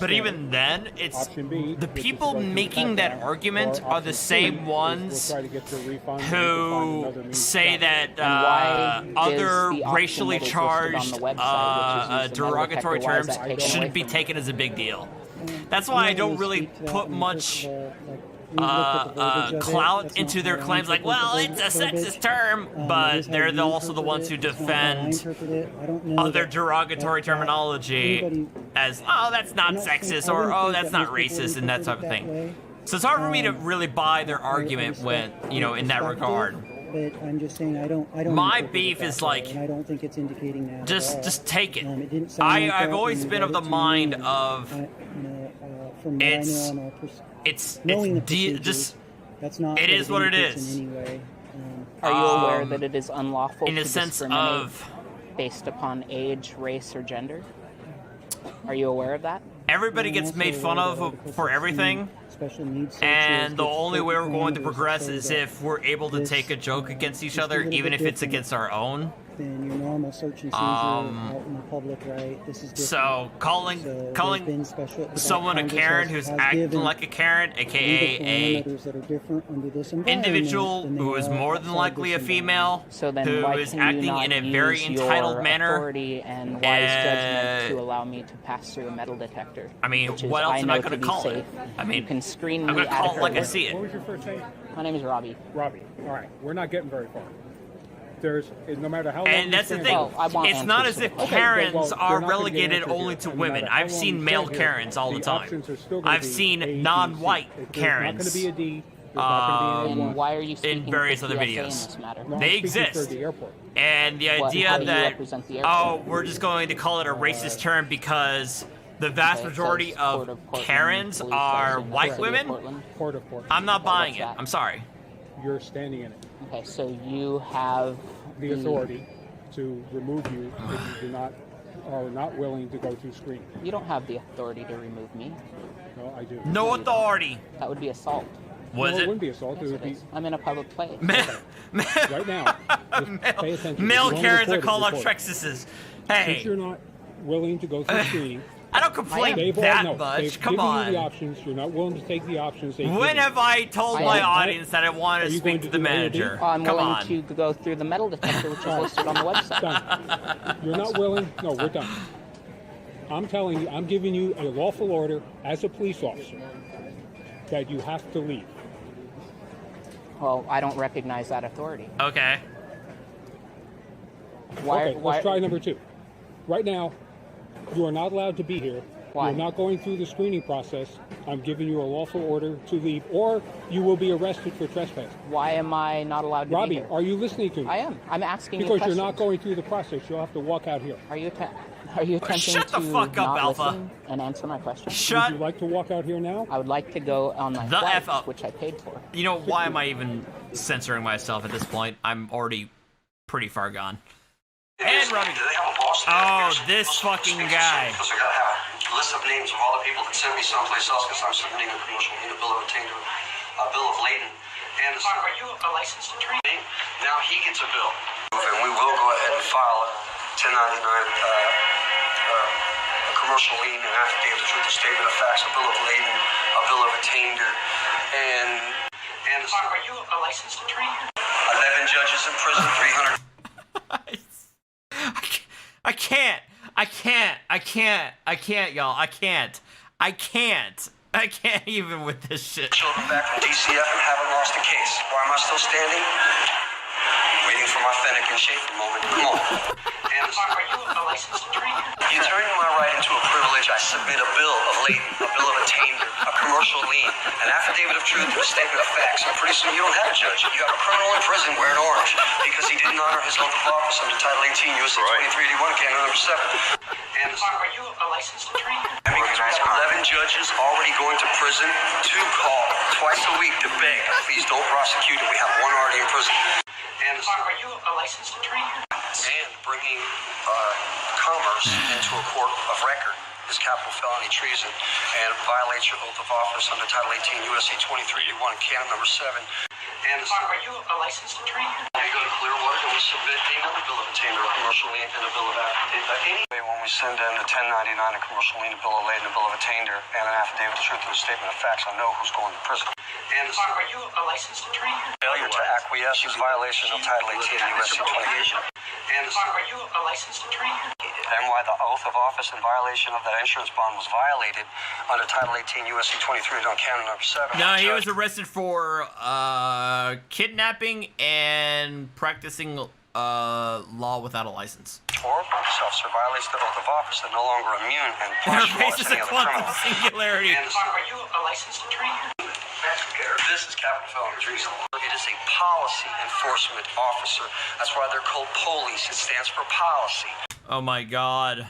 Speaker 4: but even then, it's the people making that argument are the same ones who say that other racially charged derogatory terms shouldn't be taken as a big deal. That's why I don't really put much clout into their claims like, well, it's a sexist term, but they're also the ones who defend other derogatory terminology as, oh, that's not sexist, or oh, that's not racist, and that type of thing. So it's hard for me to really buy their argument when, you know, in that regard.
Speaker 2: But I'm just saying I don't.
Speaker 4: My beef is like,
Speaker 2: and I don't think it's indicating that.
Speaker 4: Just take it.
Speaker 2: It didn't sound like
Speaker 4: I've
Speaker 2: that
Speaker 4: always
Speaker 2: when
Speaker 4: been
Speaker 2: you
Speaker 4: of the
Speaker 2: read it to
Speaker 4: mind
Speaker 2: me,
Speaker 4: of
Speaker 2: from what I know on our that's not.
Speaker 4: It is what it is.
Speaker 2: In any way.
Speaker 3: Are you aware that it is unlawful
Speaker 4: in
Speaker 3: to
Speaker 4: the sense
Speaker 3: discriminate
Speaker 4: of
Speaker 3: based upon age, race, or gender? Are you aware of that?
Speaker 4: Everybody gets made fun of for everything, and the only way we're going to progress is if we're able to take a joke against each other, even if it's against our own.
Speaker 2: Than your normal search and seizure out in the public, right? This is different.
Speaker 4: So calling someone a Karen who's acting like a Karen, aka a individual who is more than likely a female, who is acting in a very entitled manner,
Speaker 3: and wise judgment to allow me to pass through a metal detector.
Speaker 4: I mean, what else am I going to call it? I mean,
Speaker 3: you can screen
Speaker 4: I'm
Speaker 3: me
Speaker 4: going to call it like I see it.
Speaker 11: What was your first name?
Speaker 3: My name is Robbie.
Speaker 11: Robbie. All right, we're not getting very far. No matter how long
Speaker 4: and that's the thing. It's not as if Karens are relegated only to women. I've seen male Karens all the time. I've seen non-white Karens.
Speaker 3: And why are you
Speaker 4: in various other videos? They exist. And the
Speaker 3: How
Speaker 4: idea
Speaker 3: do you
Speaker 4: that,
Speaker 3: represent the
Speaker 4: oh, we're just going to call it a racist term because the vast majority of Karens are white women, I'm not buying it. I'm sorry.
Speaker 11: You're standing in it.
Speaker 3: Okay, so you have
Speaker 11: the authority to remove you if you are not willing to go through screening.
Speaker 3: You don't have the authority to remove me.
Speaker 11: No, I do.
Speaker 4: No authority.
Speaker 3: That would be assault.
Speaker 11: No, it wouldn't be assault.
Speaker 3: Yes,
Speaker 11: it would be.
Speaker 3: I'm in a public place.
Speaker 11: Right now, just pay attention.
Speaker 4: Male
Speaker 11: It's
Speaker 4: Karens are
Speaker 11: recorded,
Speaker 4: called
Speaker 11: recorded.
Speaker 4: Alexis's. Hey.
Speaker 11: Since you're not willing to go through screening,
Speaker 4: I don't complain
Speaker 11: they've
Speaker 4: much.
Speaker 11: They've
Speaker 4: Come
Speaker 11: given
Speaker 4: on.
Speaker 11: you the options. You're not willing to take the options.
Speaker 4: When have I told my audience that I want to speak to the manager?
Speaker 3: I'm
Speaker 4: Come
Speaker 3: willing
Speaker 4: on.
Speaker 3: to go through the metal detector, which is listed on the website.
Speaker 11: Done. You're not willing? No, we're done. I'm telling you, I'm giving you a lawful order as a police officer that you have to leave.
Speaker 3: Well, I don't recognize that authority.
Speaker 4: Okay.
Speaker 11: Let's try number 2. Right now, you are not allowed to be here.
Speaker 3: Why?
Speaker 11: You're not going through the screening process. I'm giving you a lawful order to leave, or you will be arrested for trespassing.
Speaker 3: Why am I not allowed to
Speaker 11: Robbie,
Speaker 3: be here?
Speaker 11: are you listening to me?
Speaker 3: I am. I'm asking you
Speaker 11: because
Speaker 3: questions.
Speaker 11: you're not going through the process. You'll have to walk out here.
Speaker 3: Are you attempting
Speaker 4: Shut the
Speaker 3: to
Speaker 4: fuck up,
Speaker 3: not
Speaker 4: Alpha.
Speaker 3: listen and answer my question?
Speaker 11: Would you like to walk out here now?
Speaker 3: I would like to go on my
Speaker 4: The
Speaker 3: flight,
Speaker 4: F up.
Speaker 3: which I paid for.
Speaker 4: You know, why am I even censoring myself at this point? I'm already pretty far gone. And running. Oh, this fucking guy.
Speaker 13: Because I gotta have a list of names of all the people that sent me someplace else because I'm submitting a commercial lien, a bill of attainder, a bill of lading. And are you a licensed attorney? Now he gets a bill. And we will go ahead and file a 1099 a commercial lien, an affidavit of truth, a statement of facts, a bill of lading, a bill of attainder, and are you a licensed attorney? 11 judges in prison, 300.
Speaker 4: I can't, y'all. I can't even with this shit.
Speaker 13: Children back from DCF and haven't lost a case. Why am I still standing? Waiting for my Fennec and Schaefer moment. Come on. And are you a licensed attorney? You turn my right into a privilege. I submit a bill of lading, a bill of attainder, a commercial lien, an affidavit of truth, and a statement of facts. And pretty soon you don't have a judge. You have a criminal in prison wearing orange because he didn't honor his oath of office under Title 18 U.S.C. 2381, Canon number 7. And are you a licensed attorney? Because we have 11 judges already going to prison to call twice a week to beg, please don't prosecute, and we have one already in prison. And are you a licensed attorney? And bringing commerce into a court of record is capital felony treason and violates your oath of office under Title 18 U.S.C. 2381, Canon number 7. And are you a licensed attorney? You go to Clearwater and we submit another bill of attainder, a commercial lien, and a bill of affidavit. Anyway, when we send in the 1099, a commercial lien, a bill of lading, a bill of attainder, and an affidavit of truth and a statement of facts, I know who's going to prison. And are you a licensed attorney? Failure to acquiesce is violation of Title 18 U.S.C. 28. And are you a licensed attorney? And why the oath of office in violation of that insurance bond was violated under Title 18 U.S.C. 23 on Canon number 7.
Speaker 4: No, he was arrested for kidnapping and practicing law without a license.
Speaker 13: Or officer violates the oath of office, they're no longer immune and punishable as any other criminal.
Speaker 4: Singularity.
Speaker 13: And are you a licensed attorney? This is capital felony treason. It is a policy enforcement officer. That's why they're called police. It stands for policy.
Speaker 4: Oh my god.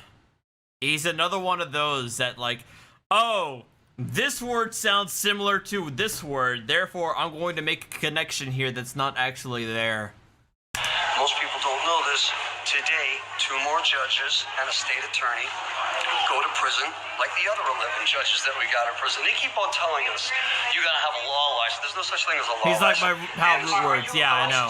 Speaker 4: He's another one of those that like, oh, this word sounds similar to this word, therefore I'm going to make a connection here that's not actually there.
Speaker 13: Most people don't know this. Today, 2 more judges and a state attorney go to prison like the other 11 judges that we got in prison. They keep on telling us, you gotta have a law license. There's no such thing as a law license.
Speaker 4: He's like my pal root words, yeah, I know.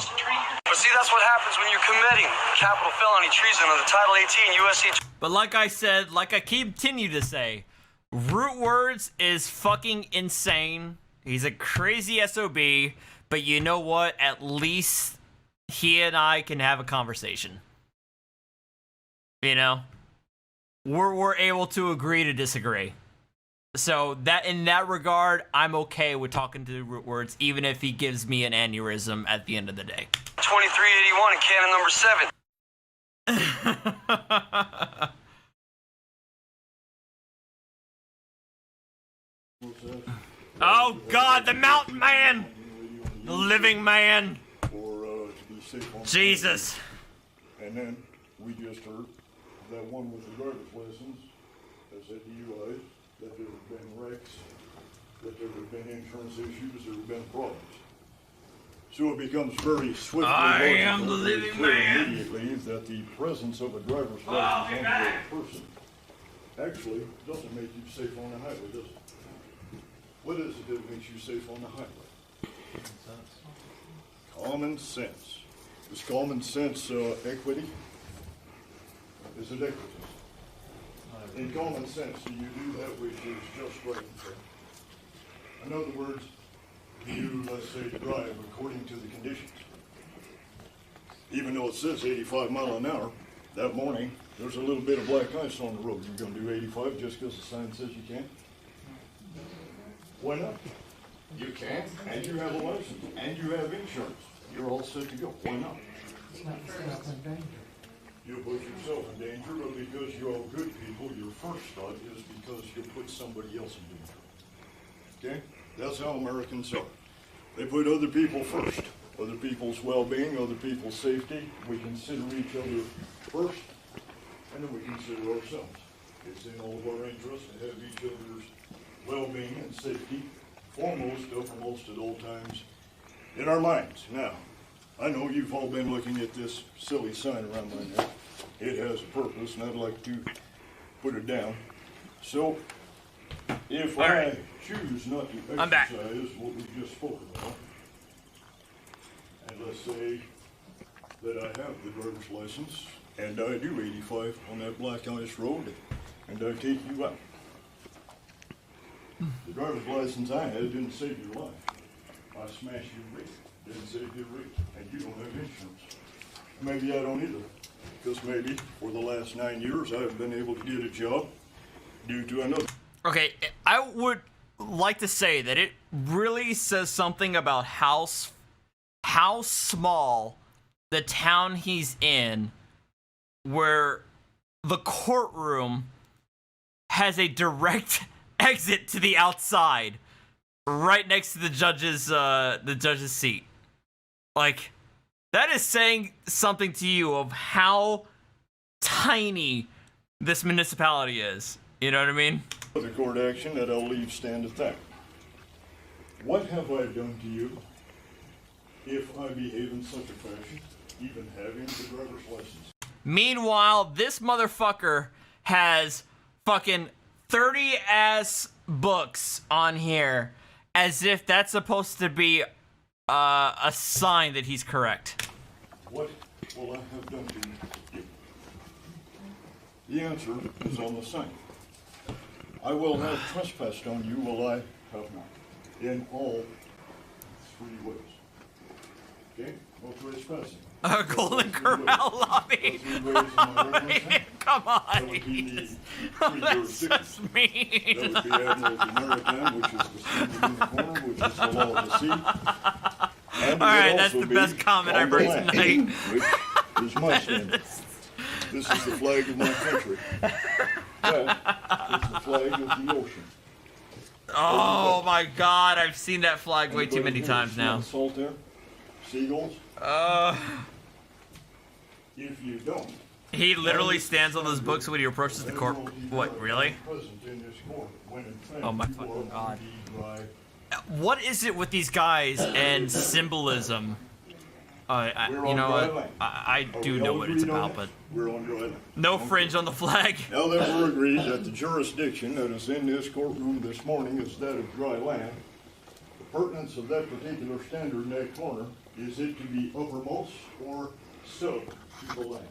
Speaker 13: But see, that's what happens when you're committing capital felony treason under Title 18 U.S.C.
Speaker 4: But like I said, like I continue to say, root words is fucking insane. He's a crazy SOB, but you know what? At least he and I can have a conversation. You know? We're able to agree to disagree. So that in that regard, I'm okay with talking to root words, even if he gives me an aneurysm at the end of the day.
Speaker 13: 2381 in Canon number 7.
Speaker 4: Oh God, the mountain man! The living man! Jesus!
Speaker 12: And then we just heard that one with the driver's license has had DUIs, that there have been wrecks, that there have been insurance issues, there have been problems. So it becomes very swiftly immediately that the presence of a driver's license on a person actually doesn't make you safe on the highway, does it? What is it that makes you safe on the highway? Common sense. Is common sense equity? Is it equity? In common sense, do you do that which is just right and fair? In other words, do you, let's say, drive according to the conditions? Even though it says 85 miles an hour, that morning, there's a little bit of black ice on the road. You're going to do 85 just because the sign says you can? Why not? You can, and you have a license, and you have insurance. You're all set to go. Why not? You put yourself in danger, but because you're all good people, your first thought is because you put somebody else in danger. Okay? That's how Americans are. They put other people first. Other people's well-being, other people's safety. We consider each other first, and then we consider ourselves. It's in all of our interests to have each other's well-being and safety foremost, uppermost at all times in our minds. Now, I know you've all been looking at this silly sign around my neck. It has a purpose, and I'd like to put it down. So, if I choose not to exercise what we just spoke about, and let's say that I have the driver's license, and I do 85 on that black ice road, and I take you out. The driver's license I had didn't save your life. I smashed your rig. Didn't save your rig. And you don't have insurance. Maybe I don't either. Because maybe for the last 9 years I haven't been able to get a job due to another.
Speaker 4: Okay, I would like to say that it really says something about how small the town he's in, where the courtroom has a direct exit to the outside, right next to the judge's seat. Like, that is saying something to you of how tiny this municipality is. You know what I mean?
Speaker 12: The court action that I'll leave stand at that. What have I done to you if I behave in such a fashion, even having the driver's license?
Speaker 4: Meanwhile, this motherfucker has fucking 30-ass books on here as if that's supposed to be a sign that he's correct.
Speaker 12: What will I have done to you? The answer is on the sign. I will have trespassed on you, will I have not, in all 3 ways. Okay? No trespassing.
Speaker 4: Golden Corral lobby. Come on. That's just mean.
Speaker 12: That would be Admiralty Maritime, which is the standard in the corner, which is the law of the sea. And
Speaker 4: alright, that's the best comment I've heard tonight.
Speaker 12: Which is my standard. This is the flag of my country. That is the flag of the ocean.
Speaker 4: Oh my god, I've seen that flag way too many times now.
Speaker 12: Salt there? Seagulls? If you don't.
Speaker 4: He literally stands on those books when he approaches the court. What, really? Oh my fucking god. What is it with these guys and symbolism? You know what? I do know what it's about, but
Speaker 12: we're on dry land.
Speaker 4: No fringe on the flag.
Speaker 12: Now that we're agreed that the jurisdiction that is in this courtroom this morning is that of dry land, the pertinence of that particular standard in that corner is it to be uppermost or sub to the land.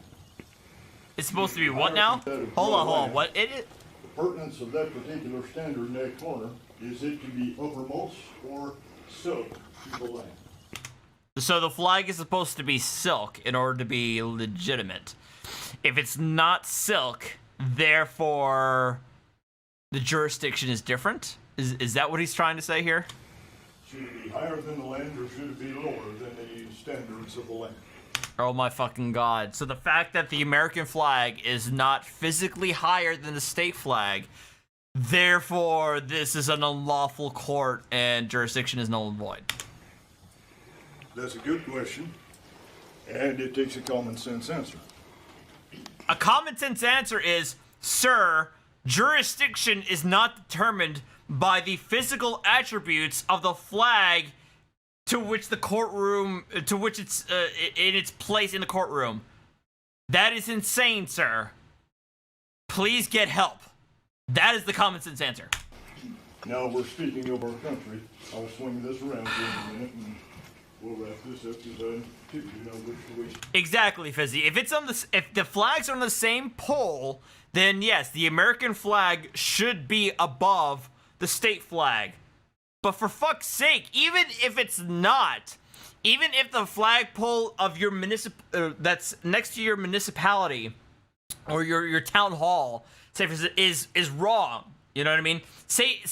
Speaker 4: It's supposed to be what now? Hold on. What is it?
Speaker 12: The pertinence of that particular standard in that corner is it to be uppermost or sub to the land.
Speaker 4: So the flag is supposed to be silk in order to be legitimate. If it's not silk, therefore the jurisdiction is different? Is that what he's trying to say here?
Speaker 12: Should it be higher than the land or should it be lower than the standards of the land?
Speaker 4: Oh my fucking god. So the fact that the American flag is not physically higher than the state flag, therefore this is an unlawful court and jurisdiction is null and void.
Speaker 12: That's a good question, and it takes a common sense answer.
Speaker 4: A common sense answer is, sir, jurisdiction is not determined by the physical attributes of the flag to which the courtroom, to which it's in its place in the courtroom. That is insane, sir. Please get help. That is the common sense answer.
Speaker 12: Now we're speaking of our country. I'll swing this around for a minute and we'll wrap this up because I do know which way.
Speaker 4: Exactly, Fizzy. If it's on the, if the flags are on the same pole, then yes, the American flag should be above the state flag. But for fuck's sake, even if it's not, even if the flagpole of your that's next to your municipality or your town hall, say is wrong. You know what I mean? Say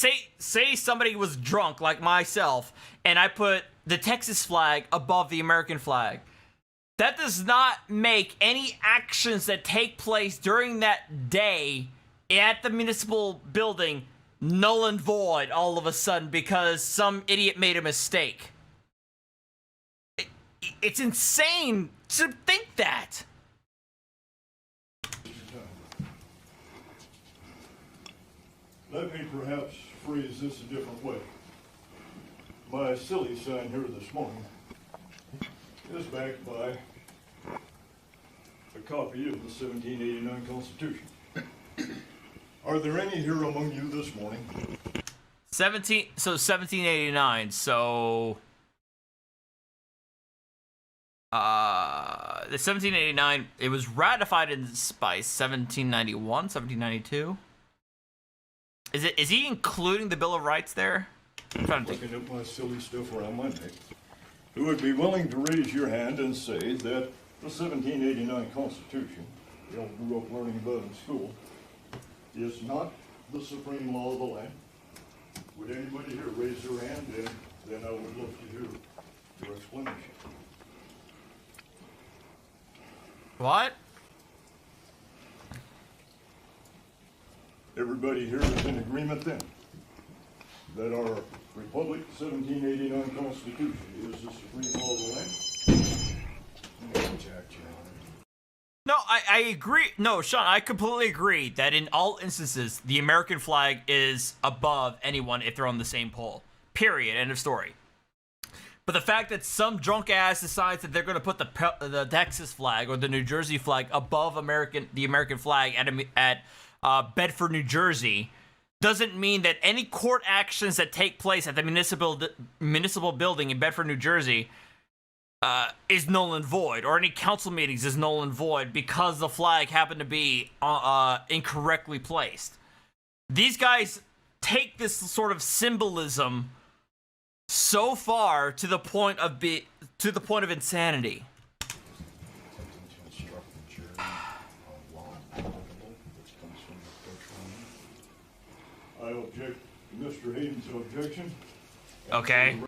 Speaker 4: somebody was drunk like myself, and I put the Texas flag above the American flag. That does not make any actions that take place during that day at the municipal building null and void all of a sudden because some idiot made a mistake. It's insane to think that.
Speaker 12: Let me perhaps phrase this a different way. My silly sign here this morning is backed by a copy of the 1789 Constitution. Are there any here among you this morning?
Speaker 4: 1789, so the 1789, it was ratified by 1791, 1792. Is he including the Bill of Rights there? I'm trying to think.
Speaker 12: Looking at my silly stuff around my neck. Who would be willing to raise your hand and say that the 1789 Constitution, you all grew up learning about in school, is not the supreme law of the land? Would anybody here raise their hand? And then I would love to hear your explanation.
Speaker 4: What?
Speaker 12: Everybody here is in agreement then that our Republic 1789 Constitution is the supreme law of the land?
Speaker 4: No, I agree. No, Sean, I completely agree that in all instances, the American flag is above anyone if they're on the same pole. Period. End of story. But the fact that some drunk ass decides that they're going to put the Texas flag or the New Jersey flag above the American flag at Bedford, New Jersey, doesn't mean that any court actions that take place at the municipal building in Bedford, New Jersey, is null and void, or any council meetings is null and void because the flag happened to be incorrectly placed. These guys take this sort of symbolism so far to the point of insanity.
Speaker 12: I object to Mr. Hayden's objection.
Speaker 4: Okay.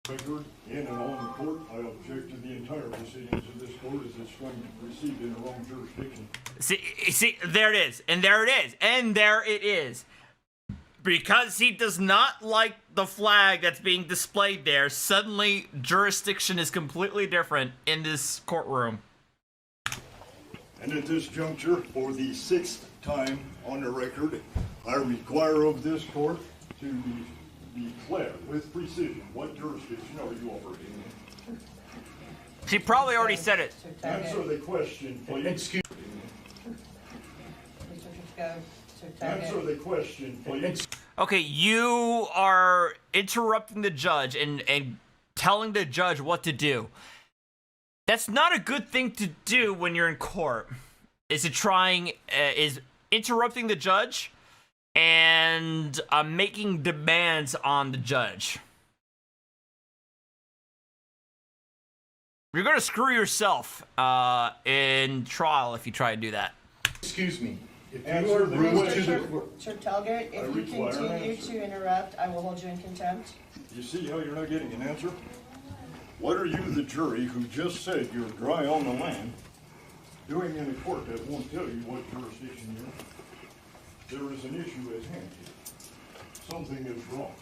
Speaker 12: Record in and on the court. I object to the entire proceedings of this court as it's going to proceed in the wrong jurisdiction.
Speaker 4: See, there it is, and there it is, and there it is. Because he does not like the flag that's being displayed there, suddenly jurisdiction is completely different in this courtroom.
Speaker 12: And at this juncture, for the 6th time on the record, I require of this court to declare with precision what jurisdiction are you operating in.
Speaker 4: She probably already said it.
Speaker 12: Answer the question, please. Excuse me. Answer the question, please.
Speaker 4: Okay, you are interrupting the judge and telling the judge what to do. That's not a good thing to do when you're in court. Is interrupting the judge and making demands on the judge. You're gonna screw yourself in trial if you try to do that.
Speaker 12: Excuse me.
Speaker 14: If you are rude to the Tertelgert, if you continue to interrupt, I will hold you in contempt.
Speaker 12: You see how you're not getting an answer? What are you, the jury, who just said you're dry on the land, doing in a court that won't tell you what jurisdiction you're in? There is an issue at hand here. Something is wrong.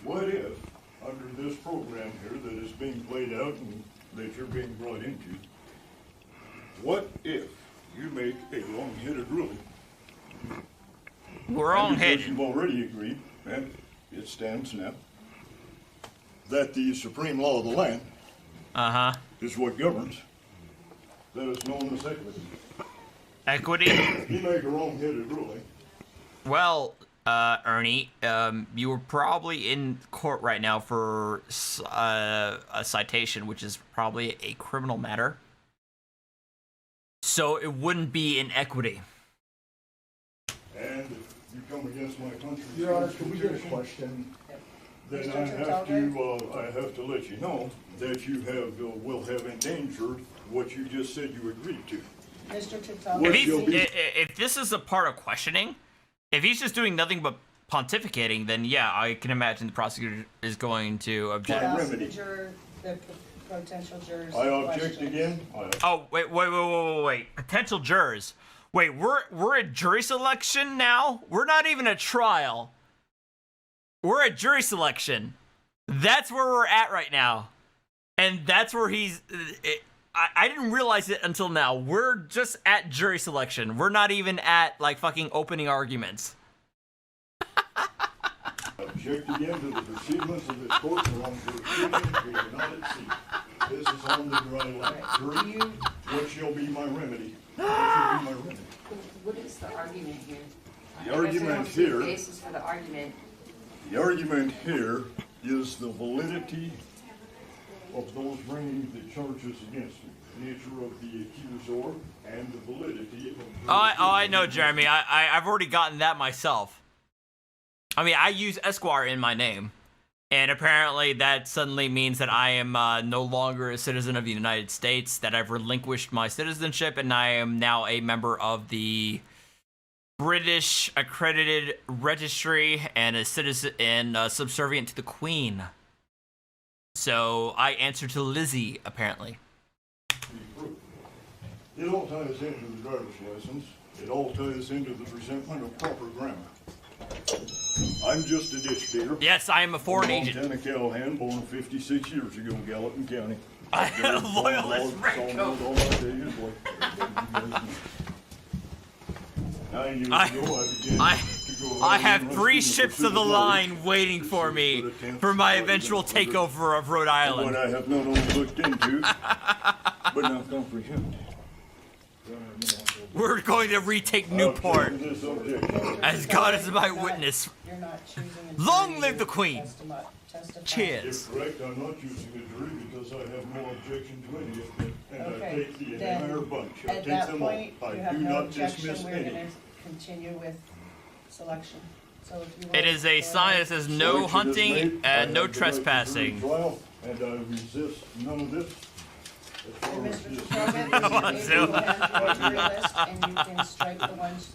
Speaker 12: What if, under this program here that is being played out and that you're being brought into, what if you make a wrong-headed ruling?
Speaker 4: Wrong-headed.
Speaker 12: You've already agreed, and it stands now, that the supreme law of the land is what governs. That is known as equity.
Speaker 4: Equity?
Speaker 12: You make a wrong-headed ruling.
Speaker 4: Well, Ernie, you were probably in court right now for a citation, which is probably a criminal matter. So it wouldn't be in equity.
Speaker 12: And if you come against my country's
Speaker 20: Your Honor, can we get a question?
Speaker 12: Then I have to let you know that you will have endangered what you just said you agreed to.
Speaker 14: Mr. Tertelgert.
Speaker 4: If this is a part of questioning, if he's just doing nothing but pontificating, then yeah, I can imagine the prosecutor is going to object.
Speaker 14: The potential jurors.
Speaker 12: I object again.
Speaker 4: Oh, wait. Potential jurors. Wait, we're at jury selection now? We're not even at trial. We're at jury selection. That's where we're at right now. And that's where I didn't realize it until now. We're just at jury selection. We're not even at, like, fucking opening arguments.
Speaker 12: Object again to the proceedings of this court for wrong jurisdiction. We are not at sea. This is on the dry land. Jury, what shall be my remedy? What shall be my remedy?
Speaker 14: What is the argument here?
Speaker 12: The argument here.
Speaker 14: The basis for the argument.
Speaker 12: The argument here is the validity of those bringing the charges against me, the nature of the accuser, and the validity of.
Speaker 4: I know, Jeremy. I've already gotten that myself. I mean, I use Esquire in my name, and apparently that suddenly means that I am no longer a citizen of the United States, that I've relinquished my citizenship, and I am now a member of the British accredited registry and a citizen and subservient to the Queen. So I answer to Lizzie, apparently.
Speaker 12: It all ties into the driver's license. It all ties into the presentment of proper grammar. I'm just a ditch digger.
Speaker 4: Yes, I am a foreign agent.
Speaker 12: Montana cowhand, born 56 years ago in Gallatin County.
Speaker 4: I had a loyalist
Speaker 12: Redcoat.
Speaker 4: I have 3 ships of the line waiting for me for my eventual takeover of Rhode Island.
Speaker 12: What I have not only looked into, but not comprehended.
Speaker 4: We're going to retake Newport. As God is my witness. Long live the Queen. Cheers.
Speaker 12: If correct, I'm not using a jury because I have no objection to any of it. And I take the entire bunch. I take them all. I do not dismiss
Speaker 14: We're
Speaker 12: any.
Speaker 14: going to continue with selection.
Speaker 4: It is a sign that says no hunting and no trespassing.
Speaker 12: And I resist none of this.
Speaker 14: And Mr. Chicago, you can go to your list and you can strike the ones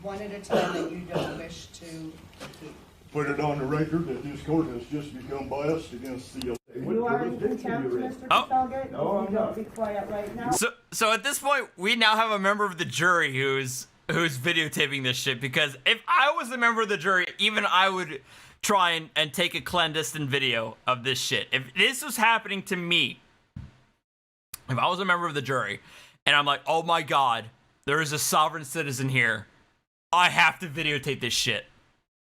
Speaker 14: one at a time that you don't wish to keep.
Speaker 12: Put it on the record that this court has just become biased against the.
Speaker 14: You are in contempt, Mr. Chicago. No, I'm not. Be quiet right now.
Speaker 4: So at this point, we now have a member of the jury who's videotaping this shit, because if I was a member of the jury, even I would try and take a clandestine video of this shit. If this was happening to me, if I was a member of the jury, and I'm like, oh my god, there is a sovereign citizen here, I have to videotape this shit.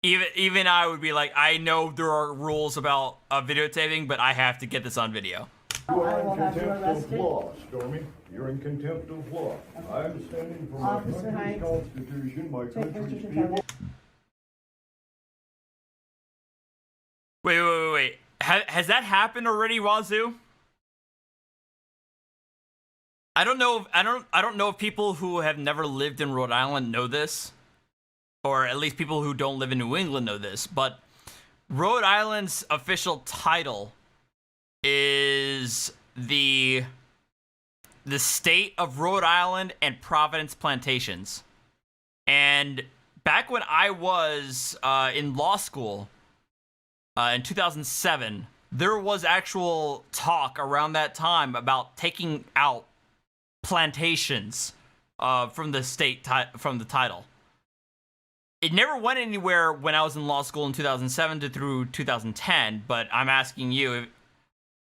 Speaker 4: Even I would be like, I know there are rules about videotaping, but I have to get this on video.
Speaker 12: You are in contempt of law, Stormy. You're in contempt of law. I am standing for my country's constitution, my country's people.
Speaker 4: Wait. Has that happened already, Wazoo? I don't know if people who have never lived in Rhode Island know this, or at least people who don't live in New England know this, but Rhode Island's official title is the state of Rhode Island and Providence Plantations. And back when I was in law school in 2007, there was actual talk around that time about taking out plantations from the state from the title. It never went anywhere when I was in law school in 2007 through 2010, but I'm asking you,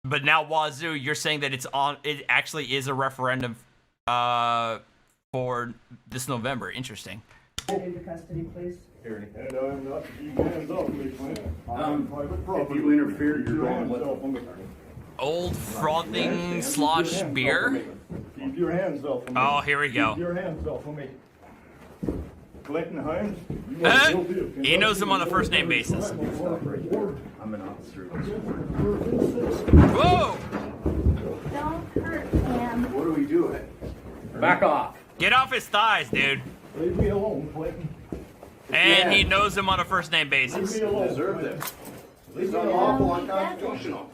Speaker 4: but now Wazoo, you're saying that it actually is a referendum for this November. Interesting.
Speaker 14: Into custody, please.
Speaker 12: And I'm not to keep hands off me, Clint. I'm private property.
Speaker 20: If you interfere, you're going with
Speaker 4: Old frothing slosh beer?
Speaker 12: Keep your hands off of me.
Speaker 4: Oh, here we go.
Speaker 12: Keep your hands off of me. Clinton Hines,
Speaker 4: he knows him on a first name basis.
Speaker 20: I'm an officer.
Speaker 4: Whoa!
Speaker 16: Don't hurt him.
Speaker 20: What are we doing?
Speaker 4: Back off. Get off his thighs, dude.
Speaker 12: Leave me alone, Clinton.
Speaker 4: And he knows him on a first name basis.
Speaker 20: Leave me alone. Deserve this. At least unlawful, unconstitutional.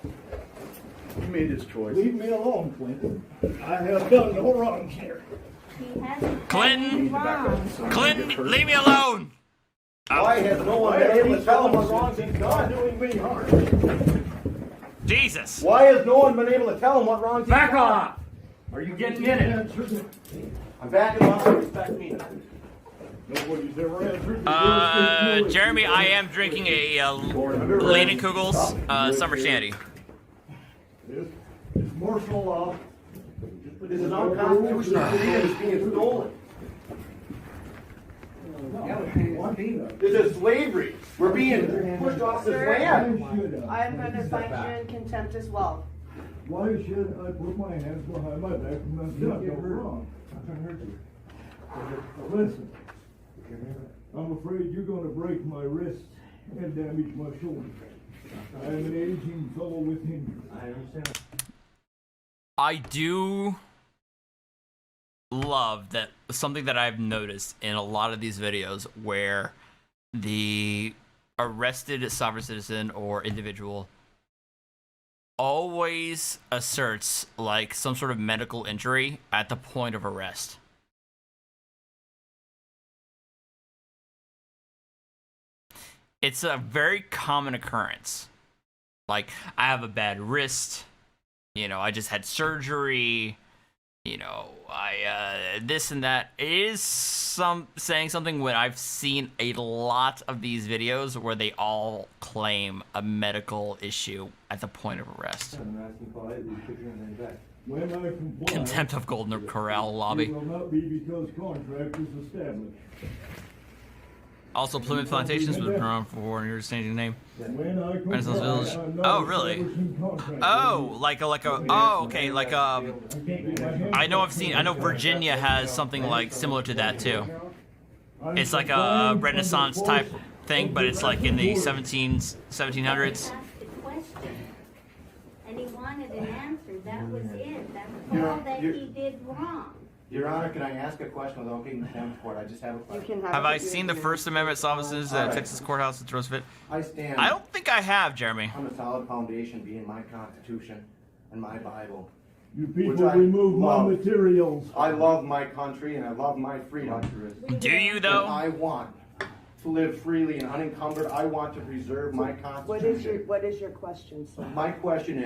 Speaker 20: He made his choice.
Speaker 12: Leave me alone, Clinton. I have done no wrong here.
Speaker 4: Clinton, leave me alone.
Speaker 20: Why has no one been able to tell him what wrong he's done?
Speaker 12: Doing me harm.
Speaker 4: Jesus.
Speaker 20: Why has no one been able to tell him what wrong he's done?
Speaker 4: Back off. Are you getting in it?
Speaker 20: I'm backing off. Respect me.
Speaker 12: Nobody's ever answered.
Speaker 4: Jeremy, I am drinking a Lane & Kugel's Summer Shandy.
Speaker 12: It's martial law.
Speaker 20: This is unconstitutional. It's being stolen. This is slavery. We're being pushed off this land.
Speaker 14: I'm going to find you in contempt as well.
Speaker 12: Why should I put my hands behind my back when I've done no wrong? I can hurt you. Listen, I'm afraid you're going to break my wrist and damage my shoulder. I am an aging fellow with injuries. I understand.
Speaker 4: I do love that something that I've noticed in a lot of these videos where the arrested sovereign citizen or individual always asserts like some sort of medical injury at the point of arrest. It's a very common occurrence. Like, I have a bad wrist, you know, I just had surgery, you know, I this and that. It is saying something when I've seen a lot of these videos where they all claim a medical issue at the point of arrest. Contempt of Golden Corral lobby.
Speaker 12: It will not be because contract is established.
Speaker 4: Also, Plymouth Plantations was been around for 4 years, changing name. Renaissance Village. Oh, really? Oh, okay, I know Virginia has something like similar to that too. It's like a Renaissance type thing, but it's like in the 1700s.
Speaker 9: And he wanted an answer. That was it. That's all that he did wrong. Your Honor, can I ask a question without getting contempt for it? I just have a question.
Speaker 4: Have I seen the First Amendment offices at Texas Courthouse at Roosevelt? I don't think I have, Jeremy.
Speaker 9: On a solid foundation being my Constitution and my Bible.
Speaker 22: You people remove my materials.
Speaker 9: I love my country and I love my freedom.
Speaker 4: Do you, though?
Speaker 9: And I want to live freely and unencumbered. I want to preserve my Constitution.
Speaker 14: What is your question, sir?
Speaker 9: My question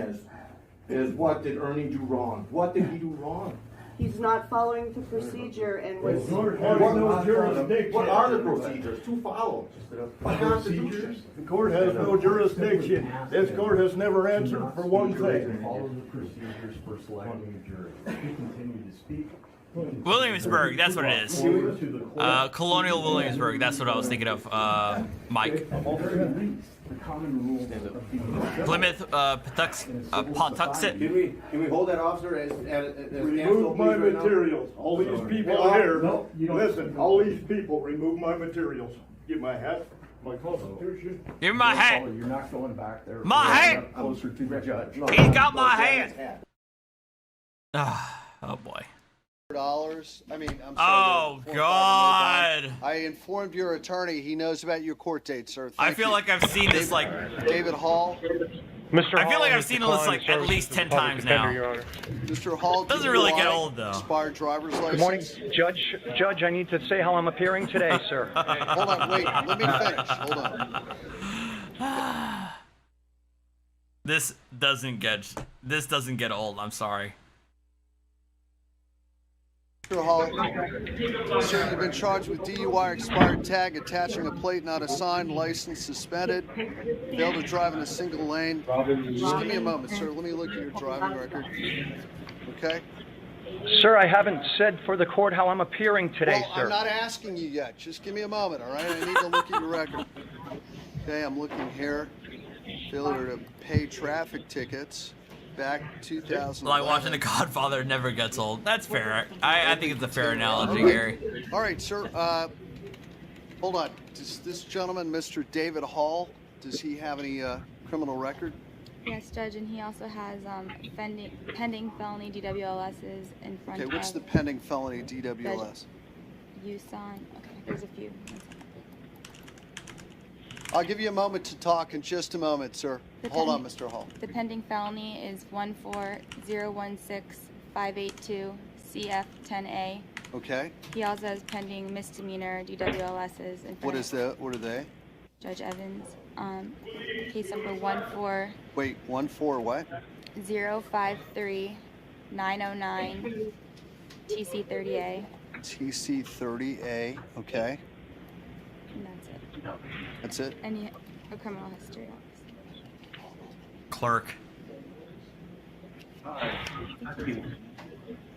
Speaker 9: is what did Ernie do wrong? What did he do wrong?
Speaker 14: He's not following the procedure and was...
Speaker 9: What are the procedures to follow? The Constitution.
Speaker 22: The court has no jurisdiction. This court has never answered for one thing.
Speaker 9: Follow the procedures for selecting a jury. You continue to speak.
Speaker 4: Williamsburg, that's what it is. Colonial Williamsburg, that's what I was thinking of, Mike. Plymouth, Pawtuxet.
Speaker 9: Can we hold that officer as
Speaker 22: remove my materials. All these people here, listen, all these people, remove my materials. Get my hat, my Constitution.
Speaker 4: Give me my hat.
Speaker 9: You're not going back there.
Speaker 4: My hat.
Speaker 9: Closer to the judge.
Speaker 4: He got my hat. Oh boy.
Speaker 23: I mean, I'm sorry.
Speaker 4: Oh God!
Speaker 23: I informed your attorney. He knows about your court date, sir.
Speaker 4: I feel like I've seen this like
Speaker 23: David Hall.
Speaker 4: I feel like I've seen this like at least 10 times now.
Speaker 23: Mr. Hall
Speaker 4: Doesn't really get old though.
Speaker 23: Expired driver's license.
Speaker 24: Good morning, Judge. I need to say how I'm appearing today, sir.
Speaker 23: Hold on, wait. Let me finish. Hold on.
Speaker 4: This doesn't get old. I'm sorry.
Speaker 23: Mr. Hall, sir, you've been charged with DUI, expired tag, attaching a plate not assigned, license suspended, failed to drive in a single lane. Just give me a moment, sir. Let me look at your driving record. Okay?
Speaker 24: Sir, I haven't said for the court how I'm appearing today,
Speaker 23: well,
Speaker 24: sir.
Speaker 23: I'm not asking you yet. Just give me a moment, all right? I need to look at your record. Okay, I'm looking here. Failure to pay traffic tickets. Back 2000.
Speaker 4: Like watching The Godfather never gets old. That's fair. I think it's a fair analogy, Gary.
Speaker 23: All right, sir. Hold on. Does this gentleman, Mr. David Hall, does he have any criminal record?
Speaker 25: Yes, Judge, and he also has pending felony DWLSs in front of...
Speaker 23: Okay, what's the pending felony DWLS?
Speaker 25: USON. Okay, there's a few.
Speaker 23: I'll give you a moment to talk in just a moment, sir. Hold on, Mr. Hall.
Speaker 25: The pending felony is 14016-582 CF10A.
Speaker 23: Okay.
Speaker 25: He also has pending misdemeanor DWLSs in front.
Speaker 23: What is that? What are they?
Speaker 25: Judge Evans. Case number 14.
Speaker 23: Wait, 14 what?
Speaker 25: 053909 TC30A.
Speaker 23: TC30A. Okay.
Speaker 25: And that's it.
Speaker 23: That's it?
Speaker 25: And a criminal history.
Speaker 4: Clerk.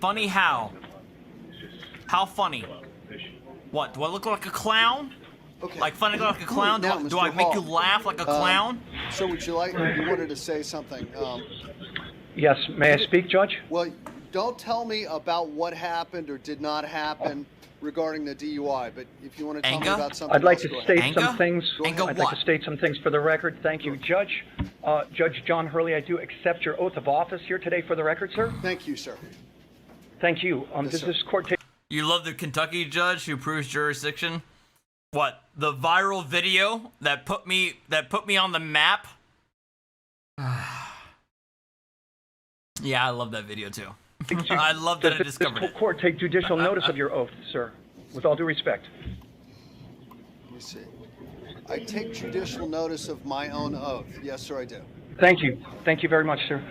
Speaker 4: Funny how? How funny? What? Do I look like a clown?
Speaker 23: Okay.
Speaker 4: Like funny like a clown?
Speaker 23: Now,
Speaker 4: Do I make you laugh like a clown?
Speaker 23: So would you like, you wanted to say something.
Speaker 24: Yes, may I speak, Judge?
Speaker 23: Well, don't tell me about what happened or did not happen regarding the DUI, but if you want to tell me about something
Speaker 24: I'd like
Speaker 23: else,
Speaker 24: to state some things.
Speaker 23: Go ahead.
Speaker 24: I'd like to state some things for the record. Thank you, Judge. Judge John Hurley, I do accept your oath of office here today for the record, sir.
Speaker 23: Thank you, sir.
Speaker 24: Thank you. Does this court take...
Speaker 4: You love the Kentucky judge who proves jurisdiction? What? The viral video that put me on the map? Yeah, I love that video too. I love that I discovered it.
Speaker 24: Does the court take judicial notice of your oath, sir? With all due respect.
Speaker 23: Let me see. I take judicial notice of my own oath. Yes, sir, I do.
Speaker 24: Thank you. Thank you very much, sir.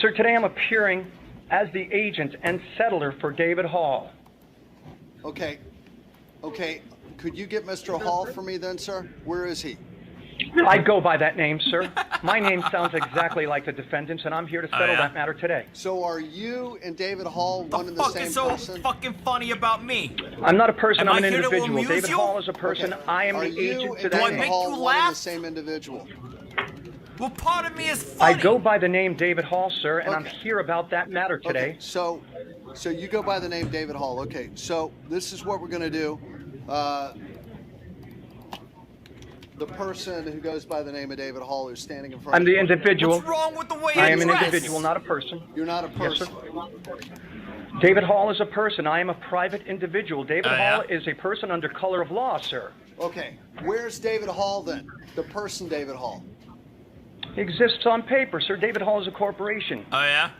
Speaker 24: Sir, today I'm appearing as the agent and settler for David Hall.
Speaker 23: Okay. Okay. Could you get Mr. Hall for me then, sir? Where is he?
Speaker 24: I go by that name, sir. My name sounds exactly like the defendant's, and I'm here to settle that matter today.
Speaker 23: So are you and David Hall one and the same person?
Speaker 4: What's so fucking funny about me?
Speaker 24: I'm not a person, I'm an
Speaker 4: here
Speaker 24: individual.
Speaker 4: To
Speaker 24: David
Speaker 4: you?
Speaker 24: Hall is a person.
Speaker 23: Okay.
Speaker 24: I am
Speaker 23: are
Speaker 24: the agent to
Speaker 23: that.
Speaker 24: that
Speaker 23: David
Speaker 24: name.
Speaker 23: Hall
Speaker 4: you
Speaker 23: one and
Speaker 4: laugh?
Speaker 23: the same individual?
Speaker 4: Well, part of me is funny.
Speaker 24: I go by the name David Hall, sir, and I'm here about that matter today.
Speaker 23: Okay. So you go by the name David Hall. Okay, so this is what we're going to do. The person who goes by the name of David Hall is standing in front
Speaker 24: I'm
Speaker 23: of
Speaker 24: the
Speaker 23: you.
Speaker 24: individual.
Speaker 4: What's wrong with the way
Speaker 24: I am an
Speaker 4: dress?
Speaker 24: individual, not a person.
Speaker 23: You're not a person.
Speaker 24: Yes, David Hall is a person. I am a private individual. David
Speaker 4: Oh,
Speaker 24: Hall
Speaker 4: yeah?
Speaker 24: is a person under color of law, sir.
Speaker 23: Okay, where's David Hall then? The person David Hall.
Speaker 24: He exists on paper, sir. David Hall is a corporation.
Speaker 4: Oh, yeah?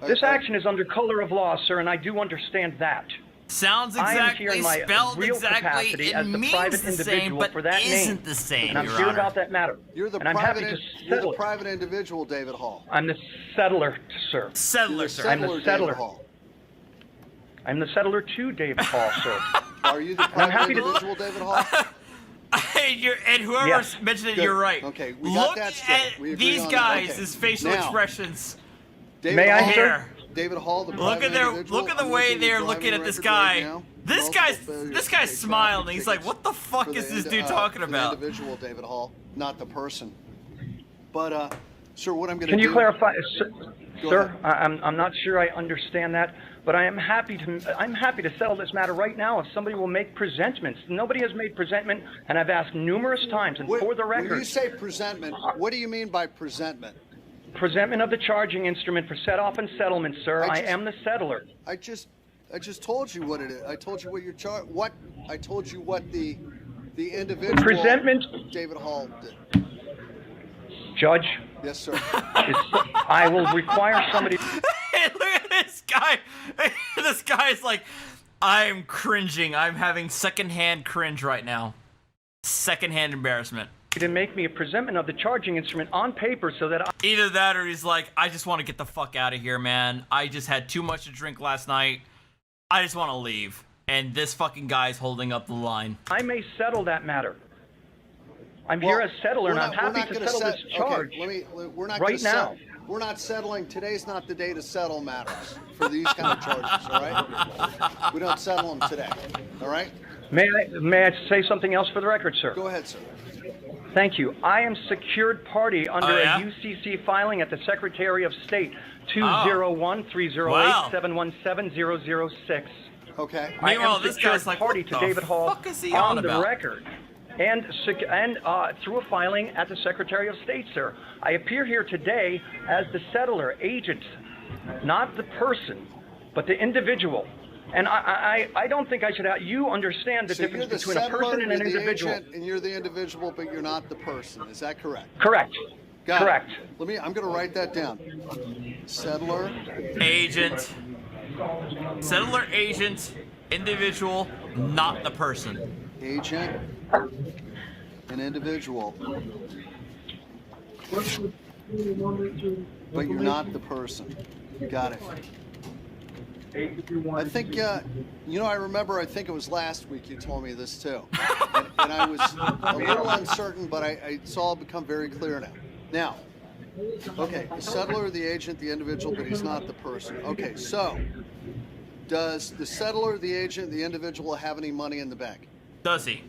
Speaker 24: This action is under color of law, sir, and I do understand that.
Speaker 4: Sounds
Speaker 24: I am
Speaker 4: exactly
Speaker 24: here in my
Speaker 4: spelled
Speaker 24: real
Speaker 4: exactly.
Speaker 24: capacity
Speaker 4: It
Speaker 24: as the
Speaker 4: means
Speaker 24: private
Speaker 4: the same,
Speaker 24: individual
Speaker 4: but
Speaker 24: for that
Speaker 4: isn't
Speaker 24: name.
Speaker 4: the same,
Speaker 24: And I'm
Speaker 4: Your
Speaker 24: here
Speaker 4: Honor.
Speaker 24: about that matter.
Speaker 23: You're the
Speaker 24: and I'm happy
Speaker 23: private.
Speaker 24: to
Speaker 23: You're
Speaker 24: settle
Speaker 23: the
Speaker 24: it.
Speaker 23: private individual, David Hall.
Speaker 24: I'm the settler, sir.
Speaker 4: Settler, sir.
Speaker 24: I'm the
Speaker 23: David
Speaker 24: settler.
Speaker 23: Hall.
Speaker 24: I'm the settler to David Hall, sir.
Speaker 23: Are you the
Speaker 24: And I'm
Speaker 23: private
Speaker 24: happy to-
Speaker 23: individual, David Hall?
Speaker 4: And whoever
Speaker 23: Yes.
Speaker 4: mentioned it,
Speaker 23: Good.
Speaker 4: you're right.
Speaker 23: Okay, we got
Speaker 4: Look
Speaker 23: that straight.
Speaker 4: at
Speaker 23: We agree
Speaker 4: these
Speaker 23: on
Speaker 4: guys'
Speaker 23: that. Okay.
Speaker 4: facial
Speaker 23: Now,
Speaker 4: expressions.
Speaker 23: David
Speaker 24: May I,
Speaker 23: Hall,
Speaker 24: sir?
Speaker 23: David Hall, the
Speaker 4: Look
Speaker 23: private
Speaker 4: at their
Speaker 23: individual.
Speaker 4: look at the
Speaker 23: I'm
Speaker 4: way
Speaker 23: looking
Speaker 4: they're
Speaker 23: at
Speaker 4: looking at
Speaker 23: driving
Speaker 4: this
Speaker 23: record
Speaker 4: guy.
Speaker 23: right now.
Speaker 4: This
Speaker 23: Multiple
Speaker 4: guy's
Speaker 23: failures
Speaker 4: this
Speaker 23: to
Speaker 4: guy's
Speaker 23: pay
Speaker 4: smiling.
Speaker 23: traffic
Speaker 4: He's like,
Speaker 23: tickets
Speaker 4: "What the fuck
Speaker 23: for
Speaker 4: is
Speaker 23: the
Speaker 4: this
Speaker 23: ind-
Speaker 4: dude talking
Speaker 23: for the
Speaker 4: about?"
Speaker 23: individual, David Hall, not the person. But, sir, what I'm going to
Speaker 24: Can
Speaker 23: do...
Speaker 24: you clarify,
Speaker 23: Go
Speaker 24: sir?
Speaker 23: ahead.
Speaker 24: I'm not sure I understand that, but I'm happy to settle this matter right now if somebody will make presentments. Nobody has made presentment, and I've asked numerous times, and for the record,
Speaker 23: When you say presentment, what do you mean by presentment?
Speaker 24: presentment of the charging instrument for set-off and settlement, sir. I am the settler.
Speaker 23: I just told you what it is. I told you what your I told you what the individual
Speaker 24: Presentment.
Speaker 23: David Hall did.
Speaker 24: Judge.
Speaker 23: Yes, sir.
Speaker 24: I will require somebody.
Speaker 4: Hey, look at this guy. This guy's like, I'm cringing. I'm having secondhand cringe right now. Secondhand embarrassment.
Speaker 24: To make me a presentment of the charging instrument on paper so that
Speaker 4: Either that or he's like, I just want to get the fuck out of here, man. I just had too much to drink last night. I just want to leave. And this fucking guy's holding up the line.
Speaker 24: I may settle that matter. I'm here as settler, and I'm happy to settle this charge.
Speaker 23: Okay, we're not
Speaker 24: right
Speaker 23: gonna
Speaker 24: now.
Speaker 23: We're not settling. Today's not the day to settle matters for these kind of charges. All right. We don't settle them today. All right.
Speaker 24: May I say something else for the record, sir?
Speaker 23: Go ahead, sir.
Speaker 24: Thank you. I am secured party under
Speaker 4: Oh, yeah?
Speaker 24: a UCC filing at the Secretary of State,
Speaker 4: Oh.
Speaker 24: 201-308-717-006.
Speaker 23: Okay.
Speaker 24: I
Speaker 4: Meanwhile,
Speaker 24: am
Speaker 4: this
Speaker 24: secured
Speaker 4: guy's like,
Speaker 24: party
Speaker 4: what
Speaker 24: to
Speaker 4: the
Speaker 24: David Hall
Speaker 4: fuck is he on
Speaker 24: the
Speaker 4: about?
Speaker 24: record, and through a filing at the Secretary of State, sir. I appear here today as the settler agent, not the person, but the individual. And I don't think I should have. You understand the
Speaker 23: So
Speaker 24: difference
Speaker 23: you're the
Speaker 24: between a
Speaker 23: settler,
Speaker 24: person and an
Speaker 23: you're the
Speaker 24: individual.
Speaker 23: agent, and you're the individual, but you're not the person. Is that correct?
Speaker 24: Correct.
Speaker 23: Got it.
Speaker 24: Correct.
Speaker 23: I'm going to write that down. Settler.
Speaker 4: Agent. Settler agent. Individual. Not the person.
Speaker 23: Agent. An individual. But you're not the person. Got it. I think, I remember, I think it was last week you told me this too. And I was a little uncertain, but it's all become very clear now. Now, okay, the settler, the agent, the individual, but he's not the person. Okay, so does the settler, the agent, the individual have any money in the bank?
Speaker 4: Does he?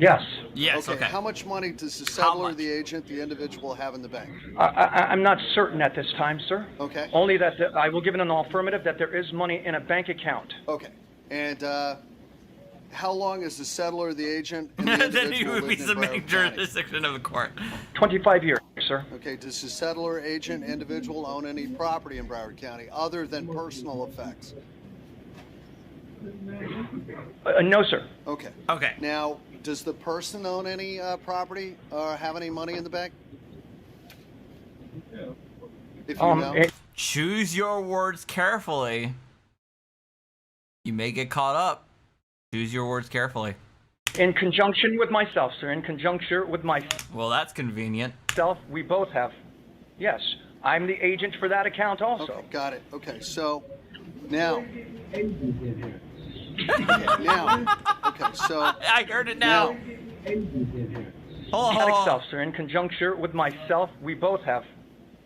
Speaker 24: Yes.
Speaker 4: Yes, okay.
Speaker 23: How much money does the settler, the agent, the individual have in the bank?
Speaker 24: I'm not certain at this time, sir.
Speaker 23: Okay.
Speaker 24: Only that I will give it an affirmative that there is money in a bank account.
Speaker 23: Okay. And how long is the settler, the agent, and the
Speaker 4: Then
Speaker 23: individual
Speaker 4: he would be
Speaker 23: living in
Speaker 4: submitting
Speaker 23: Broward County?
Speaker 4: jurisdiction of the court.
Speaker 24: 25 years, sir.
Speaker 23: Okay. Does the settler, agent, individual own any property in Broward County other than personal effects?
Speaker 24: No, sir.
Speaker 23: Okay.
Speaker 4: Okay.
Speaker 23: Now, does the person own any property or have any money in the bank? If you know.
Speaker 4: Choose your words carefully. You may get caught up. Choose your words carefully.
Speaker 24: In conjunction with myself, sir. In conjunction with myself.
Speaker 4: Well, that's convenient.
Speaker 24: We both have. Yes. I'm the agent for that account also.
Speaker 23: Okay, got it. Okay, so now. Okay, so.
Speaker 4: I heard it now.
Speaker 24: That itself, sir. In conjunction with myself, we both have.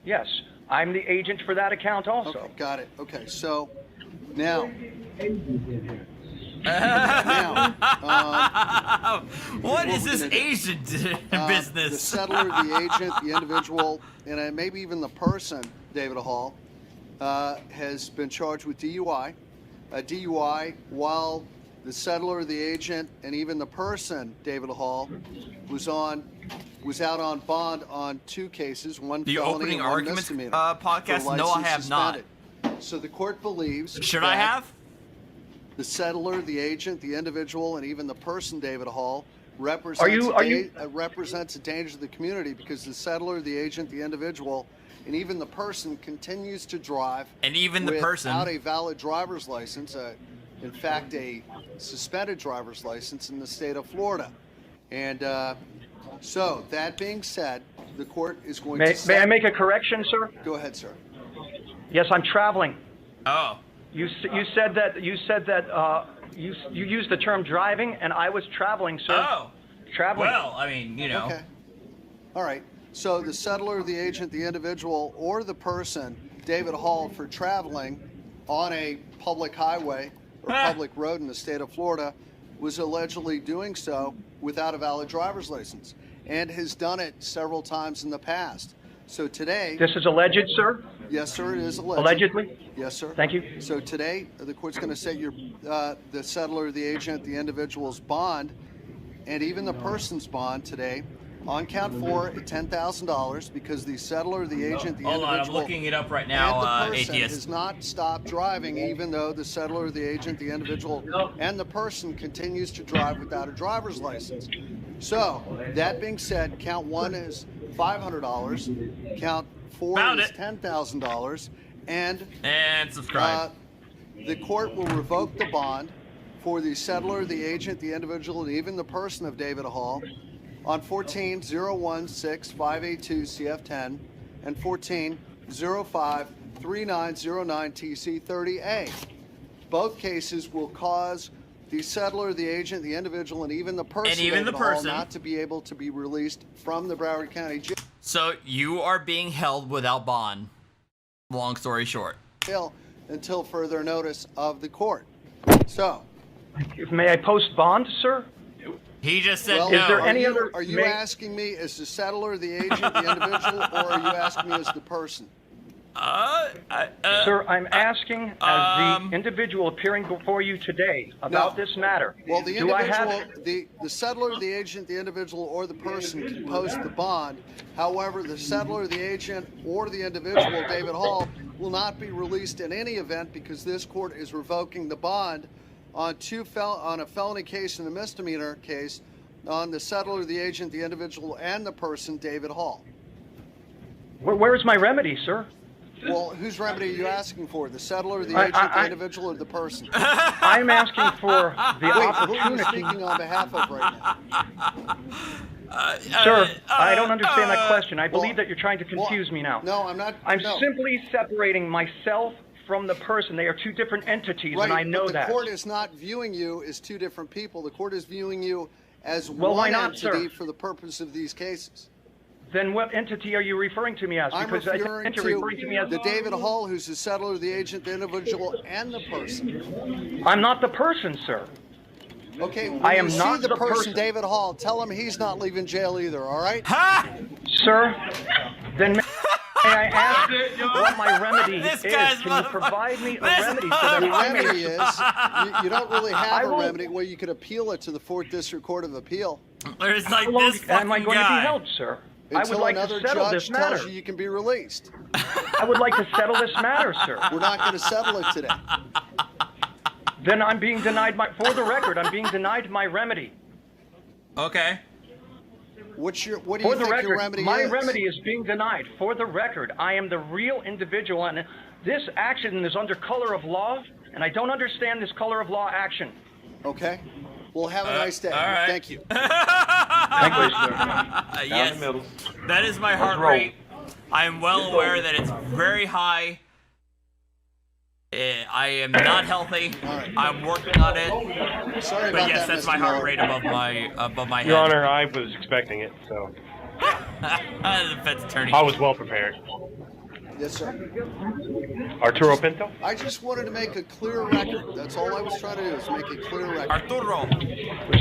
Speaker 24: Yes. I'm the agent for that account also.
Speaker 23: Okay, got it. Okay, so now.
Speaker 4: What is this agent business?
Speaker 23: The settler, the agent, the individual, and maybe even the person, David Hall, has been charged with DUI. DUI while the settler, the agent, and even the person, David Hall, was out on bond on 2 cases, one
Speaker 4: The
Speaker 23: felony
Speaker 4: opening
Speaker 23: and one
Speaker 4: arguments
Speaker 23: misdemeanor.
Speaker 4: podcast?
Speaker 23: for
Speaker 4: No, I
Speaker 23: license
Speaker 4: have not.
Speaker 23: suspended. So the court believes.
Speaker 4: Should I have?
Speaker 23: The settler, the agent, the individual, and even the person, David Hall, represents a danger to the community because the settler, the agent, the individual, and even the person continues to drive.
Speaker 4: And even the person.
Speaker 23: Without a valid driver's license, in fact, a suspended driver's license in the state of Florida. And so, that being said, the court is going to...
Speaker 24: May I make a correction, sir?
Speaker 23: Go ahead, sir.
Speaker 24: Yes, I'm traveling.
Speaker 4: Oh.
Speaker 24: You said that you used the term driving, and I was traveling, sir.
Speaker 4: Oh.
Speaker 24: Traveling.
Speaker 4: Well, I mean, you know.
Speaker 23: Okay. All right. So the settler, the agent, the individual, or the person, David Hall, for traveling on a public highway or public road in the state of Florida, was allegedly doing so without a valid driver's license, and has done it several times in the past. So today...
Speaker 24: This is alleged, sir?
Speaker 23: Yes, sir, it is alleged.
Speaker 24: Allegedly?
Speaker 23: Yes, sir.
Speaker 24: Thank you.
Speaker 23: So today, the court's going to set your the settler, the agent, the individual's bond, and even the person's bond today on count 4 at $10,000 because the settler, the agent, the individual...
Speaker 4: Hold on, I'm looking it up right now,
Speaker 23: and the person
Speaker 4: ATS.
Speaker 23: has not stopped driving, even though the settler, the agent, the individual, and the person continues to drive without a driver's license. So, that being said, count 1 is $500, count 4 is $10,000, and
Speaker 4: subscribe.
Speaker 23: The court will revoke the bond for the settler, the agent, the individual, and even the person of David Hall on 14-016-582-CF10 and 14-05-3909-TC30A. Both cases will cause the settler, the agent, the individual, and even the person, David Hall, not to be able to be released from the Broward County Jail.
Speaker 4: So you are being held without bond. Long story short.
Speaker 23: Until further notice of the court. So,
Speaker 24: may I post bond, sir?
Speaker 4: He just said
Speaker 23: well,
Speaker 4: no.
Speaker 23: Is there any other? Are you asking me as the settler, the agent, the individual, or are you asking me as the person?
Speaker 24: Sir, I'm asking as the individual appearing before you today about this matter.
Speaker 23: Well, the individual, the settler, the agent, the individual, or the person can post the bond. However, the settler, the agent, or the individual, David Hall, will not be released in any event because this court is revoking the bond on a felony case and a misdemeanor case on the settler, the agent, the individual, and the person, David Hall.
Speaker 24: Where is my remedy, sir?
Speaker 23: Well, whose remedy are you asking for? The settler, the agent, the individual, or the person?
Speaker 24: I'm asking for the opportunity.
Speaker 23: Who are you speaking on behalf of right now?
Speaker 24: Sir, I don't understand that question. I believe that you're trying to confuse me now.
Speaker 23: No, I'm not.
Speaker 24: I'm simply separating myself from the person. They are two different entities, and I know that.
Speaker 23: The court is not viewing you as two different people. The court is viewing you as
Speaker 24: why
Speaker 23: one
Speaker 24: not,
Speaker 23: entity
Speaker 24: sir?
Speaker 23: for the purpose of these cases.
Speaker 24: Then what entity are you referring to me as? Because I think you're referring to me as
Speaker 23: the David Hall, who's the settler, the agent, the individual, and the person.
Speaker 24: I'm not the person, sir.
Speaker 23: Okay, when
Speaker 24: I am
Speaker 23: you
Speaker 24: not
Speaker 23: see the person,
Speaker 24: person.
Speaker 23: David Hall, tell him he's not leaving jail either, all right?
Speaker 4: Ha!
Speaker 24: Sir, then may I ask what my remedy is? Can you provide me a remedy so that
Speaker 23: the
Speaker 24: I may...
Speaker 23: remedy is, you don't really have a remedy where you could appeal it to the 4th District Court of Appeal.
Speaker 4: There's like
Speaker 24: How long
Speaker 4: this fucking
Speaker 24: am I going to be held, sir? I would
Speaker 23: Until
Speaker 24: like to
Speaker 23: another
Speaker 24: settle
Speaker 23: judge
Speaker 24: this matter.
Speaker 23: tells you can be released.
Speaker 24: I would like to settle this matter, sir.
Speaker 23: We're not going to settle it today.
Speaker 24: Then I'm being denied for the record, I'm being denied my remedy.
Speaker 4: Okay.
Speaker 23: What do you
Speaker 24: For the
Speaker 23: think
Speaker 24: record,
Speaker 23: your remedy
Speaker 24: my
Speaker 23: is?
Speaker 24: remedy is being denied. For the record, I am the real individual, and this action is under color of law, and I don't understand this color of law action.
Speaker 23: Okay. Well, have a nice day.
Speaker 4: all right.
Speaker 23: Thank you.
Speaker 24: Thank you, sir.
Speaker 4: Yes, that is my heart rate. I am well aware that it's very high. I am not healthy. I'm working on it.
Speaker 23: Sorry
Speaker 4: but
Speaker 23: about
Speaker 4: yes,
Speaker 23: that,
Speaker 4: that's
Speaker 23: Mr.
Speaker 4: my heart
Speaker 23: Miller.
Speaker 4: rate above my head.
Speaker 8: Your Honor, I was expecting it, so
Speaker 4: The defense attorney.
Speaker 8: I was well prepared.
Speaker 23: Yes, sir.
Speaker 8: Arturo Pinto?
Speaker 23: I just wanted to make a clear record. That's all I was trying to do, is make a clear record.
Speaker 4: Arturo.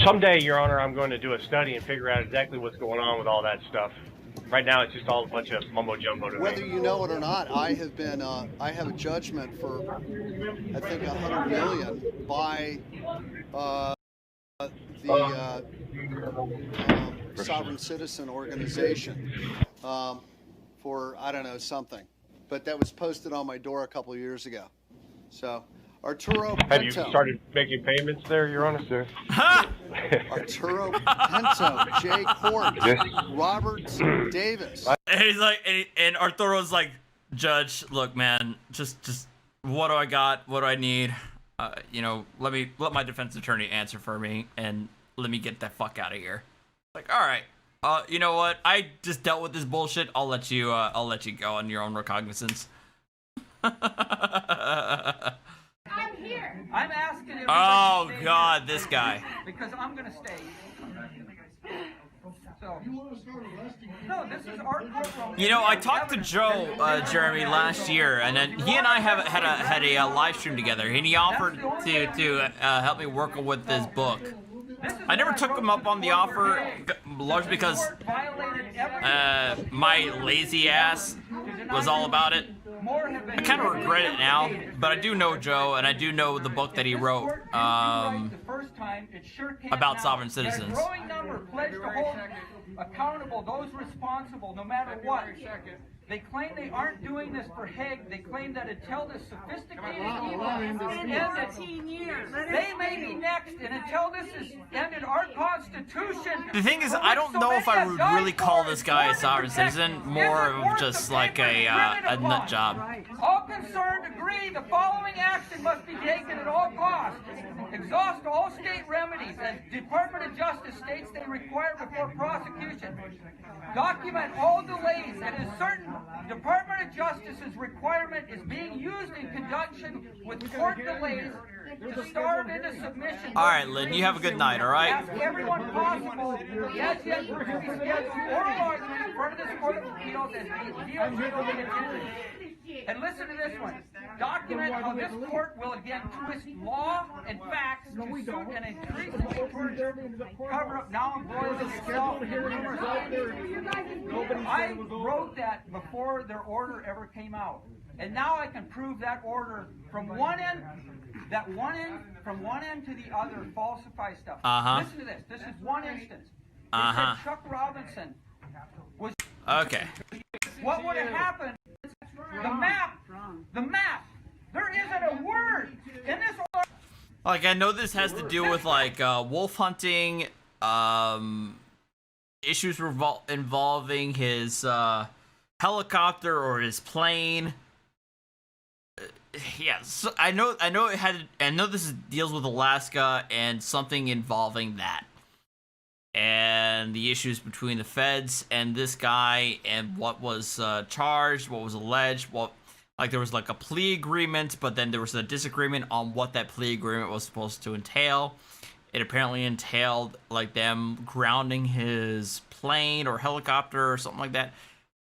Speaker 8: Someday, Your Honor, I'm going to do a study and figure out exactly what's going on with all that stuff. Right now, it's just all a bunch of mumbo jumbo to
Speaker 23: Whether
Speaker 8: me.
Speaker 23: you know it or not, I have been, I have a judgment for, I think, $100 million by the Sovereign Citizen Organization for, I don't know, something. but that was posted on my door a couple of years ago. So, Arturo
Speaker 8: Have you
Speaker 23: Pinto.
Speaker 8: started making payments there, Your Honor? Sir?
Speaker 23: Arturo Pinto, Jay Court, Robert Davis.
Speaker 4: And he's like, and Arturo's like, Judge, look, man, just what do I got? What do I need? You know, let my defense attorney answer for me, and let me get the fuck out of here. Like, all right, you know what? I just dealt with this bullshit. I'll let you go on your own recognizance.
Speaker 21: I'm here. I'm asking if
Speaker 4: Oh God, this guy.
Speaker 21: because I'm gonna stay. So, no, this is our courtroom.
Speaker 4: You know, I talked to Joe, Jeremy, last year, and then he and I had a live stream together, and he offered to help me work with this book. I never took him up on the offer, largely because my lazy ass was all about it. I kind of regret it now, but I do know Joe, and I do know the book that he wrote about sovereign citizens.
Speaker 21: A growing number pledged to hold accountable those responsible, no matter what. They claim they aren't doing this for Hague. They claim that until this sophisticated evil is ended, they may be next, and until this is ended, our Constitution.
Speaker 4: The thing is, I don't know if I would really call this guy a sovereign citizen, more of just like a nut job.
Speaker 21: All concerned agree the following action must be taken at all costs. Exhaust all state remedies as Department of Justice states they require before prosecution. Document all delays and is certain Department of Justice's requirement is being used in conjunction with court delays to starve into submission.
Speaker 4: All right, Lynn, you have a good night, all right?
Speaker 21: Ask everyone possible yes, to be scheduled oral argument in front of this Court of Appeals as deals with the And listen to this one. Document how this court will again twist law and facts to suit an increasingly cover up now embroiled itself in numerous I wrote that before their order ever came out. And now I can prove that order from one end to the other, falsify stuff. Listen to this. This is one instance. It said Chuck Robinson was
Speaker 4: Okay.
Speaker 21: What would have happened? The map. There isn't a word in this order.
Speaker 4: Like, I know this has to do with like wolf hunting, issues involving his helicopter or his plane. Yeah, so I know it had. I know this deals with Alaska and something involving that, and the issues between the feds and this guy, and what was charged, what was alleged, there was like a plea agreement, but then there was a disagreement on what that plea agreement was supposed to entail. It apparently entailed like them grounding his plane or helicopter or something like that.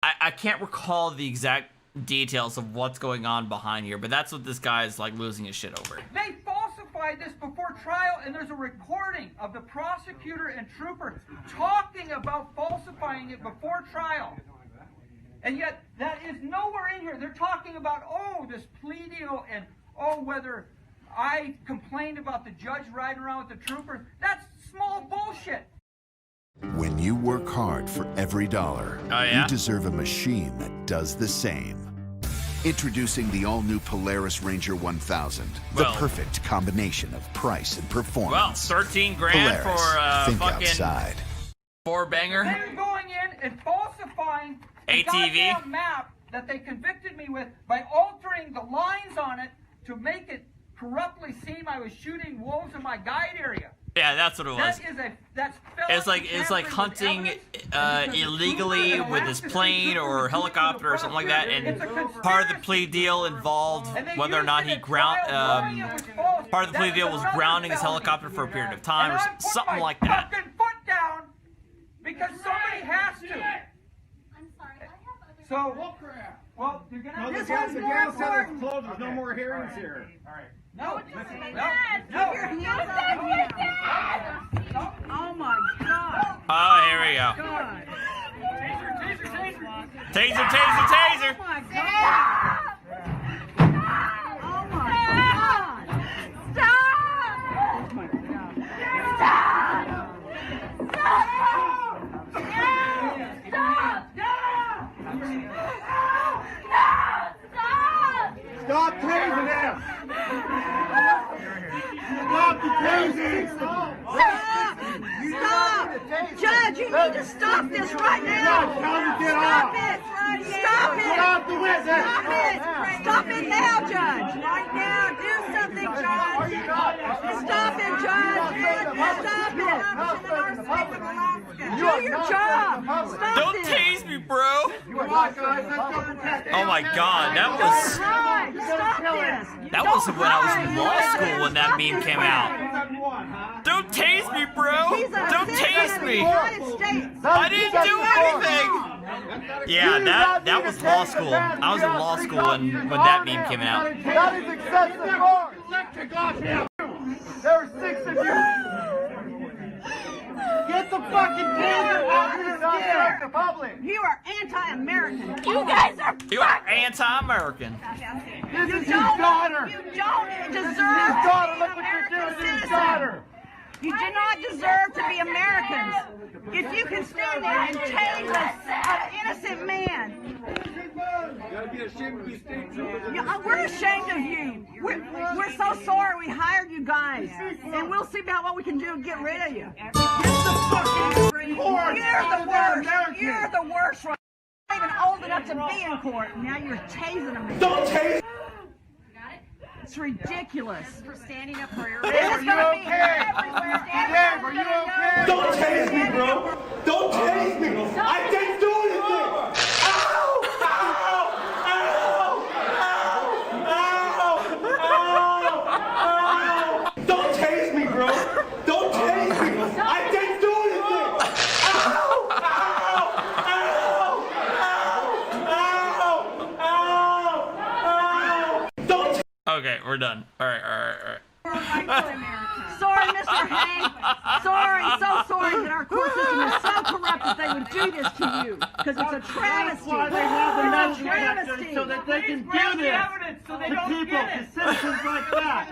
Speaker 4: I can't recall the exact details of what's going on behind here, but that's what this guy is like losing his shit over.
Speaker 21: They falsified this before trial, and there's a recording of the prosecutor and trooper talking about falsifying it before trial. And yet, that is nowhere in here. They're talking about, this plea deal and, whether I complained about the judge riding around with the trooper. That's small bullshit.
Speaker 7: When you work hard for every dollar, you deserve a machine that does the same. Introducing the all-new Polaris Ranger 1000, the perfect combination of price and performance.
Speaker 4: Well, 13 grand
Speaker 7: Polaris,
Speaker 4: for
Speaker 7: think
Speaker 4: fucking
Speaker 7: outside.
Speaker 4: 4-banger.
Speaker 21: They're going in and falsifying the goddamn map that they convicted me with by altering the lines on it to make it corruptly seem I was shooting wolves in my guide area.
Speaker 4: Yeah, that's what it was. It's like hunting illegally with his plane or helicopter or something like that, and part of the plea deal involved whether or not he part of the plea deal was grounding his helicopter for a period of time or something like that.
Speaker 21: Fucking foot down because somebody has to. I'm sorry, I have other. So, well, you're gonna.
Speaker 10: This one's more important. There's no more hearings here. All right.
Speaker 21: No,
Speaker 10: no.
Speaker 21: Oh my God.
Speaker 4: Oh, here we go.
Speaker 21: God.
Speaker 4: Taser, taser, taser.
Speaker 21: Oh my God. Oh my God. Stop. Oh my God. Stop. Stop. Stop. Stop.
Speaker 10: Stop tasing him! Stop the tasing!
Speaker 6: Stop! Judge, you need to stop this right now! Stop it! Stop it!
Speaker 10: Stop the witness!
Speaker 6: Stop it! Stop it now, Judge! Right now, do something, Judge! Stop it, Judge! Stop it! Do your job! Stop
Speaker 4: Don't
Speaker 6: this!
Speaker 4: tase me, bro! Oh my god,
Speaker 6: Stop this!
Speaker 4: that was when I was in law school when that meme came out. Don't tase me, bro! Don't tase me! I didn't do anything! Yeah, that was law school. I was in law school when that meme came out.
Speaker 10: That is excessive force! There are 6 of you! Get the fucking taser out of the public!
Speaker 6: You are anti-American. You guys are.
Speaker 4: You are anti-American.
Speaker 10: This is his daughter!
Speaker 6: You don't deserve
Speaker 10: His daughter, look what you're doing to his daughter!
Speaker 6: You do not deserve to be Americans. If you can stand there and tase an innocent man. We're ashamed of you. We're so sorry we hired you guys. And we'll see about what we can do to get rid of you. You're the worst. You're the worst. You're not even old enough to be in court. Now you're tasing them.
Speaker 10: Don't tase!
Speaker 6: It's ridiculous. For standing up for your
Speaker 10: Dave, are you okay? Dave, are you okay? Don't tase me, bro! Don't tase me! I didn't do anything! Ow! Ow! Ow! Ow! Ow! Ow! Don't tase me, bro! Don't tase me! I didn't do anything! Ow! Ow! Ow! Ow! Ow! Ow! Don't.
Speaker 4: Okay, we're done. Alright.
Speaker 6: Sorry, Mr. Hank. Sorry, so sorry that our court system is so corrupt that they would do this to you. Because it's a travesty.
Speaker 10: That's why they have the metal
Speaker 6: It's a travesty.
Speaker 10: so that they can do this to people, to citizens like that.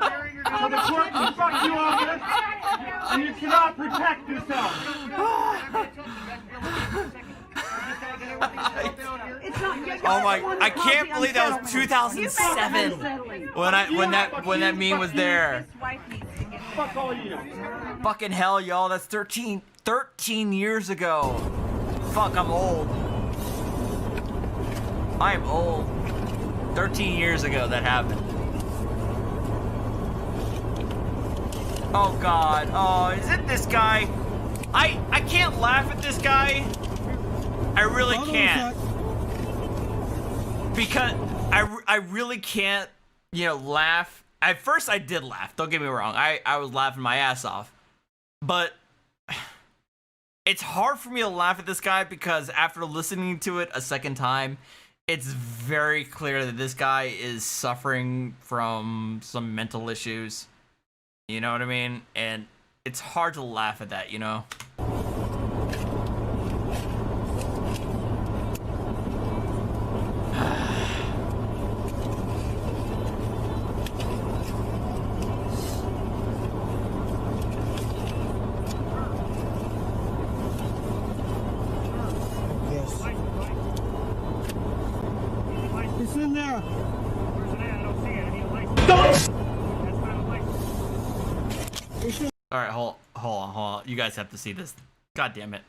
Speaker 10: So the court can fuck you over and you cannot protect yourself.
Speaker 4: Oh my! I can't believe that was 2007 when that meme was there.
Speaker 10: Fuck all you.
Speaker 4: Fucking hell, y'all! That's 13 years ago. Fuck, I'm old. I am old. 13 years ago that happened. Oh God! Oh, is it this guy? I can't laugh at this guy. I really can't. Because I really can't, laugh. At first I did laugh, don't get me wrong. I was laughing my ass off. But it's hard for me to laugh at this guy because after listening to it a second time, it's very clear that this guy is suffering from some mental issues. You know what I mean? And it's hard to laugh at that,
Speaker 10: It's in there.
Speaker 4: Alright, hold on. You guys have to see this. God damn it.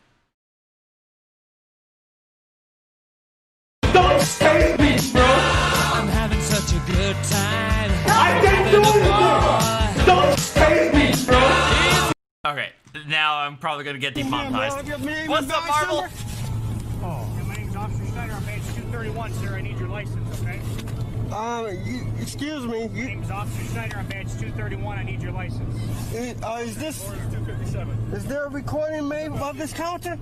Speaker 10: Don't save me, bro!
Speaker 15: I'm having such a good time.
Speaker 10: I didn't do anything! Don't save me, bro!
Speaker 4: Okay, now I'm probably gonna get demonetized. What's up, Marvel?
Speaker 17: My name's Officer Schneider. I'm page 231, sir. I need your license, okay?
Speaker 10: Excuse me.
Speaker 17: My name's Officer Schneider. I'm page 231. I need your license.
Speaker 10: Is this?
Speaker 17: 257.
Speaker 10: Is there a recording made of this counter?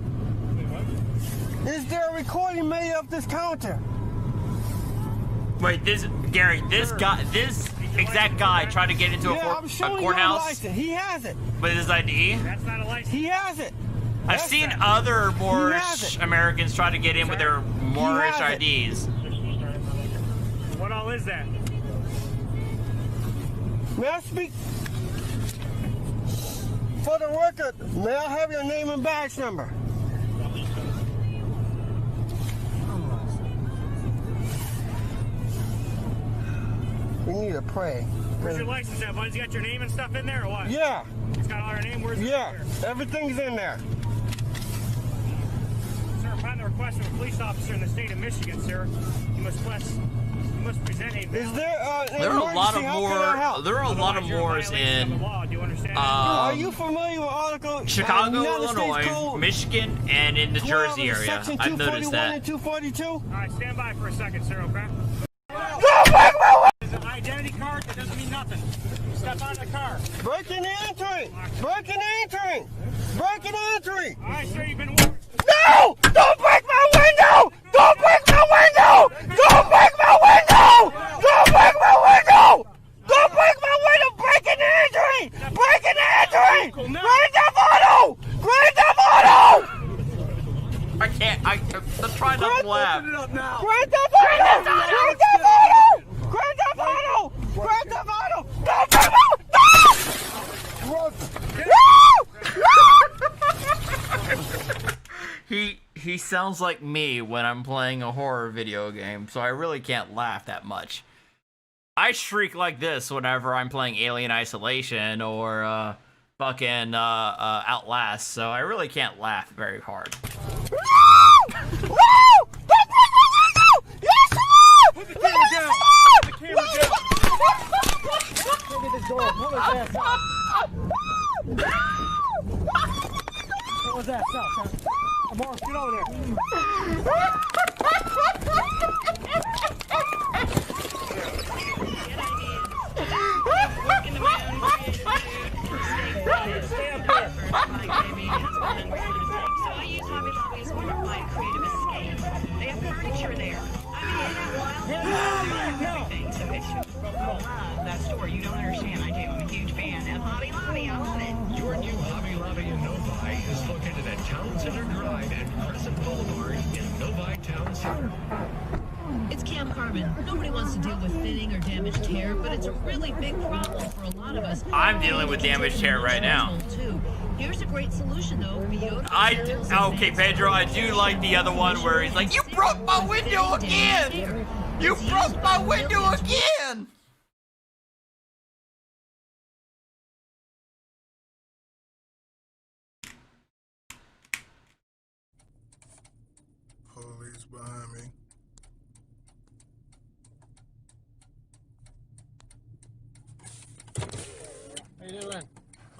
Speaker 10: Is there a recording made of this counter?
Speaker 4: Wait, this exact guy tried to get into a courthouse.
Speaker 10: He has it.
Speaker 4: With his ID?
Speaker 17: That's not a license.
Speaker 10: He has it.
Speaker 4: I've seen other Moorish Americans try to get in with their Moorish IDs.
Speaker 17: What all is that?
Speaker 10: May I speak for the record? May I have your name and badge number?
Speaker 1: We need to pray.
Speaker 17: Where's your license at, bud? Has got your name and stuff in there, or what?
Speaker 1: Yeah.
Speaker 17: It's got all our name. Where's
Speaker 1: Yeah. Everything's in there.
Speaker 17: Sir, upon the request of a police officer in the state of Michigan, sir, you must present a.
Speaker 1: Is there?
Speaker 4: There are a lot of more. There are a lot of mores in.
Speaker 1: Are you familiar with Article
Speaker 4: Chicago,
Speaker 1: United
Speaker 4: Illinois,
Speaker 1: States Code
Speaker 4: Michigan, and in the
Speaker 1: 12
Speaker 4: Jersey area.
Speaker 1: Section
Speaker 4: I've noticed
Speaker 1: 241
Speaker 4: that.
Speaker 1: and 242?
Speaker 17: All right, stand by for a second, sir. Okay. It's an identity card that doesn't mean nothing. Step out of the car.
Speaker 1: Breaking and entering. Breaking and entering. Breaking and entering.
Speaker 17: All right, sir. You've been warned.
Speaker 1: No! Don't break my window! Don't break my window! Don't break my window! Don't break my window! Don't break my window! Breaking and entering! Breaking and entering! Grand Theft Auto! Grand Theft Auto!
Speaker 4: I can't. I'm trying not to laugh.
Speaker 1: Grand Theft Auto! Grand Theft Auto! Grand Theft Auto! Grand Theft Auto! Don't break my
Speaker 4: He sounds like me when I'm playing a horror video game, so I really can't laugh that much. I shriek like this whenever I'm playing Alien Isolation or fucking Outlast, so I really can't laugh very hard.
Speaker 17: Put the camera down. Put the camera down. Look at this door. Pull his ass out. Pull his ass out, son. Morris, get over there. Stay up there.
Speaker 6: So I use Hobby Lobby as part of my creative escape. They have furniture there. Everything. So it's that store. You don't understand. I do. I'm a huge fan of Hobby Lobby. I love it.
Speaker 2: Your new Hobby Lobby in Novi is located at Town Center Drive and Crescent Boulevard in Novi Town Center.
Speaker 5: It's Cam Carbon. Nobody wants to deal with thinning or damaged hair, but it's a really big problem for a lot of us.
Speaker 4: I'm dealing with damaged hair right now.
Speaker 5: Here's a great solution, though.
Speaker 4: Okay, Pedro, I do like the other one where he's like, "You broke my window again! You broke my window again!"
Speaker 18: Police behind me.
Speaker 11: How you doing?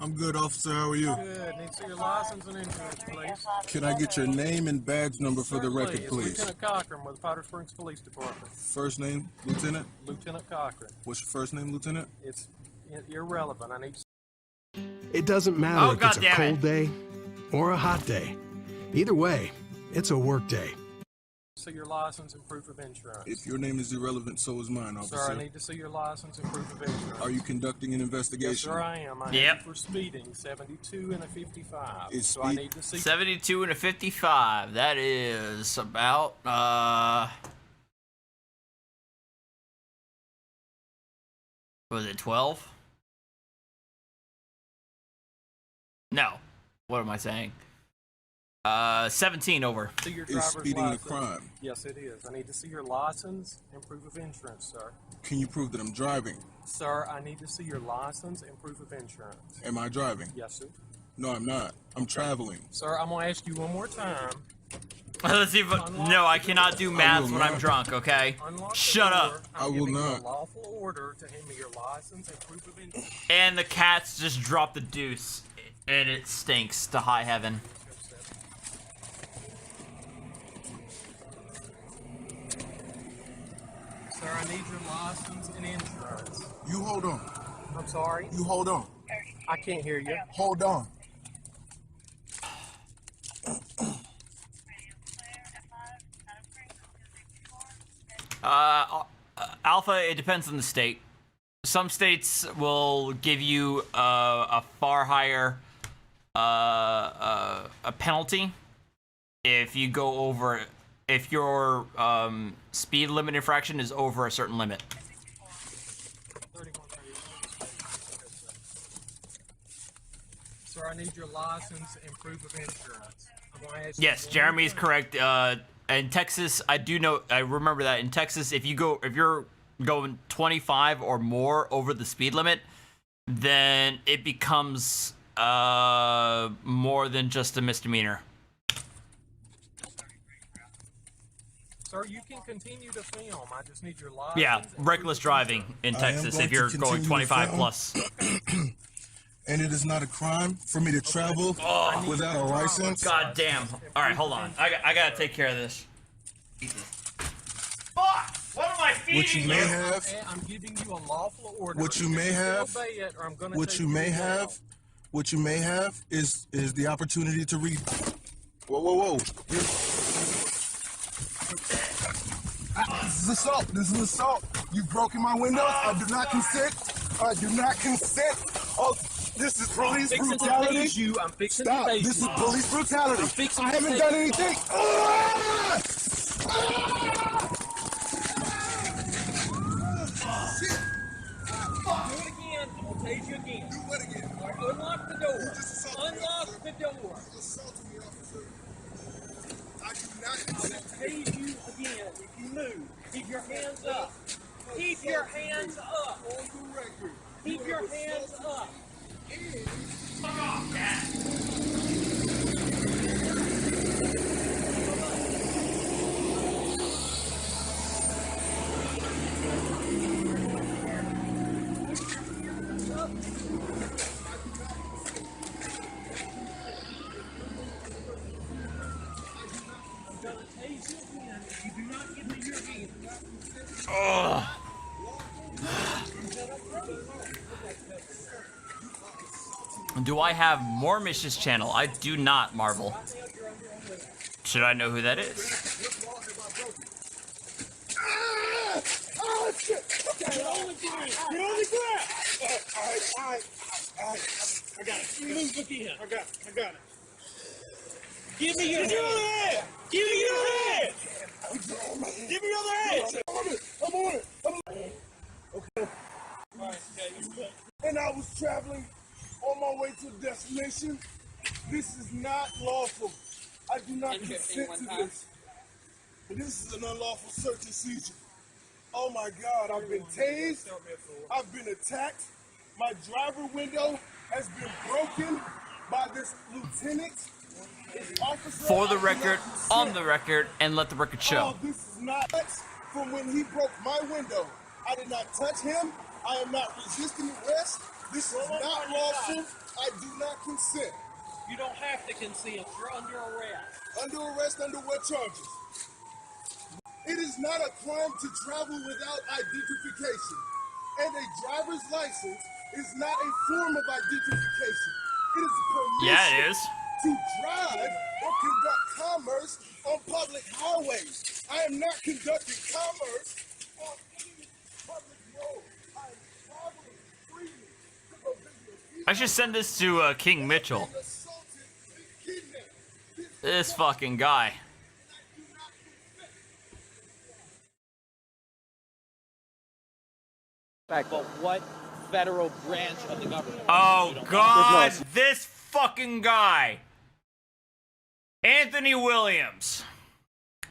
Speaker 18: I'm good, officer. How are you?
Speaker 11: Good. Need to see your license and insurance, please.
Speaker 18: Can I get your name and badge number for the record,
Speaker 11: It's
Speaker 18: please?
Speaker 11: Lieutenant Cochran with the Powder Springs Police Department.
Speaker 18: First name, Lieutenant?
Speaker 11: Lieutenant Cochran.
Speaker 18: What's your first name, Lieutenant?
Speaker 11: It's irrelevant. I need to...
Speaker 19: It doesn't matter if it's a cold day or a hot day. Either way, it's a work day.
Speaker 11: see your license and proof of insurance.
Speaker 18: If your name is irrelevant, so is mine, officer.
Speaker 11: Sir, I need to see your license and proof of insurance.
Speaker 18: Are you conducting an investigation?
Speaker 11: Yes, sir, I am. I have you for speeding, 72 and a 55. So I need to see
Speaker 4: 72 and a 55. That is about was it 12? No. What am I saying? 17 over.
Speaker 11: see your
Speaker 18: Is
Speaker 11: driver's
Speaker 18: speeding
Speaker 11: license.
Speaker 18: a crime?
Speaker 11: Yes, it is. I need to see your license and proof of insurance, sir.
Speaker 18: Can you prove that I'm driving?
Speaker 11: Sir, I need to see your license and proof of insurance.
Speaker 18: Am I driving?
Speaker 11: Yes, sir.
Speaker 18: No, I'm not. I'm traveling.
Speaker 11: Sir, I'm going to ask you one more time.
Speaker 4: Let's see if no, I cannot do math when I'm drunk, okay? Shut up.
Speaker 18: I will not.
Speaker 11: A lawful order to hand me your license and proof of insurance.
Speaker 4: And the cats just dropped the deuce, and it stinks to high heaven.
Speaker 11: Sir, I need your license and insurance.
Speaker 18: You hold on.
Speaker 11: I'm sorry?
Speaker 18: You hold on.
Speaker 11: I can't hear you.
Speaker 18: Hold on.
Speaker 4: Alpha, it depends on the state. Some states will give you a far higher a penalty if you go over, if your speed limit infraction is over a certain limit.
Speaker 11: Sir, I need your license and proof of insurance. I'm gonna ask you
Speaker 4: Yes,
Speaker 11: one
Speaker 4: Jeremy's
Speaker 11: more
Speaker 4: correct. In Texas, I do know, I remember that in Texas, if you're going 25 or more over the speed limit, then it becomes more than just a misdemeanor.
Speaker 3: Sir, you can continue to film. I just need your license.
Speaker 4: Yeah, reckless driving in Texas if you're going 25 plus.
Speaker 18: And it is not a crime for me to travel without a license.
Speaker 4: God damn. All right, hold on. I gotta take care of this. Fuck! What am I feeding
Speaker 18: What you may have.
Speaker 3: I'm giving you a lawful order.
Speaker 18: What you may have. What you may have. What you may have is the opportunity to read. Whoa! This is assault. This is assault. You've broken my windows. I do not consent. I do not consent. Oh, this is police brutality.
Speaker 3: I'm fixing
Speaker 18: Stop.
Speaker 3: to
Speaker 18: This is police brutality. I haven't done anything.
Speaker 3: Do it again. I'm gonna tase you again. Do what again? All right, unlock the door. Unlock the door.
Speaker 18: I do not
Speaker 3: I'm gonna tase you again if you move. Keep your hands up. Keep your hands up.
Speaker 18: On the record.
Speaker 3: Keep your hands up.
Speaker 4: Fuck off, Dad. Do I have more Mish's channel? I do not, Marvel. Should I know who that is?
Speaker 10: Oh, shit! Get on the ground! Get on the ground! All right. I got it. Move again. I got it. Give me your hand! Give me your hand! Give me your other hand! I'm on it. Okay. And I was traveling on my way to a destination. This is not lawful. I do not consent to this. This is an unlawful search and seizure. Oh my God, I've been tased. I've been attacked. My driver window has been broken by this lieutenant. This officer.
Speaker 4: For the record, on the record, and let the record show.
Speaker 10: Oh, this is not from when he broke my window. I did not touch him. I am not resisting arrest. This is not lawful. I do not consent.
Speaker 3: You don't have to consent. You're under arrest.
Speaker 10: Under arrest under what charges? It is not a crime to travel without identification. And a driver's license is not a form of identification. It is permission
Speaker 4: Yeah, it is.
Speaker 10: to drive or conduct commerce on public highways. I am not conducting commerce on any public road. I am traveling freely to go visit.
Speaker 4: I should send this to King Mitchell. This fucking guy.
Speaker 12: But what federal branch of the government?
Speaker 4: Oh God, this fucking guy. Anthony Williams.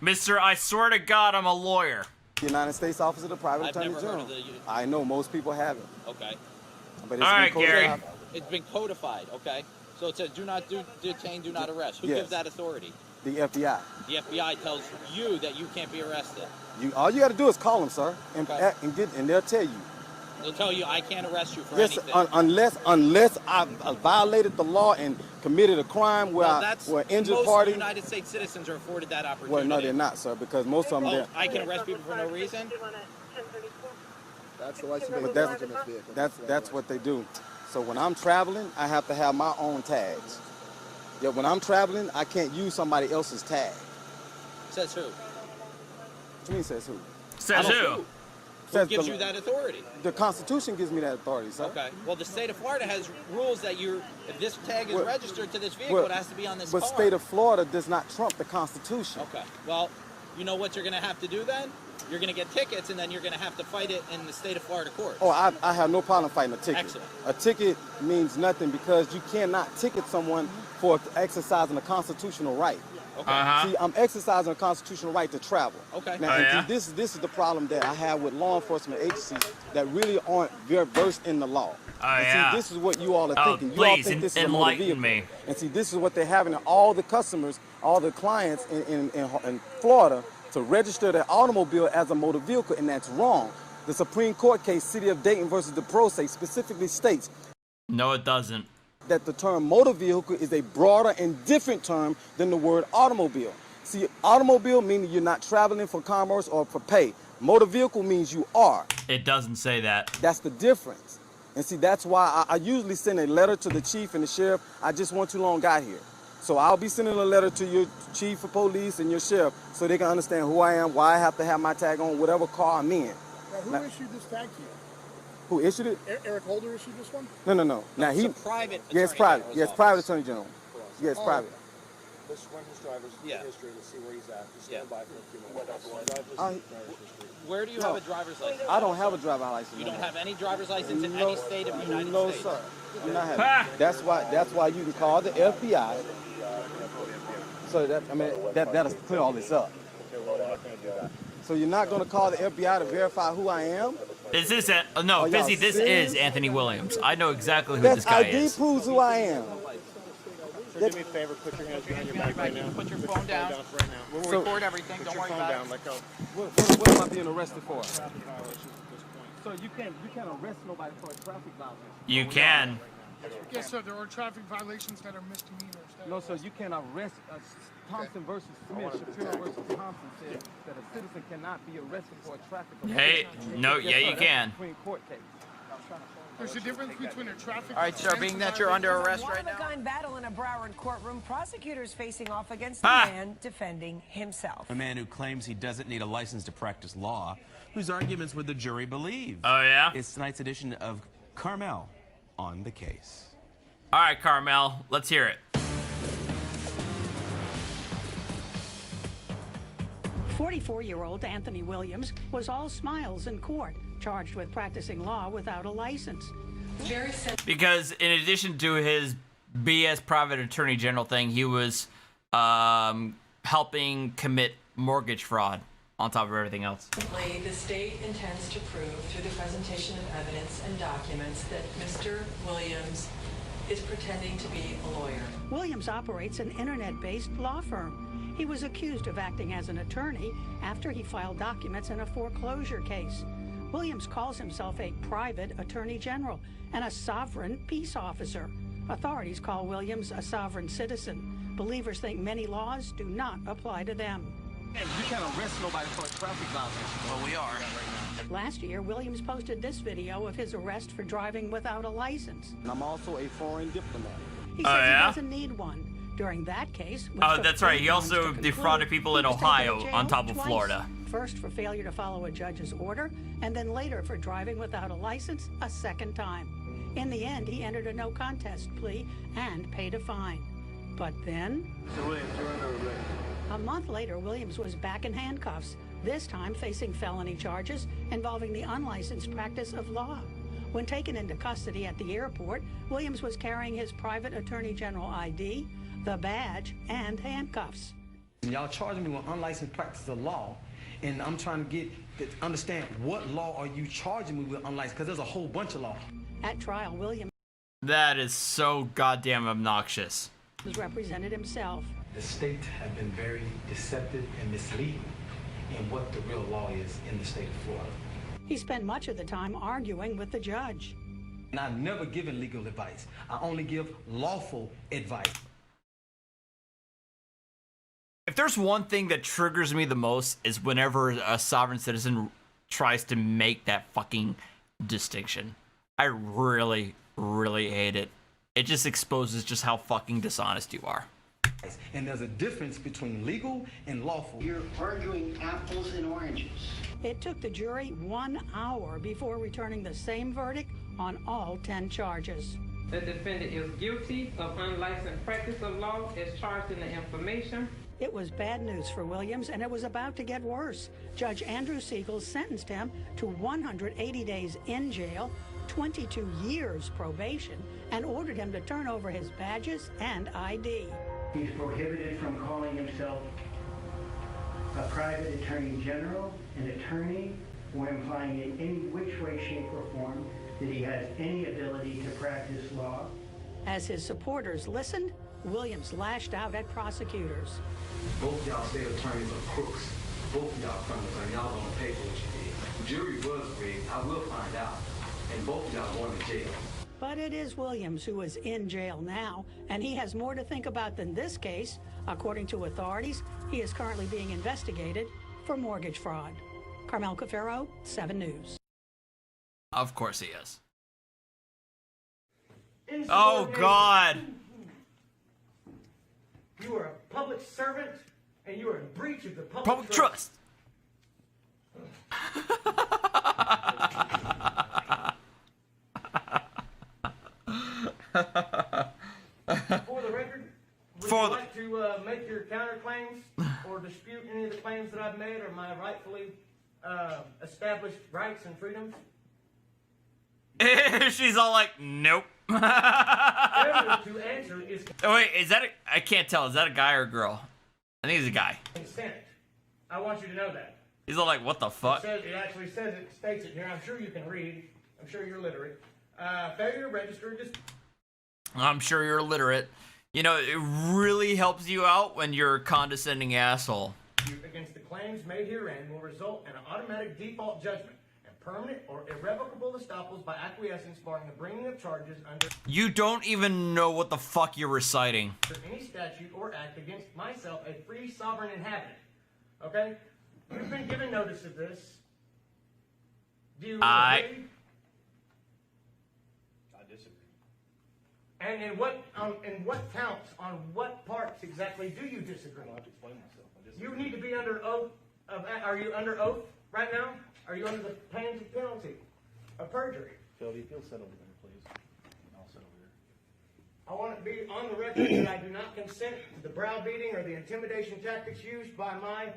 Speaker 4: Mr. I swear to God, I'm a lawyer.
Speaker 13: United States Office of the Private
Speaker 12: I've
Speaker 13: Attorney
Speaker 12: never heard
Speaker 13: General.
Speaker 12: of the.
Speaker 13: I know most people haven't.
Speaker 12: Okay.
Speaker 13: But
Speaker 4: All right, Gary.
Speaker 12: It's been codified. Okay. So it says do not detain, do not arrest. Who
Speaker 13: Yes.
Speaker 12: gives that authority?
Speaker 13: The FBI.
Speaker 12: The FBI tells you that you can't be arrested.
Speaker 13: All you got to do is call them, sir, and
Speaker 12: Okay.
Speaker 13: and they'll tell you.
Speaker 12: They'll tell you I can't arrest you for
Speaker 13: Yes,
Speaker 12: anything.
Speaker 13: unless I violated the law and committed a crime where where injured
Speaker 12: most
Speaker 13: party.
Speaker 12: United States citizens are afforded that opportunity.
Speaker 13: Well, no, they're not, sir, because most of them.
Speaker 12: Oh, I can arrest people for no reason.
Speaker 23: That's the license
Speaker 13: But
Speaker 23: plate on this vehicle.
Speaker 13: that's what they do. So when I'm traveling, I have to have my own tags. Yeah, when I'm traveling, I can't use somebody else's tag.
Speaker 12: Says who?
Speaker 13: What do you mean says who?
Speaker 4: Says who?
Speaker 12: Who gives you that authority?
Speaker 13: The Constitution gives me that authority, sir.
Speaker 12: Okay. Well, the state of Florida has rules that if this tag is
Speaker 13: Well,
Speaker 12: registered to this vehicle,
Speaker 13: well,
Speaker 12: it has to be on this
Speaker 13: But
Speaker 12: car.
Speaker 13: state of Florida does not trump the Constitution.
Speaker 12: Okay. Well, you know what you're going to have to do then? You're going to get tickets, and then you're going to have to fight it in the state of Florida court.
Speaker 13: Oh, I have no problem fighting a ticket.
Speaker 12: Excellent.
Speaker 13: A ticket means nothing because you cannot ticket someone for exercising a constitutional right. See, I'm exercising a constitutional right to travel.
Speaker 12: Okay.
Speaker 13: Now, and see, this is the problem that I have with law enforcement agencies that really aren't very versed in the law. See, this is what you all are thinking. You all think this is a motor vehicle. And see, this is what they're having all the customers, all the clients in Florida to register their automobile as a motor vehicle, and that's wrong. The Supreme Court case, City of Dayton versus DeProse, specifically states.
Speaker 4: No, it doesn't.
Speaker 13: That the term motor vehicle is a broader and different term than the word automobile. See, automobile meaning you're not traveling for commerce or for pay. Motor vehicle means you are.
Speaker 4: It doesn't say that.
Speaker 13: That's the difference. And see, that's why I usually send a letter to the chief and the sheriff. I just want too long got here. So I'll be sending a letter to your chief of police and your sheriff so they can understand who I am, why I have to have my tag on whatever car I'm in.
Speaker 10: Now, who issued this tag to you?
Speaker 13: Who issued it?
Speaker 10: Eric Holder issued this one?
Speaker 13: No. Now
Speaker 12: It's a private
Speaker 13: Yeah, it's private. Yeah, it's private attorney general. Yeah, it's private.
Speaker 9: Let's run his driver's history to see where he's at. Just stand by for a few minutes.
Speaker 12: Where do you have a driver's license?
Speaker 13: I don't have a driver's license.
Speaker 12: You don't have any driver's license in any state of the United States?
Speaker 13: No, sir. I'm not having it. That's why you can call the FBI. So that'll clear all this up. So you're not going to call the FBI to verify who I am?
Speaker 4: This is no, Fizzy. This is Anthony Williams. I know exactly who this guy is.
Speaker 13: ID proves who I am.
Speaker 8: Sir, do me a favor. Put your hands behind your back right now.
Speaker 12: Put your phone down. We'll record everything. Don't worry about it.
Speaker 8: Let go.
Speaker 13: What am I being arrested for? So you can't arrest nobody for a traffic violation.
Speaker 4: You can.
Speaker 10: Yes, sir. There are traffic violations that are misdemeanors.
Speaker 13: No, sir. You can arrest. Thompson versus Smith, Shapiro versus Thompson said that a citizen cannot be arrested for a traffic offense.
Speaker 4: Hey, no, yeah, you can.
Speaker 13: Supreme Court case.
Speaker 10: There's a difference between a traffic.
Speaker 12: All right, sir. Being that you're under arrest right now.
Speaker 6: One-of-a-kind battle in a Broward courtroom. Prosecutors facing off against the man defending himself.
Speaker 14: A man who claims he doesn't need a license to practice law, whose arguments would the jury believe.
Speaker 4: Oh, yeah?
Speaker 14: It's tonight's edition of Carmel on the case.
Speaker 4: All right, Carmel, let's hear it.
Speaker 16: 44-year-old Anthony Williams was all smiles in court, charged with practicing law without a license.
Speaker 4: Because in addition to his BS private attorney general thing, he was helping commit mortgage fraud on top of everything else.
Speaker 20: The state intends to prove through the presentation of evidence and documents that Mr. Williams is pretending to be a lawyer.
Speaker 16: Williams operates an internet-based law firm. He was accused of acting as an attorney after he filed documents in a foreclosure case. Williams calls himself a private attorney general and a sovereign peace officer. Authorities call Williams a sovereign citizen. Believers think many laws do not apply to them.
Speaker 13: Hey, you can't arrest nobody for a traffic violation.
Speaker 14: Well, we are.
Speaker 16: Last year, Williams posted this video of his arrest for driving without a license.
Speaker 13: I'm also a foreign diplomat.
Speaker 16: He says he doesn't need one. During that case...
Speaker 4: Oh, that's right. He also defrauded people in Ohio on top of Florida.
Speaker 16: First for failure to follow a judge's order, and then later for driving without a license a second time. In the end, he entered a no-contest plea and paid a fine. But then... A month later, Williams was back in handcuffs, this time facing felony charges involving the unlicensed practice of law. When taken into custody at the airport, Williams was carrying his private attorney general ID, the badge, and handcuffs.
Speaker 22: Y'all charging me with unlicensed practice of law, and I'm trying to understand what law are you charging me with unlicensed, because there's a whole bunch of law.
Speaker 16: At trial, Williams
Speaker 4: That is so goddamn obnoxious.
Speaker 16: represented himself.
Speaker 22: The state have been very deceptive and misleading in what the real law is in the state of Florida.
Speaker 16: He spent much of the time arguing with the judge.
Speaker 22: And I've never given legal advice. I only give lawful advice.
Speaker 4: If there's one thing that triggers me the most is whenever a sovereign citizen tries to make that fucking distinction. I really, really hate it. It just exposes just how fucking dishonest you are.
Speaker 22: And there's a difference between legal and lawful.
Speaker 26: You're arguing apples and oranges.
Speaker 16: It took the jury 1 hour before returning the same verdict on all 10 charges.
Speaker 27: The defendant is guilty of unlicensed practice of law as charged in the information.
Speaker 16: It was bad news for Williams, and it was about to get worse. Judge Andrew Siegel sentenced him to 180 days in jail, 22 years probation, and ordered him to turn over his badges and ID.
Speaker 1: He's prohibited from calling himself a private attorney general, an attorney, or implying in any which way, shape, or form that he has any ability to practice law.
Speaker 16: As his supporters listened, Williams lashed out at prosecutors.
Speaker 7: Both y'all state attorneys are crooks. Both of y'all criminals, and y'all gonna pay for what you did. The jury was rigged. I will find out. And both of y'all going to jail.
Speaker 16: But it is Williams who is in jail now, and he has more to think about than this case. According to authorities, he is currently being investigated for mortgage fraud. Carmel Cafaro, 7 News.
Speaker 4: Of course he is. Oh, God.
Speaker 1: You are a public servant, and you are in breach of the
Speaker 4: Public trust.
Speaker 1: For the record, would you like to make your counterclaims or dispute any of the claims that I've made or my rightfully established rights and freedoms?
Speaker 4: She's all like, nope.
Speaker 1: Failure to answer is
Speaker 4: Oh, wait, is that I can't tell. Is that a guy or a girl? I think he's a guy.
Speaker 1: consent. I want you to know that.
Speaker 4: He's all like, what the fuck?
Speaker 1: It actually says it, states it here. I'm sure you can read. I'm sure you're literate. Failure to register just
Speaker 4: I'm sure you're illiterate. You know, it really helps you out when you're a condescending asshole.
Speaker 1: against the claims made herein will result in an automatic default judgment and permanent or irrevocable estoppels by acquiescence barring the bringing of charges under
Speaker 4: You don't even know what the fuck you're reciting.
Speaker 1: any statute or act against myself, a free sovereign inhabitant. Okay? You've been given notice of this. Do you agree?
Speaker 9: I disagree.
Speaker 1: And in what counts, on what parts exactly do you disagree?
Speaker 9: I have to explain myself. I disagree.
Speaker 1: You need to be under oath. Are you under oath right now? Are you under the pains of penalty of perjury?
Speaker 9: Phil, if you'll sit over there, please. I'll sit over here.
Speaker 1: I want to be on the record that I do not consent to the browbeating or the intimidation tactics used by my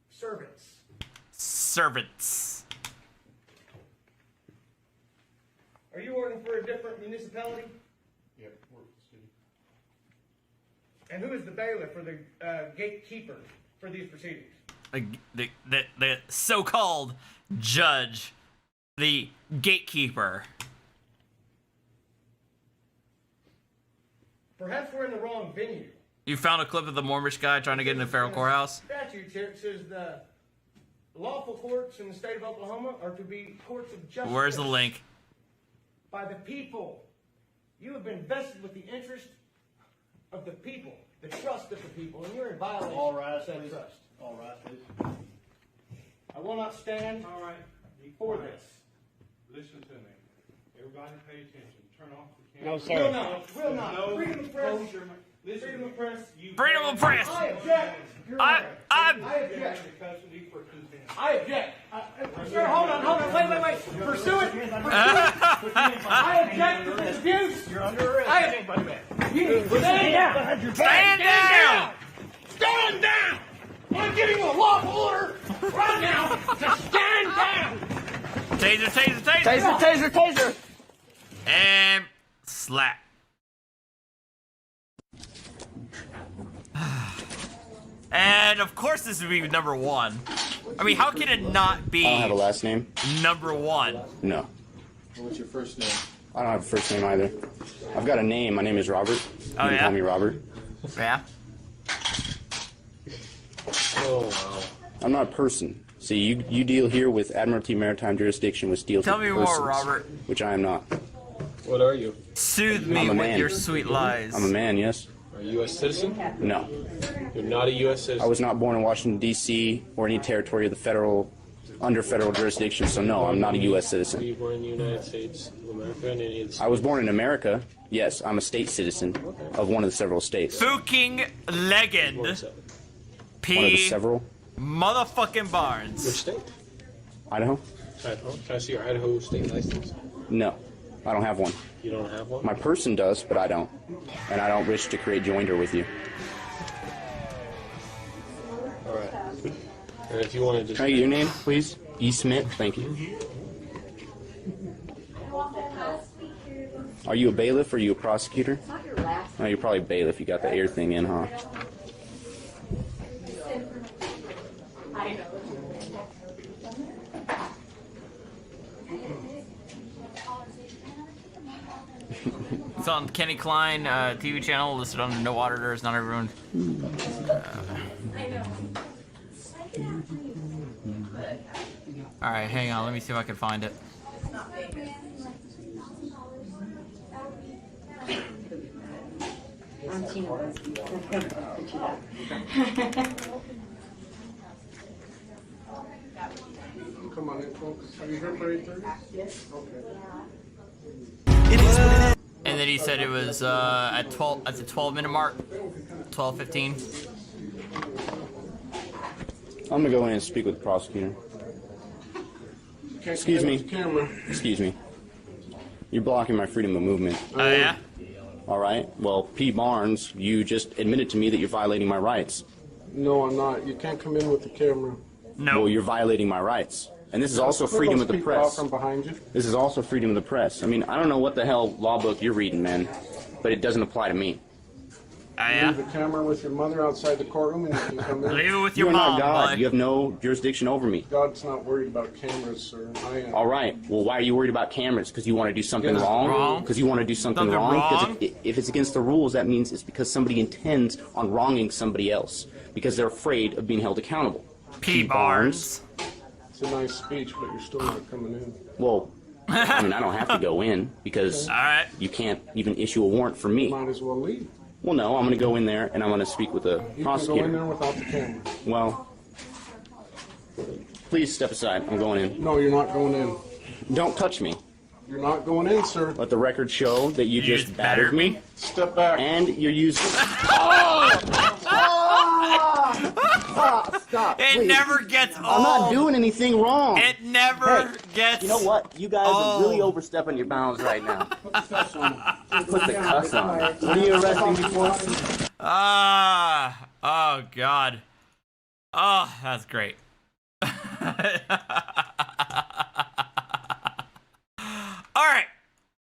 Speaker 1: servants.
Speaker 4: Servants.
Speaker 1: Are you working for a different municipality?
Speaker 9: Yeah, we're city.
Speaker 1: And who is the bailiff or the gatekeeper for these proceedings?
Speaker 4: The so-called judge, the gatekeeper.
Speaker 1: Perhaps we're in the wrong venue.
Speaker 4: You found a clip of the Mormonish guy trying to get in the federal courthouse?
Speaker 1: Statutes here, it says the lawful courts in the state of Oklahoma are to be courts of justice.
Speaker 4: Where's the link?
Speaker 1: By the people. You have been vested with the interest of the people, the trust of the people, and you're in violation
Speaker 9: All right,
Speaker 1: of that
Speaker 9: please.
Speaker 1: trust.
Speaker 9: All right, please.
Speaker 1: I will not stand for this.
Speaker 11: Listen to me. Everybody pay attention. Turn off the camera.
Speaker 9: No, sir.
Speaker 1: Will not.
Speaker 11: No
Speaker 1: Freedom of press.
Speaker 11: closure. Listen,
Speaker 1: Freedom of press.
Speaker 4: Freedom of press!
Speaker 1: I object. Your
Speaker 4: I
Speaker 1: Honor. I object. I object. Sir, hold on. Wait. Pursuant. I object to this abuse.
Speaker 9: You're under arrest.
Speaker 1: Stand down.
Speaker 4: Stand down!
Speaker 1: Stand down. I'm giving you a lawful order right now to stand down.
Speaker 4: Taser. And slap. And of course this would be number one. I mean, how can it not be
Speaker 15: I don't have a last name.
Speaker 4: number one?
Speaker 15: No.
Speaker 9: What's your first name?
Speaker 15: I don't have a first name either. I've got a name. My name is Robert. You
Speaker 4: Oh,
Speaker 15: can
Speaker 4: yeah?
Speaker 15: call me Robert.
Speaker 4: Yeah?
Speaker 9: Oh, wow.
Speaker 15: I'm not a person. See, you deal here with Admiralty Maritime Jurisdiction, which deals
Speaker 4: Tell
Speaker 15: with
Speaker 4: me more,
Speaker 15: persons,
Speaker 4: Robert.
Speaker 15: which I am not.
Speaker 9: What are you?
Speaker 4: Soothe me
Speaker 15: I'm a
Speaker 4: with
Speaker 15: man.
Speaker 4: your sweet lies.
Speaker 15: I'm a man, yes.
Speaker 9: Are you a U.S. citizen?
Speaker 15: No.
Speaker 9: You're not a U.S. citizen?
Speaker 15: I was not born in Washington, D.C., or any territory of the under federal jurisdiction, so no, I'm not a U.S.
Speaker 9: Were
Speaker 15: citizen.
Speaker 9: you born in the United States of America and any of the
Speaker 15: I was born in America. Yes, I'm a state citizen of one of the several states.
Speaker 4: Fucking legend.
Speaker 15: One of the
Speaker 4: P.
Speaker 15: several.
Speaker 4: Motherfucking Barnes.
Speaker 9: Which state?
Speaker 15: Idaho?
Speaker 9: Idaho. Can I see your Idaho state license?
Speaker 15: No, I don't have one.
Speaker 9: You don't have one?
Speaker 15: My person does, but I don't. And I don't wish to create joinder with you.
Speaker 9: All right. And if you wanted to...
Speaker 15: Can I get your name, please? E. Smith, thank you. Are you a bailiff or are you a prosecutor? Oh, you're probably bailiff. You got the air thing in, huh?
Speaker 4: It's on Kenny Klein TV channel, listed under no auditors, not everyone. Alright, hang on, let me see if I can find it.
Speaker 10: Come on in, folks. Are you here for 8:30? Yes. Okay.
Speaker 4: And then he said it was at the 12-minute mark, 12:15.
Speaker 15: I'm gonna go in and speak with the prosecutor. Excuse me. Excuse me. You're blocking my freedom of movement.
Speaker 4: Oh, yeah?
Speaker 15: All right. Well, P. Barnes, you just admitted to me that you're violating my rights.
Speaker 10: No, I'm not. You can't come in with the camera.
Speaker 4: No.
Speaker 15: Well, you're violating my rights. And this is also freedom of the press.
Speaker 10: From behind you.
Speaker 15: This is also freedom of the press. I mean, I don't know what the hell law book you're reading, man, but it doesn't apply to me.
Speaker 10: Leave the camera with your mother outside the courtroom and you can come in.
Speaker 4: Leave it with
Speaker 15: You're
Speaker 4: your mom,
Speaker 15: not God.
Speaker 4: boy.
Speaker 15: You have no jurisdiction over me.
Speaker 10: God's not worried about cameras, sir. I am.
Speaker 15: All right. Well, why are you worried about cameras? Because you want to do something wrong? Because you want to do something wrong? Because if it's against the rules, that means it's because somebody intends on wronging somebody else. Because they're afraid of being held accountable.
Speaker 4: P. Barnes.
Speaker 10: It's a nice speech, but you're still not coming in.
Speaker 15: Well, I mean, I don't have to go in because you can't even issue a warrant for me.
Speaker 10: You might as well leave.
Speaker 15: Well, no, I'm going to go in there and I'm going to speak with the prosecutor.
Speaker 10: You can go in there without the camera.
Speaker 15: Well, please step aside. I'm going in.
Speaker 10: No, you're not going in.
Speaker 15: Don't touch me.
Speaker 10: You're not going in, sir.
Speaker 15: Let the record show that you just battered me.
Speaker 10: Step back.
Speaker 15: And you're using... Stop,
Speaker 4: It
Speaker 15: please.
Speaker 4: never gets old.
Speaker 15: I'm not doing anything wrong.
Speaker 4: It never gets.
Speaker 15: You know what? You guys are really overstepping your bounds right now. Put the cuss on. What are you arresting me for?
Speaker 4: Oh God. Oh, that's great.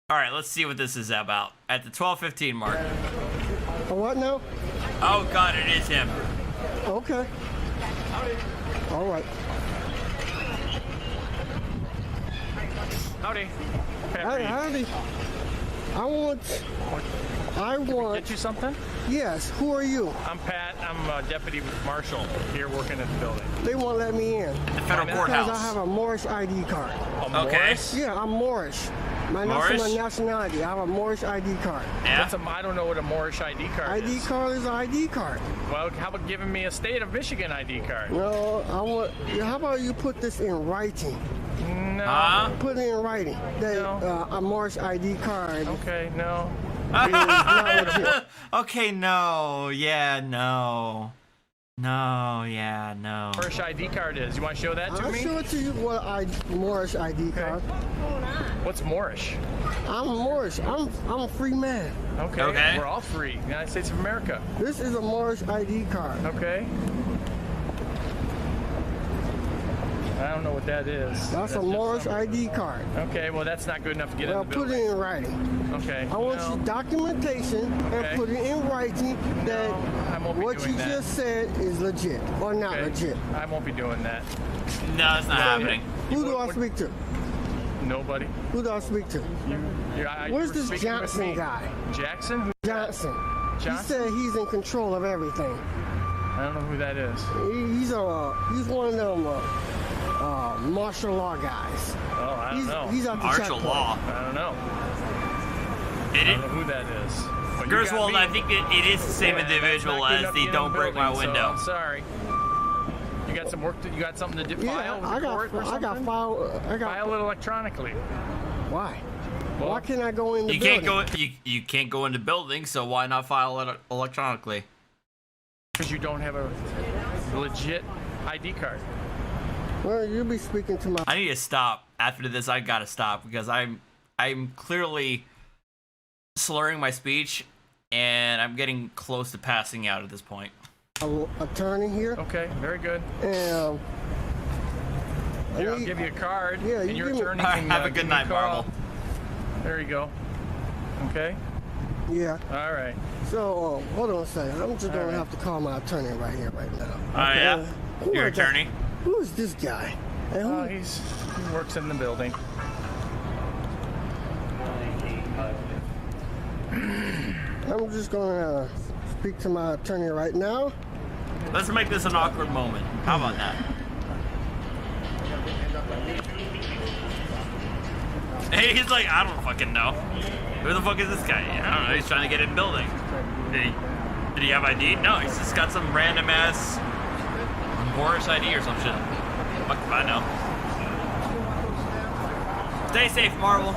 Speaker 4: All right, let's see what this is about. At the 12:15 mark.
Speaker 2: What now?
Speaker 4: Oh God, it is him.
Speaker 2: Okay. All right.
Speaker 5: Howdy.
Speaker 2: Howdy. I want.
Speaker 5: Get you something?
Speaker 2: Yes. Who are you?
Speaker 5: I'm Pat. I'm a deputy marshal here working at the building.
Speaker 2: They won't let me in.
Speaker 4: At the federal
Speaker 2: Because
Speaker 4: courthouse.
Speaker 2: I have a Moorish ID card.
Speaker 5: Moorish?
Speaker 2: Yeah, I'm Moorish. That's my nationality. I have a Moorish ID card.
Speaker 5: Yeah. I don't know what a Moorish ID card is.
Speaker 2: ID card is an ID card.
Speaker 5: Well, how about giving me a state of Michigan ID card?
Speaker 2: No, I want. How about you put this in writing?
Speaker 5: No.
Speaker 2: Put it in writing. That a Moorish ID card.
Speaker 5: Okay, no.
Speaker 4: Okay, no. Yeah, no. No, yeah, no.
Speaker 5: Moorish ID card is. You want to show that to
Speaker 2: I'll
Speaker 5: me?
Speaker 2: show it to you what Moorish ID card.
Speaker 5: What's Moorish?
Speaker 2: I'm Moorish. I'm a free man.
Speaker 5: Okay. We're all free. United States of America.
Speaker 2: This is a Moorish ID card.
Speaker 5: Okay. I don't know what that is.
Speaker 2: That's a Moorish ID card.
Speaker 5: Okay, well that's not good enough to get in the building.
Speaker 2: Put it in writing.
Speaker 5: Okay.
Speaker 2: I want you documentation and put it in writing that what you just said is legit or not legit.
Speaker 5: I won't be doing that.
Speaker 4: No, it's not happening.
Speaker 2: Who do I speak to?
Speaker 5: Nobody.
Speaker 2: Who do I speak to? Where's this Johnson guy?
Speaker 5: Jackson?
Speaker 2: Johnson.
Speaker 5: Johnson?
Speaker 2: He said he's in control of everything.
Speaker 5: I don't know who that is.
Speaker 2: He's one of them martial law guys.
Speaker 5: Oh, I don't know.
Speaker 2: He's out the
Speaker 4: Martial law.
Speaker 5: I don't know. I don't know who that is. But you got
Speaker 4: Gerswold,
Speaker 5: me.
Speaker 4: I think it is the same individual as the Don't Break My Window.
Speaker 5: So, sorry. You got some work. You got something to file with the court or something?
Speaker 2: File
Speaker 5: it electronically.
Speaker 2: Why?
Speaker 5: Well,
Speaker 2: why can't I go in the
Speaker 4: You
Speaker 2: building?
Speaker 4: can't go. You can't go in the building, so why not file it electronically?
Speaker 5: Because you don't have a legit ID card.
Speaker 2: Well, you'll be speaking to my.
Speaker 4: I need to stop. After this, I gotta stop because I'm clearly slurring my speech, and I'm getting close to passing out at this point.
Speaker 2: Attorney here.
Speaker 5: Okay, very good.
Speaker 2: And
Speaker 5: Here, I'll give you a card.
Speaker 2: Yeah,
Speaker 5: and
Speaker 2: you
Speaker 5: your
Speaker 2: give me-
Speaker 5: attorney
Speaker 4: All right,
Speaker 5: can
Speaker 4: have a
Speaker 5: give
Speaker 4: good
Speaker 5: me
Speaker 4: night,
Speaker 5: call.
Speaker 4: Marvel.
Speaker 5: There you go. Okay.
Speaker 2: Yeah.
Speaker 5: All right.
Speaker 2: So, hold on a second. I'm just gonna have to call my attorney right here, right now.
Speaker 4: Oh yeah. Your attorney?
Speaker 2: Who is this guy? And
Speaker 5: He works in the building.
Speaker 2: I'm just gonna speak to my attorney right now.
Speaker 4: Let's make this an awkward moment. How about that? Hey, he's like, I don't fucking know. Who the fuck is this guy? I don't know. He's trying to get in building. Did he have ID? No, he's just got some random ass Boris ID or some shit. Fuck if I know. Stay safe, Marvel.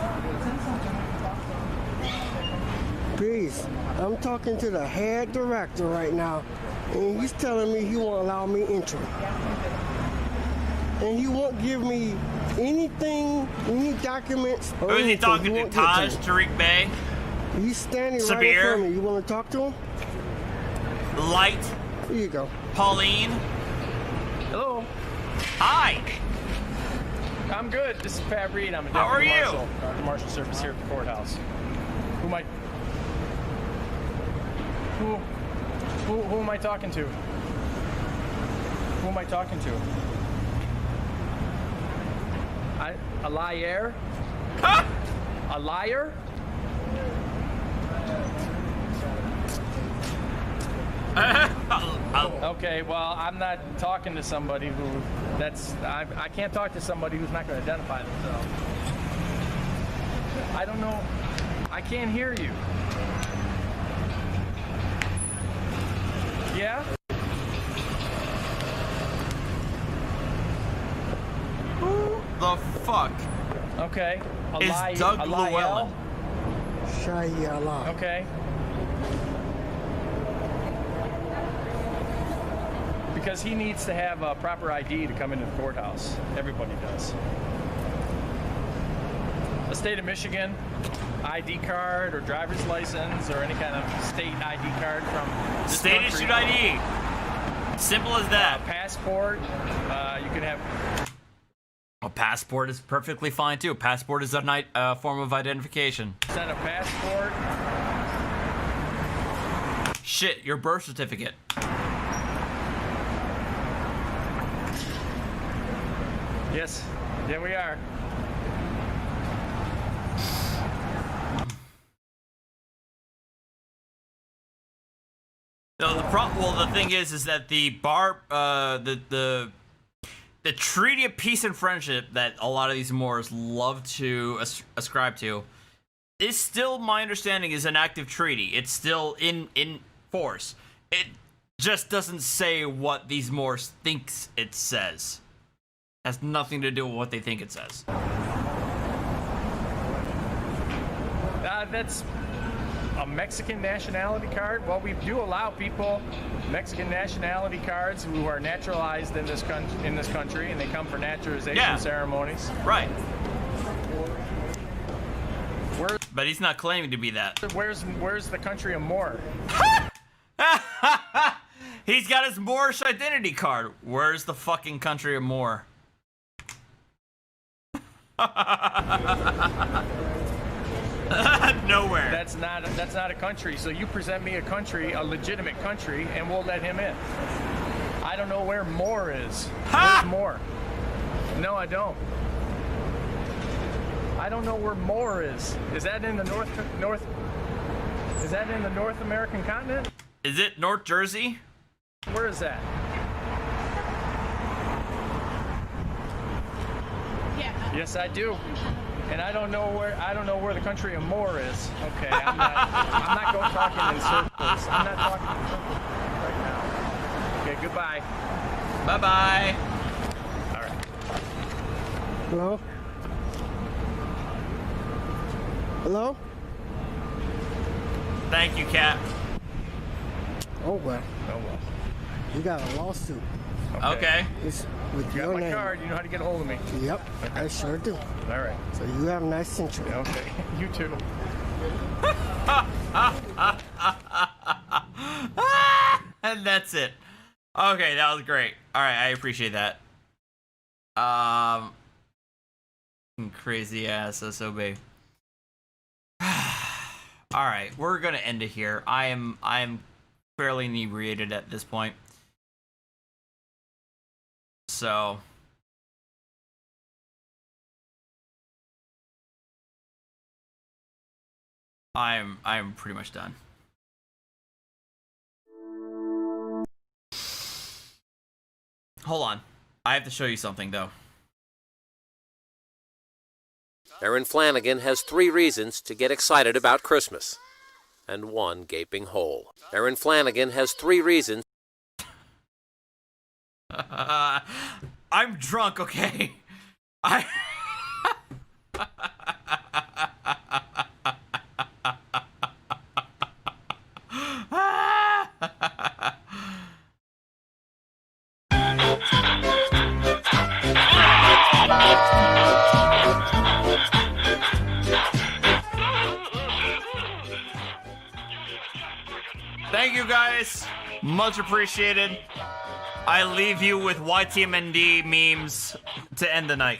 Speaker 2: Please, I'm talking to the head director right now, and he's telling me he won't allow me entry. And he won't give me anything, any documents.
Speaker 4: Who is he talking to? Taj, Tariq Bey?
Speaker 2: He's standing right in
Speaker 4: Sabir?
Speaker 2: front of me. You want to talk to him?
Speaker 4: Light?
Speaker 2: Here you go.
Speaker 4: Pauline?
Speaker 5: Hello.
Speaker 4: Hi.
Speaker 5: I'm good. This is Pat Reed. I'm a
Speaker 4: How are
Speaker 5: deputy
Speaker 4: you?
Speaker 5: marshal, marshal service here at the courthouse. Who am I talking to? Who am I talking to? A liar?
Speaker 4: Huh?
Speaker 5: A liar? Okay, well, I'm not talking to somebody who I can't talk to somebody who's not going to identify themselves. I don't know. I can't hear you. Yeah?
Speaker 4: Who the fuck?
Speaker 5: Okay.
Speaker 4: Is Doug Llewellyn?
Speaker 2: Shayala.
Speaker 5: Okay. Because he needs to have a proper ID to come into the courthouse. Everybody does. The state of Michigan ID card or driver's license or any kind of state ID card from this
Speaker 4: State
Speaker 5: country.
Speaker 4: issued ID. Simple as that.
Speaker 5: Passport. You can have.
Speaker 4: A passport is perfectly fine too. A passport is a form of identification.
Speaker 5: Send a passport.
Speaker 4: Shit, your birth certificate.
Speaker 5: Yes, there we are.
Speaker 4: No, the thing is that the Treaty of Peace and Friendship that a lot of these Moors love to ascribe to is still, my understanding, is an active treaty. It's still in force. It just doesn't say what these Moors thinks it says. Has nothing to do with what they think it says.
Speaker 5: That's a Mexican nationality card. Well, we do allow people Mexican nationality cards who are naturalized in this country, and they come for naturalization ceremonies.
Speaker 4: Right. But he's not claiming to be that.
Speaker 5: Where's the country of Moor?
Speaker 4: He's got his Moorish identity card. Where's the fucking country of Moor? Nowhere.
Speaker 5: That's not a country. So you present me a country, a legitimate country, and we'll let him in. I don't know where Moor is. Where's Moor? No, I don't. I don't know where Moor is. Is that in the North? Is that in the North American continent?
Speaker 4: Is it North Jersey?
Speaker 5: Where is that?
Speaker 6: Yeah.
Speaker 5: Yes, I do. And I don't know where the country of Moor is. Okay, I'm not going talking in circles. I'm not talking in circles right now. Okay, goodbye.
Speaker 4: Bye-bye.
Speaker 5: All right.
Speaker 2: Hello? Hello?
Speaker 4: Thank you, Cap.
Speaker 2: Oh well.
Speaker 5: Oh well.
Speaker 2: You got a lawsuit.
Speaker 4: Okay.
Speaker 2: It's with
Speaker 5: You
Speaker 2: your
Speaker 5: got my
Speaker 2: name.
Speaker 5: card. You know how to get a hold of me.
Speaker 2: Yep, I sure do.
Speaker 5: All right.
Speaker 2: So you have a nice century.
Speaker 5: Okay. You too.
Speaker 4: And that's it. Okay, that was great. All right, I appreciate that. Crazy ass SOB. All right, we're gonna end it here. I am fairly inebriated at this point, so I'm pretty much done. Hold on, I have to show you something though.
Speaker 3: Aaron Flanagan has 3 reasons to get excited about Christmas, and 1 gaping hole. Aaron Flanagan has 3 reasons.
Speaker 4: I'm drunk, okay? Thank you guys, much appreciated. I leave you with YTMND memes to end the night.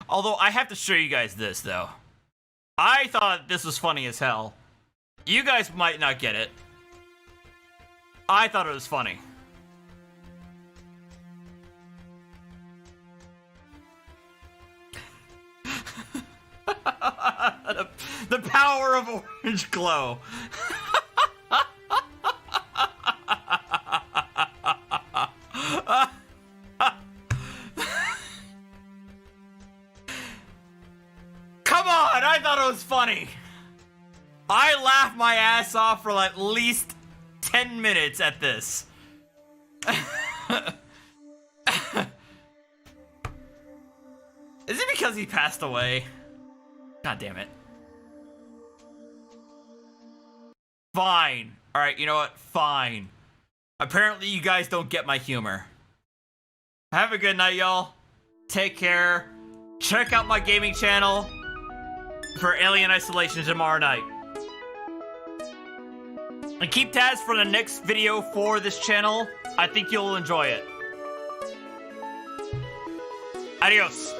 Speaker 4: Although I have to show you guys this though. I thought this was funny as hell. You guys might not get it. I thought it was funny. The power of orange glow. Come on, I thought it was funny. I laughed my ass off for at least 10 minutes at this. Is it because he passed away? God damn it. Fine. Alright, you know what? Fine. Apparently you guys don't get my humor. Have a good night, y'all. Take care. Check out my gaming channel for Alien Isolation tomorrow night. And keep tabs for the next video for this channel. I think you'll enjoy it. Adios.